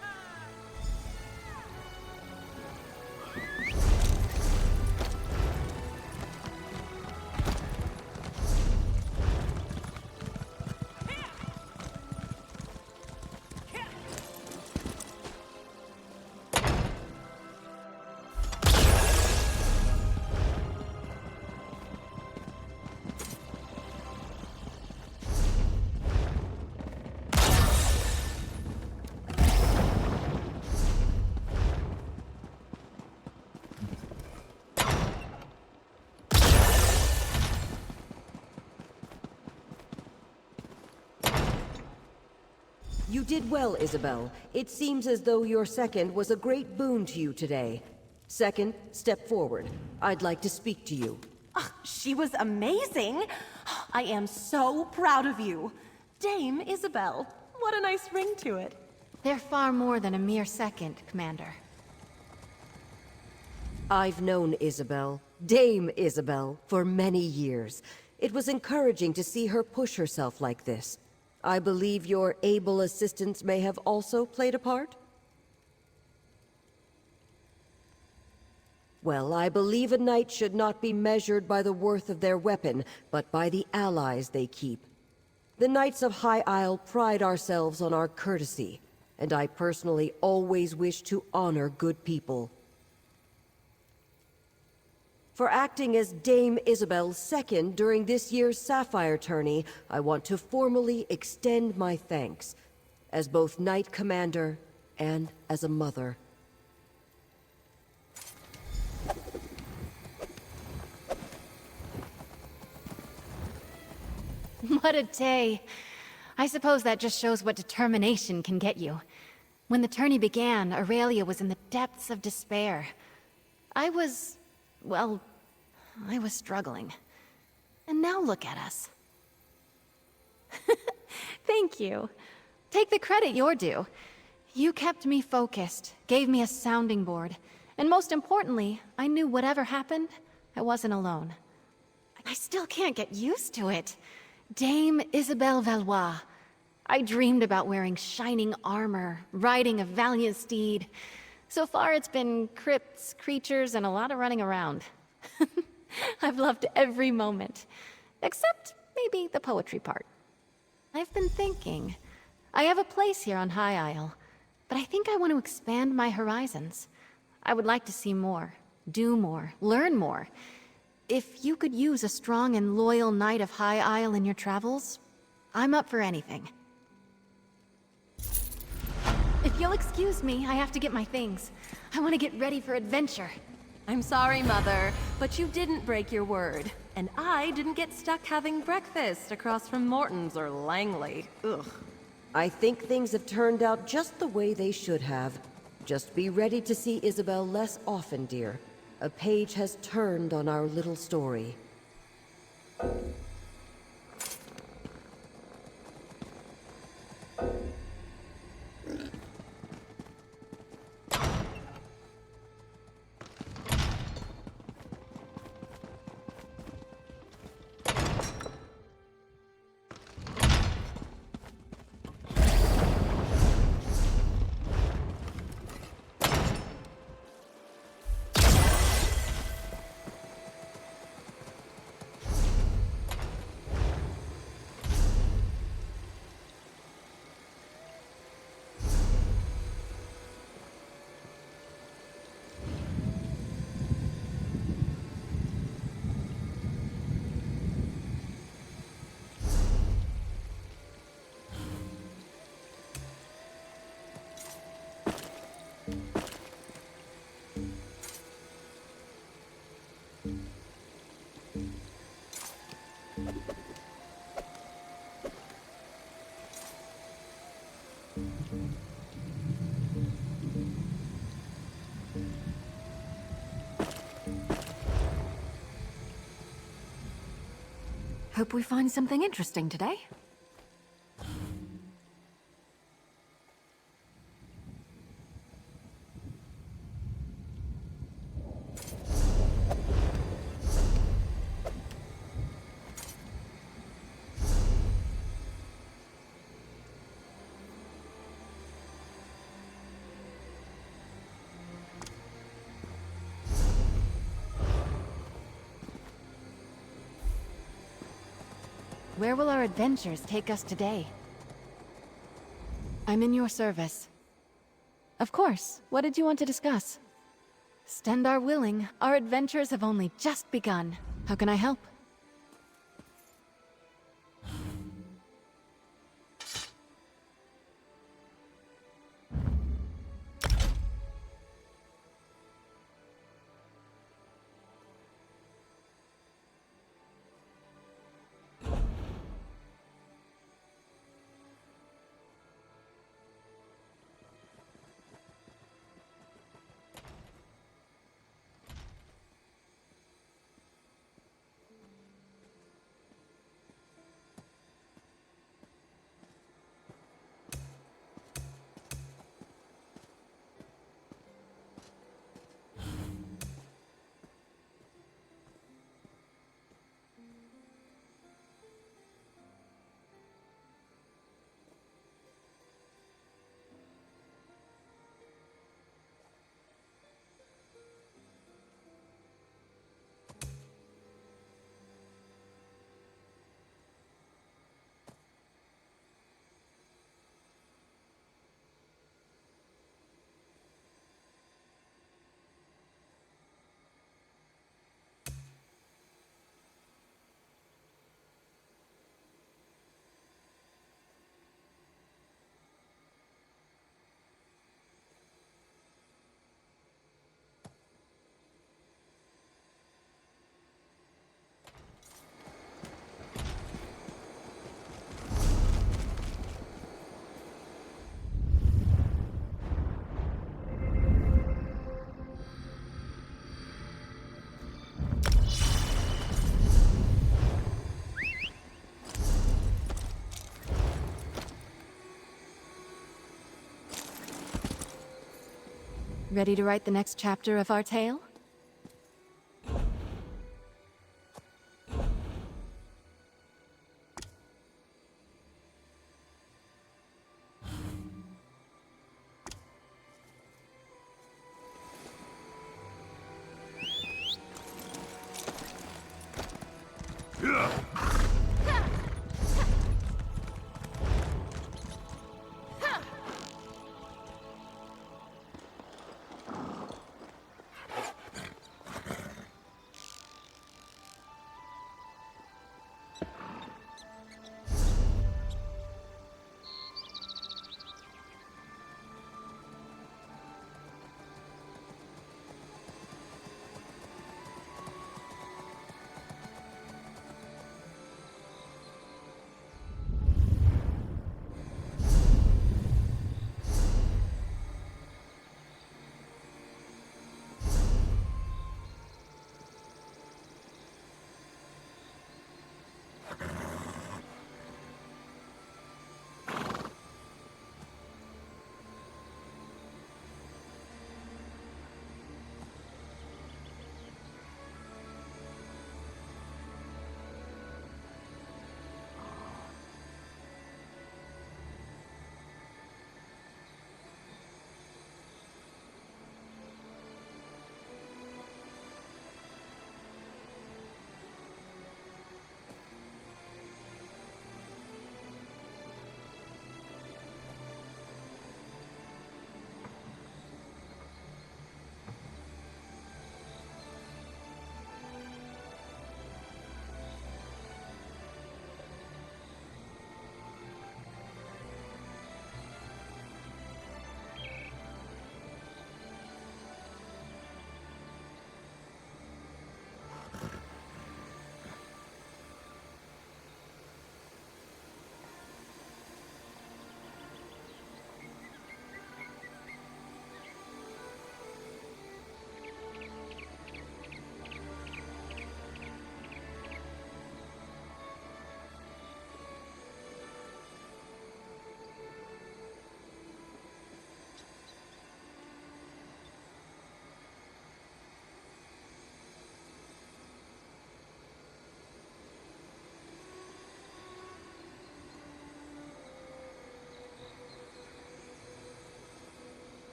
You did well, Isabel. It seems as though your second was a great boon to you today. Second, step forward. I'd like to speak to you. Oh, she was amazing. I am so proud of you. Dame Isabel. What a nice ring to it. They're far more than a mere second, Commander. I've known Isabel, Dame Isabel, for many years. It was encouraging to see her push herself like this. I believe your able assistants may have also played a part? Well, I believe a knight should not be measured by the worth of their weapon, but by the allies they keep. The Knights of High Isle pride ourselves on our courtesy, and I personally always wish to honor good people. For acting as Dame Isabel's second during this year's Sapphire tourney, I want to formally extend my thanks, as both Knight Commander and as a mother. What a day. I suppose that just shows what determination can get you. When the tourney began, Aurelia was in the depths of despair. I was struggling. And now look at us. Thank you. Take the credit you're due. You kept me focused, gave me a sounding board, and most importantly, I knew whatever happened, I wasn't alone. I still can't get used to it. Dame Isabelle Valois. I dreamed about wearing shining armor, riding a valiant steed. So far it's been crypts, creatures, and a lot of running around. I've loved every moment. Except maybe the poetry part. I've been thinking. I have a place here on High Isle, but I think I want to expand my horizons. I would like to see more, do more, learn more. If you could use a strong and loyal knight of High Isle in your travels, I'm up for anything. If you'll excuse me, I have to get my things. I want to get ready for adventure. I'm sorry, Mother, but you didn't break your word. And I didn't get stuck having breakfast across from Morton's or Langley. Ugh. I think things have turned out just the way they should have. Just be ready to see Isabel less often, dear. A page has turned on our little story. Hope we find something interesting today. Where will our adventures take us today? I'm in your service. Of course. What did you want to discuss? Stendar willing, our adventures have only just begun. How can I help? Ready to write the next chapter of our tale?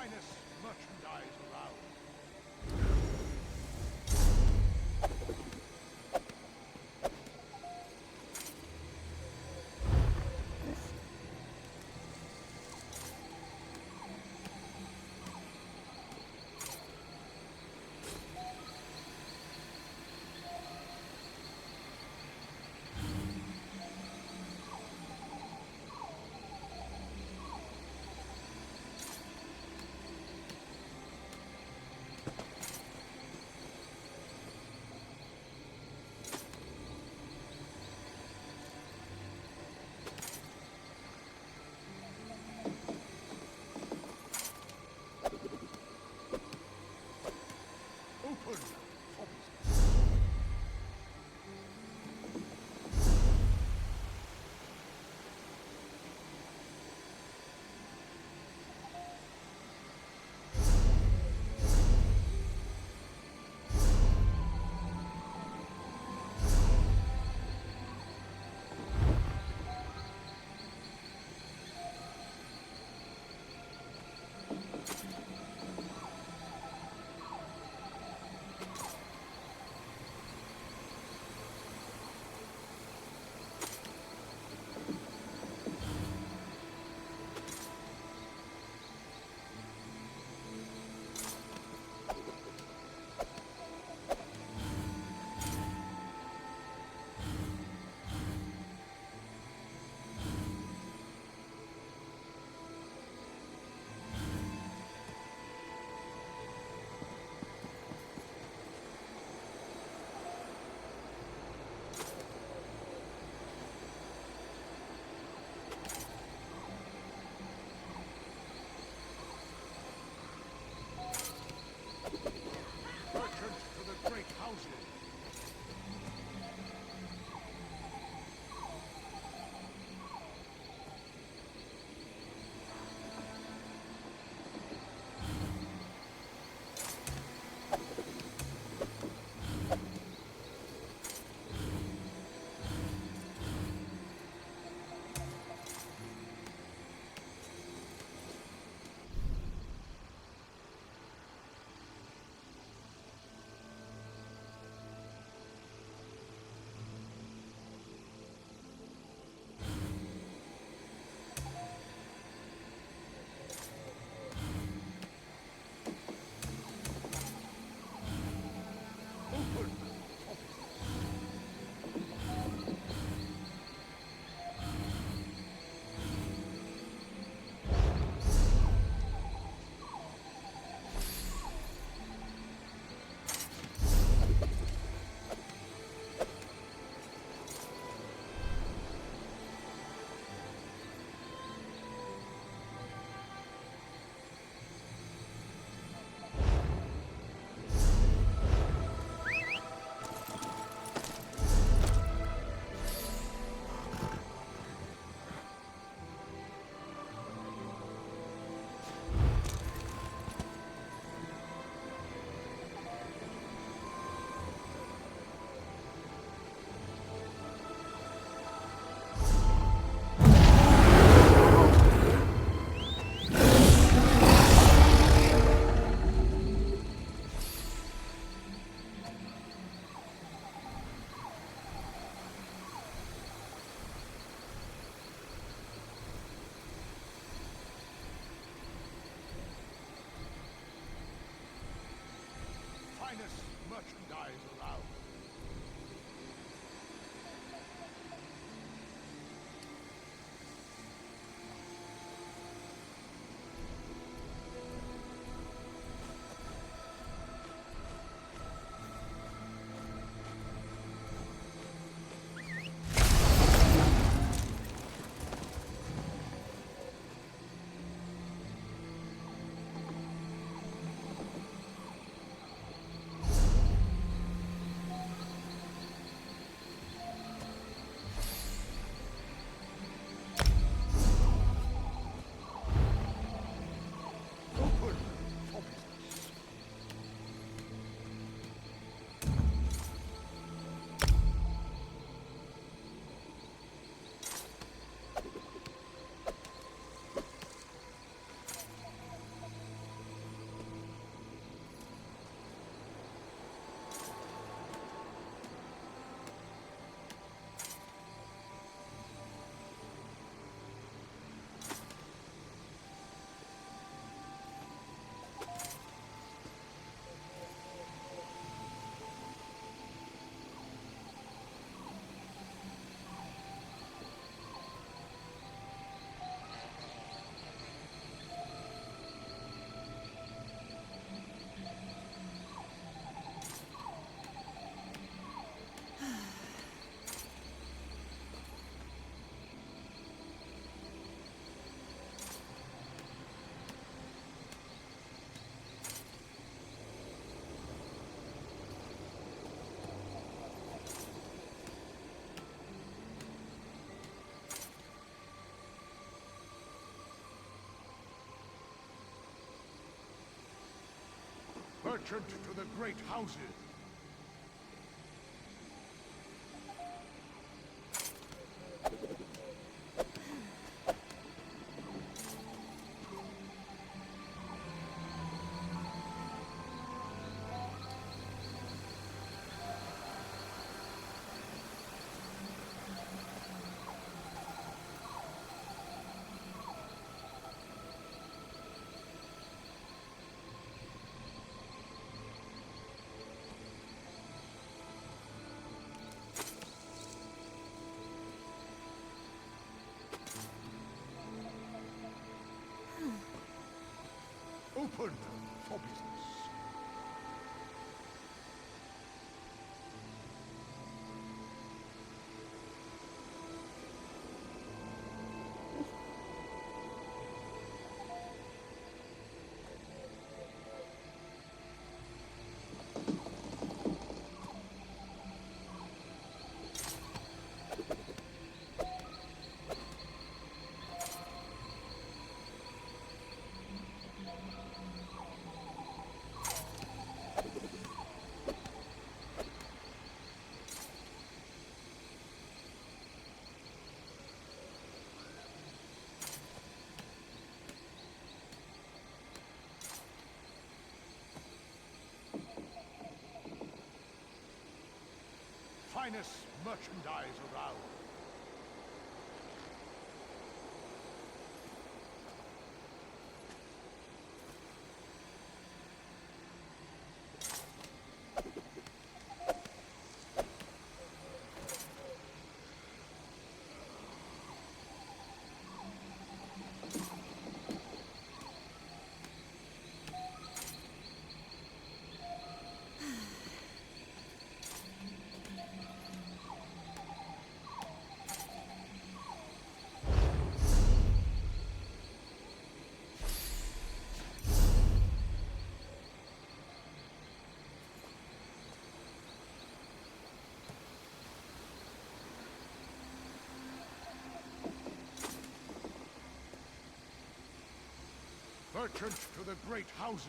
Finest merchandise around. Open. Merchants to the great houses. Finest merchandise around. Merchant to the great houses. Open for business. Finest merchandise around. Merchant to the great houses.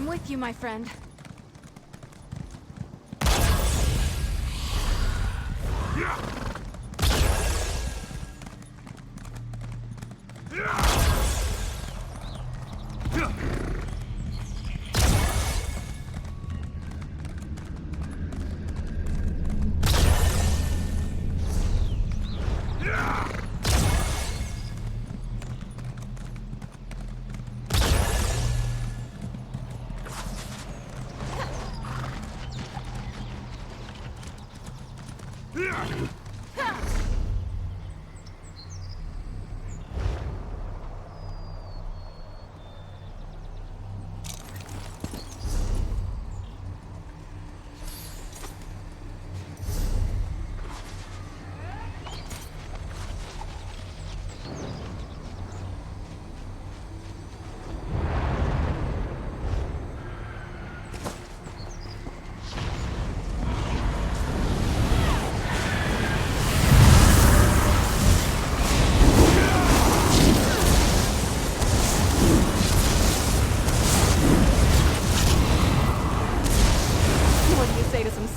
I'm with you, my friend.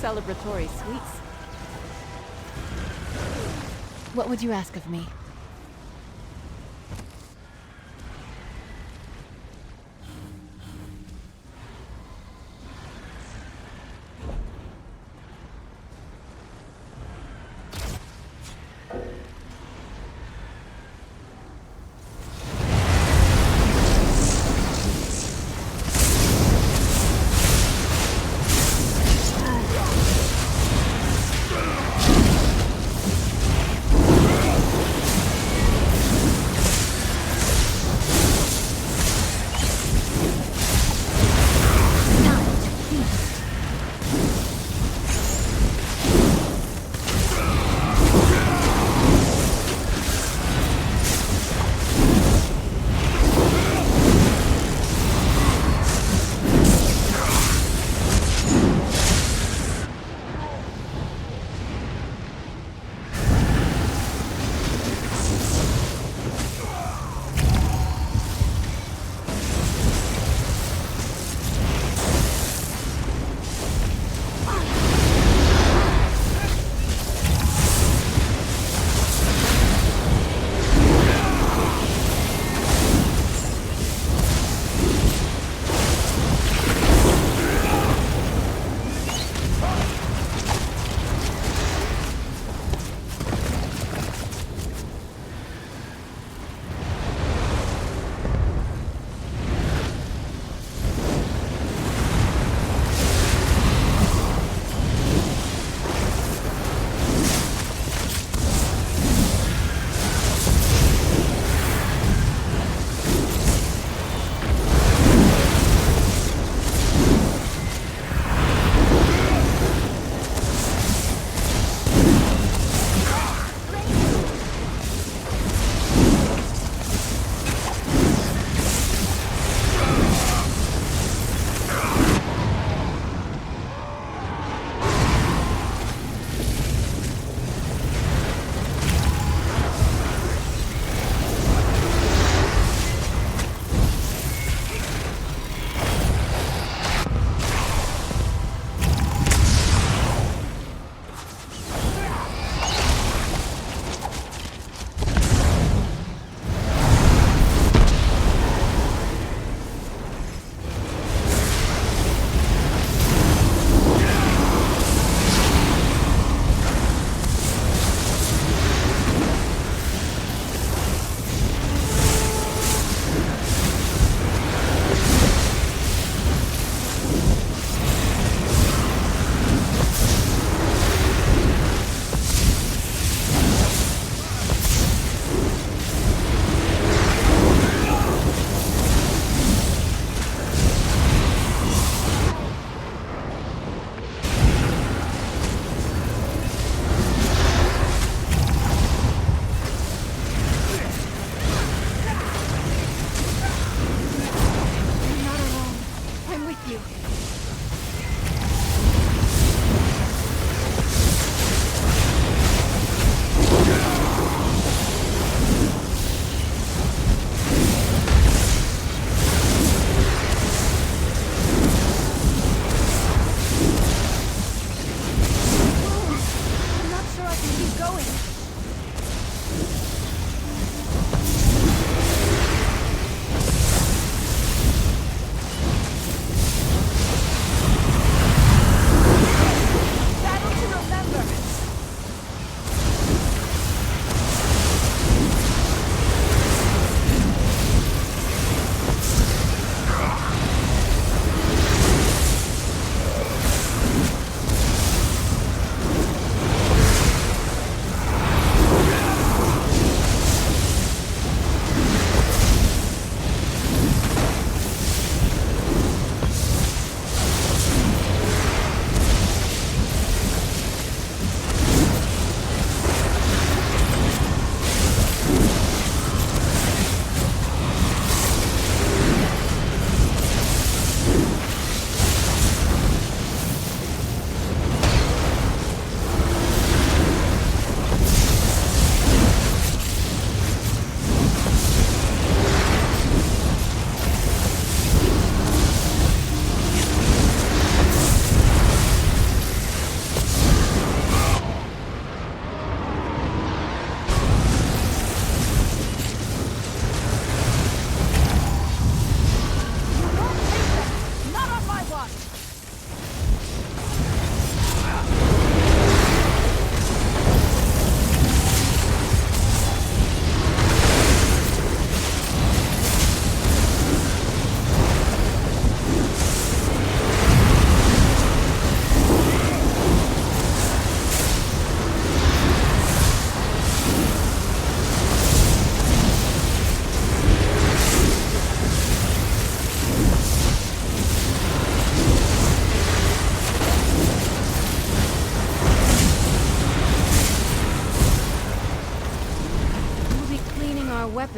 Celebratory sweets. What would you ask of me?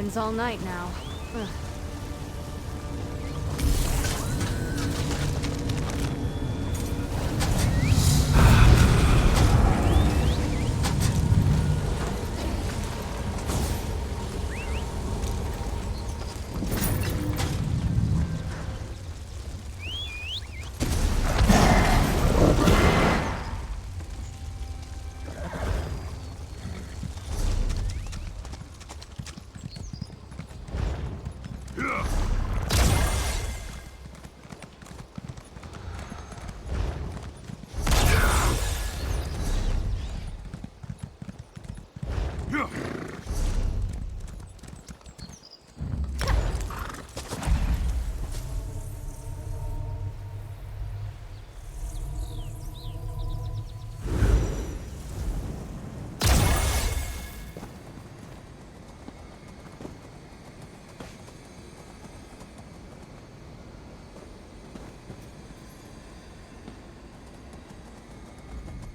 weapons all night now. Ugh.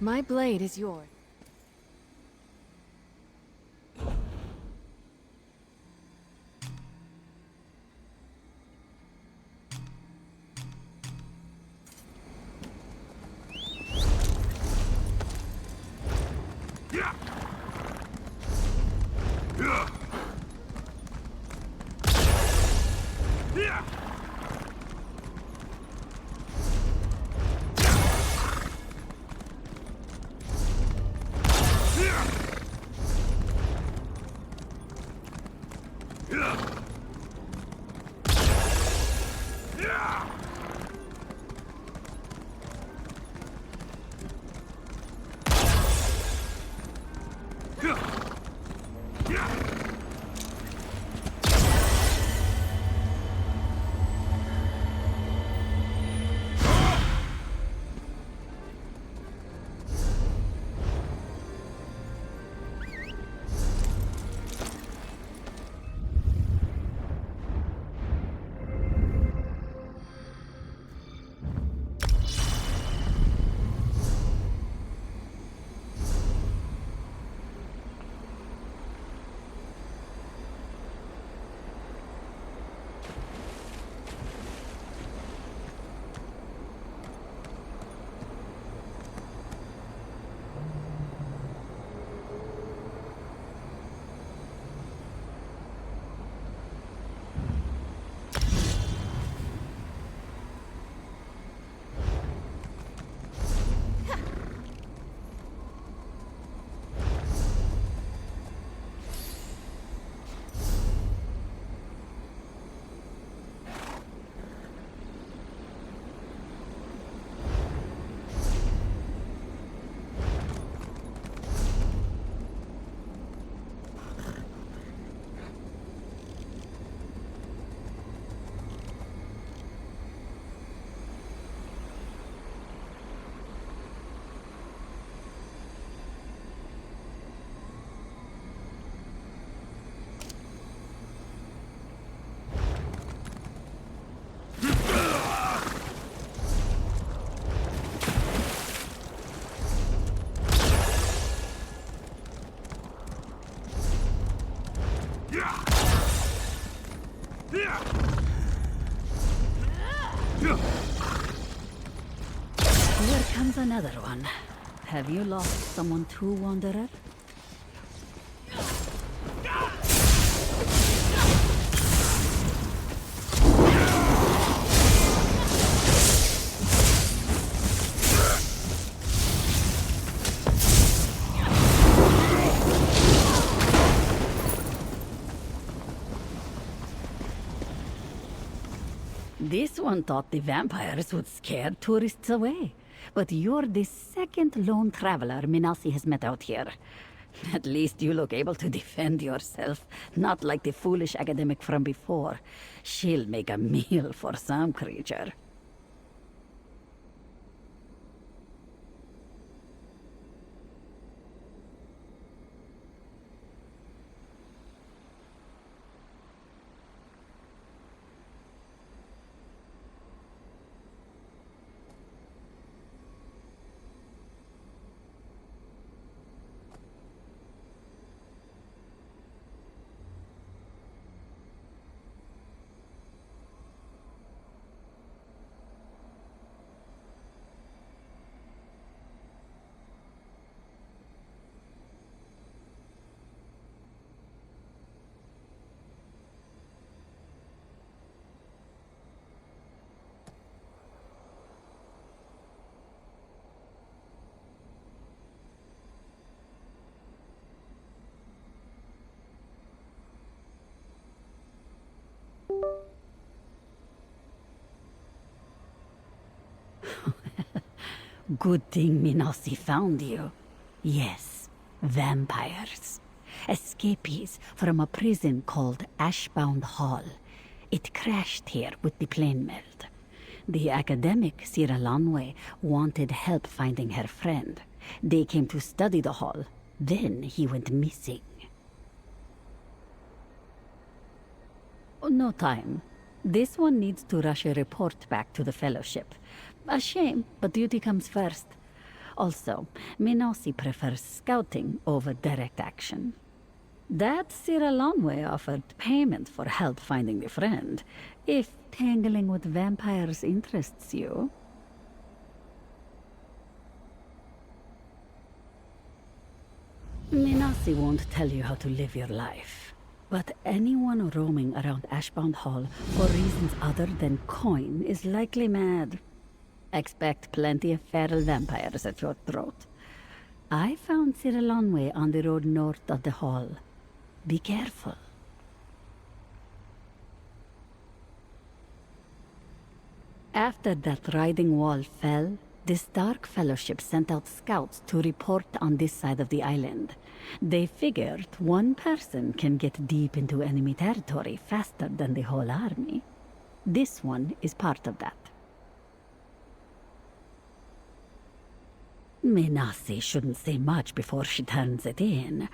My blade is yours. Here comes another one. Have you lost someone too, Wanderer? This one thought the vampires would scare tourists away. But you're the second lone traveler Minasi has met out here. At least you look able to defend yourself, not like the foolish academic from before. She'll make a meal for some creature. Good thing Minasi found you. Yes, vampires. Escapees from a prison called Ashbound Hall. It crashed here with the plane melt. The academic Sira Lanwe wanted help finding her friend. They came to study the hall. Then he went missing. No time. This one needs to rush a report back to the Fellowship. A shame, but duty comes first. Also, Minasi prefers scouting over direct action. That Sira Lanwe offered payment for help finding the friend, if tangling with vampires interests you. Minasi won't tell you how to live your life. But anyone roaming around Ashbound Hall for reasons other than coin is likely mad. Expect plenty of feral vampires at your throat. I found Sira Lanwe on the road north of the hall. Be careful. After that riding wall fell, the Stark Fellowship sent out scouts to report on this side of the island. They figured one person can get deep into enemy territory faster than the whole army. This one is part of that. Minasi shouldn't say much before she turns it in.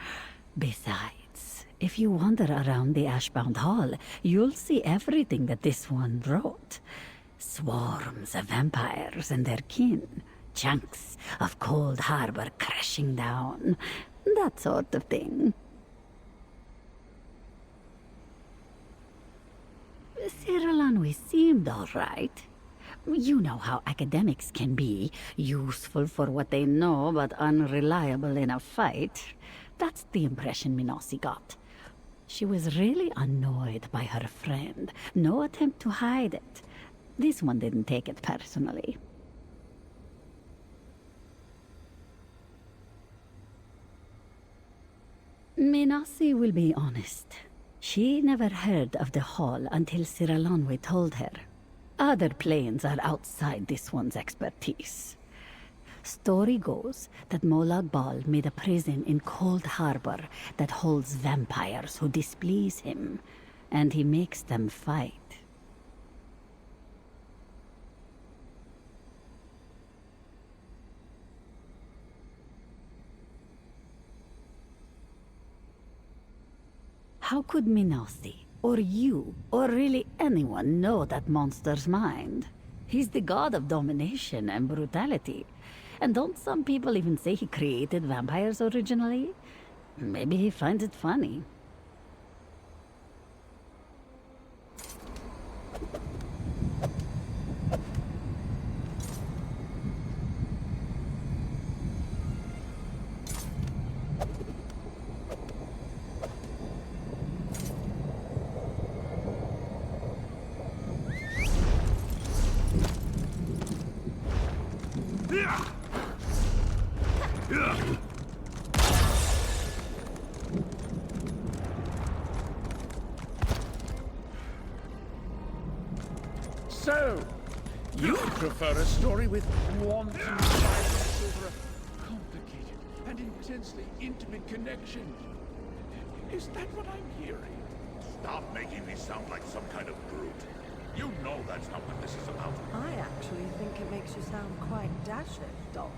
Besides, if you wander around the Ashbound Hall, you'll see everything that this one wrote. Swarms of vampires and their kin. Chunks of Cold Harbor crashing down. That sort of thing. Sira Lanwe seemed all right. You know how academics can be. Useful for what they know, but unreliable in a fight. That's the impression Minasi got. She was really annoyed by her friend. No attempt to hide it. This one didn't take it personally. Minasi will be honest. She never heard of the hall until Sira Lanwe told her. Other planes are outside this one's expertise. Story goes that Molag Bal made a prison in Cold Harbor that holds vampires who displease him, and he makes them fight. How could Minasi, or you, or really anyone know that monster's mind? He's the god of domination and brutality. And don't some people even say he created vampires originally? Maybe he finds it funny. So, you prefer a story with wanton violence over a complicated and intensely intimate connection. Is that what I'm hearing? Stop making me sound like some kind of brute. You know that's not what this is about. I actually think it makes you sound quite dashing, Dolph.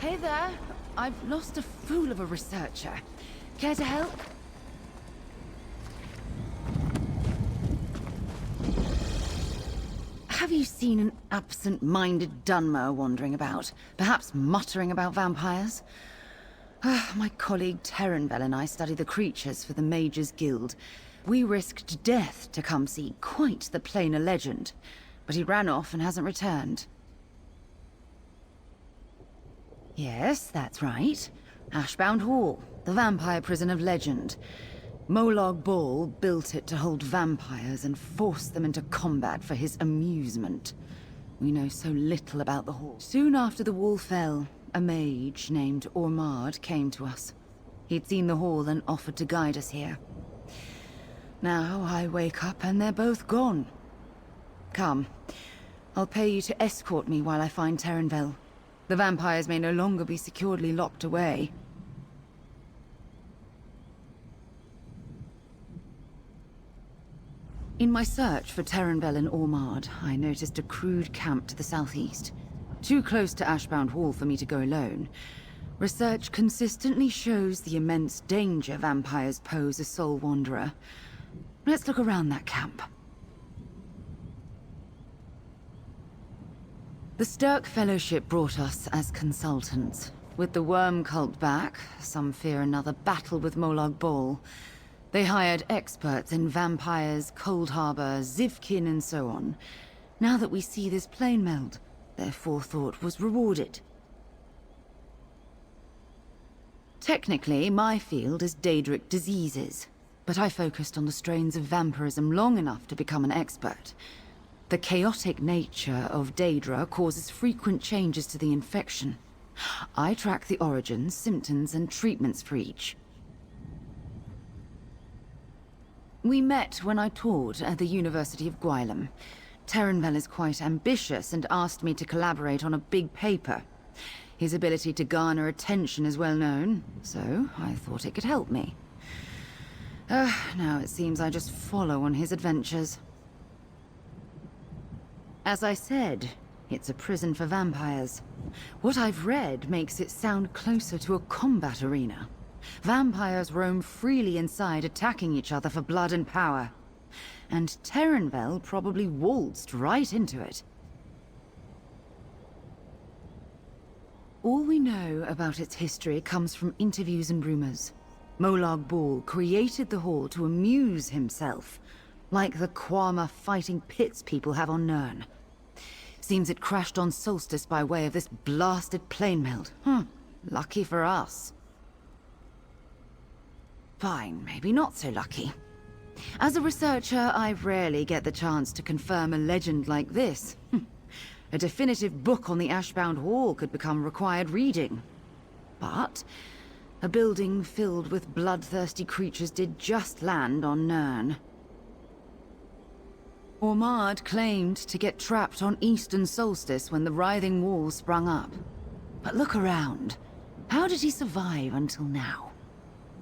Hey there. I've lost a fool of a researcher. Care to help? Have you seen an absent-minded Dunmer wandering about? Perhaps muttering about vampires? My colleague Terenvel and I study the creatures for the Mages Guild. We risked death to come see quite the plainer legend, but he ran off and hasn't returned. Yes, that's right. Ashbound Hall, the vampire prison of legend. Molag Bal built it to hold vampires and force them into combat for his amusement. We know so little about the hall. Soon after the wall fell, a mage named Ormard came to us. He'd seen the hall and offered to guide us here. Now I wake up and they're both gone. Come, I'll pay you to escort me while I find Terenvel. The vampires may no longer be securely locked away. In my search for Terenvel and Ormard, I noticed a crude camp to the southeast. Too close to Ashbound Hall for me to go alone. Research consistently shows the immense danger vampires pose a soul wanderer. Let's look around that camp. The Stirk Fellowship brought us as consultants. With the worm cult back, some fear another battle with Molag Bal. They hired experts in vampires, Cold Harbor, Zivkin, and so on. Now that we see this plane meld, their forethought was rewarded. Technically, my field is Daedric diseases, but I focused on the strains of vampirism long enough to become an expert. The chaotic nature of Daedra causes frequent changes to the infection. I track the origins, symptoms, and treatments for each. We met when I taught at the University of Gwylem. Terenvel is quite ambitious and asked me to collaborate on a big paper. His ability to garner attention is well known, so I thought it could help me. Now it seems I just follow on his adventures. As I said, it's a prison for vampires. What I've read makes it sound closer to a combat arena. Vampires roam freely inside, attacking each other for blood and power. And Terenvel probably waltzed right into it. All we know about its history comes from interviews and rumors. Molag Bal created the hall to amuse himself, like the Kwama fighting pits people have on Nirn. Seems it crashed on Solstice by way of this blasted plane meld. Lucky for us. Fine, maybe not so lucky. As a researcher, I rarely get the chance to confirm a legend like this. A definitive book on the Ashbound Hall could become required reading. But a building filled with bloodthirsty creatures did just land on Nirn. Ormard claimed to get trapped on Eastern Solstice when the writhing wall sprung up. But look around. How did he survive until now?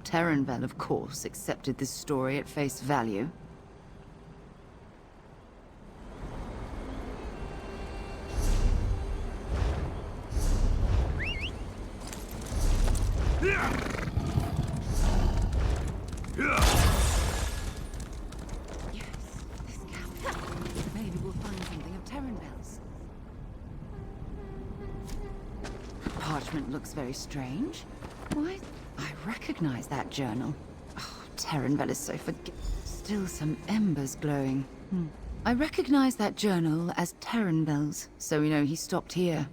Terenvel, of course, accepted this story at face value. Maybe we'll find something of Terenvel's. Parchment looks very strange. Why? I recognize that journal. Oh, Terenvel is so Still some embers glowing. I recognize that journal as Terenvel's, so we know he stopped here.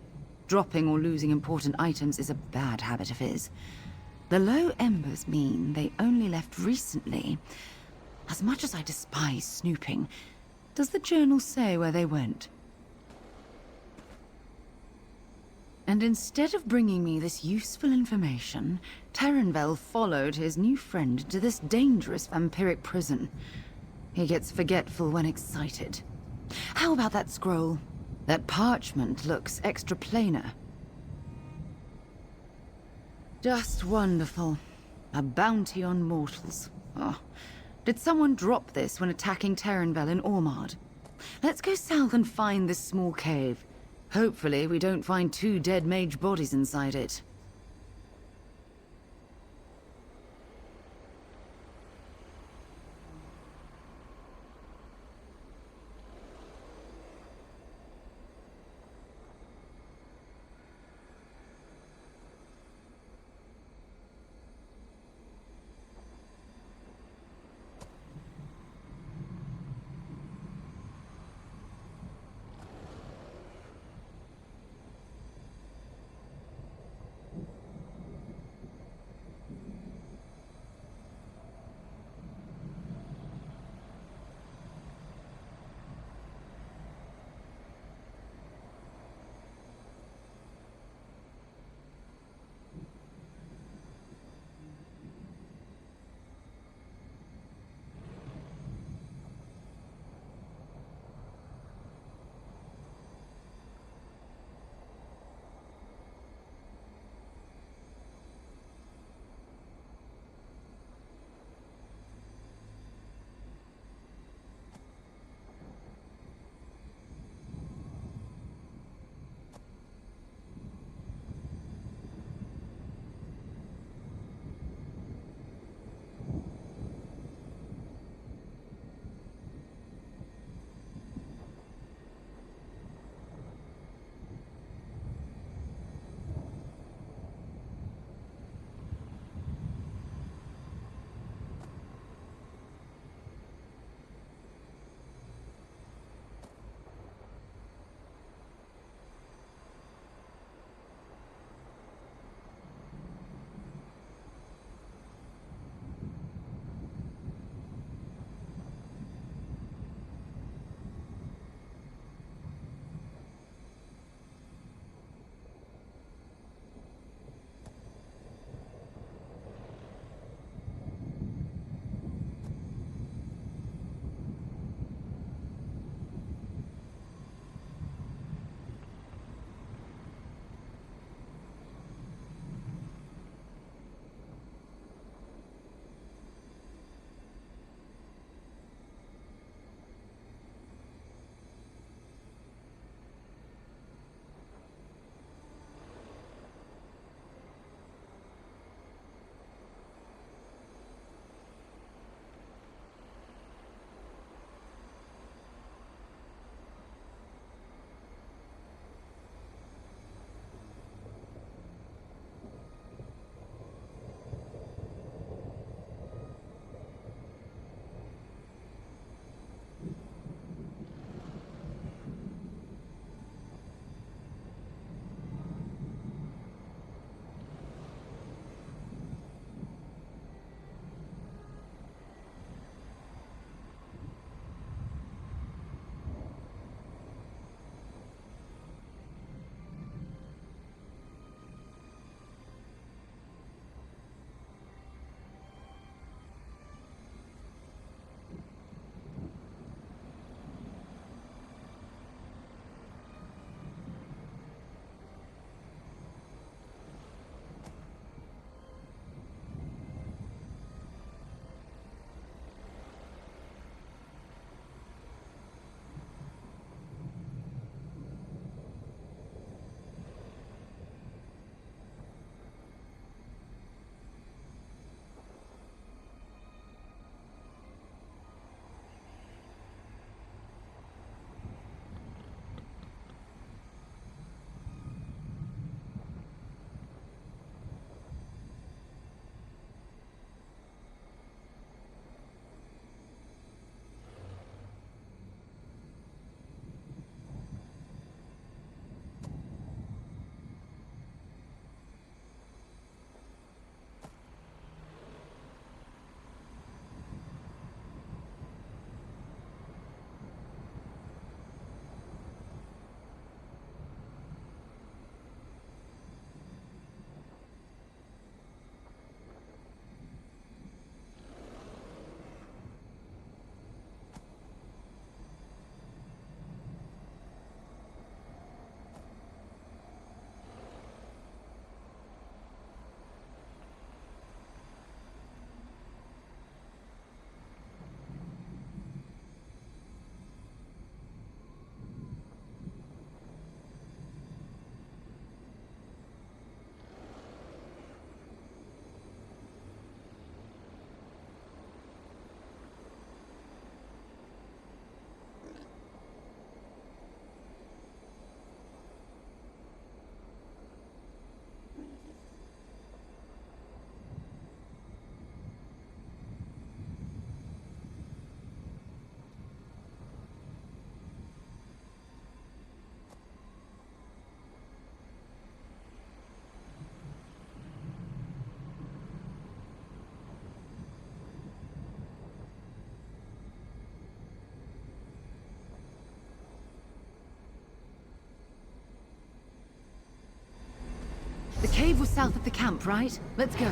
Dropping or losing important items is a bad habit of his. The low embers mean they only left recently. As much as I despise snooping, does the journal say where they went? And instead of bringing me this useful information, Terenvel followed his new friend to this dangerous vampiric prison. He gets forgetful when excited. How about that scroll? That parchment looks extra planar. Just wonderful. A bounty on mortals. Oh, did someone drop this when attacking Terenvel and Ormard? Let's go south and find this small cave. Hopefully, we don't find 2 dead mage bodies inside it. The cave was south of the camp, right? Let's go.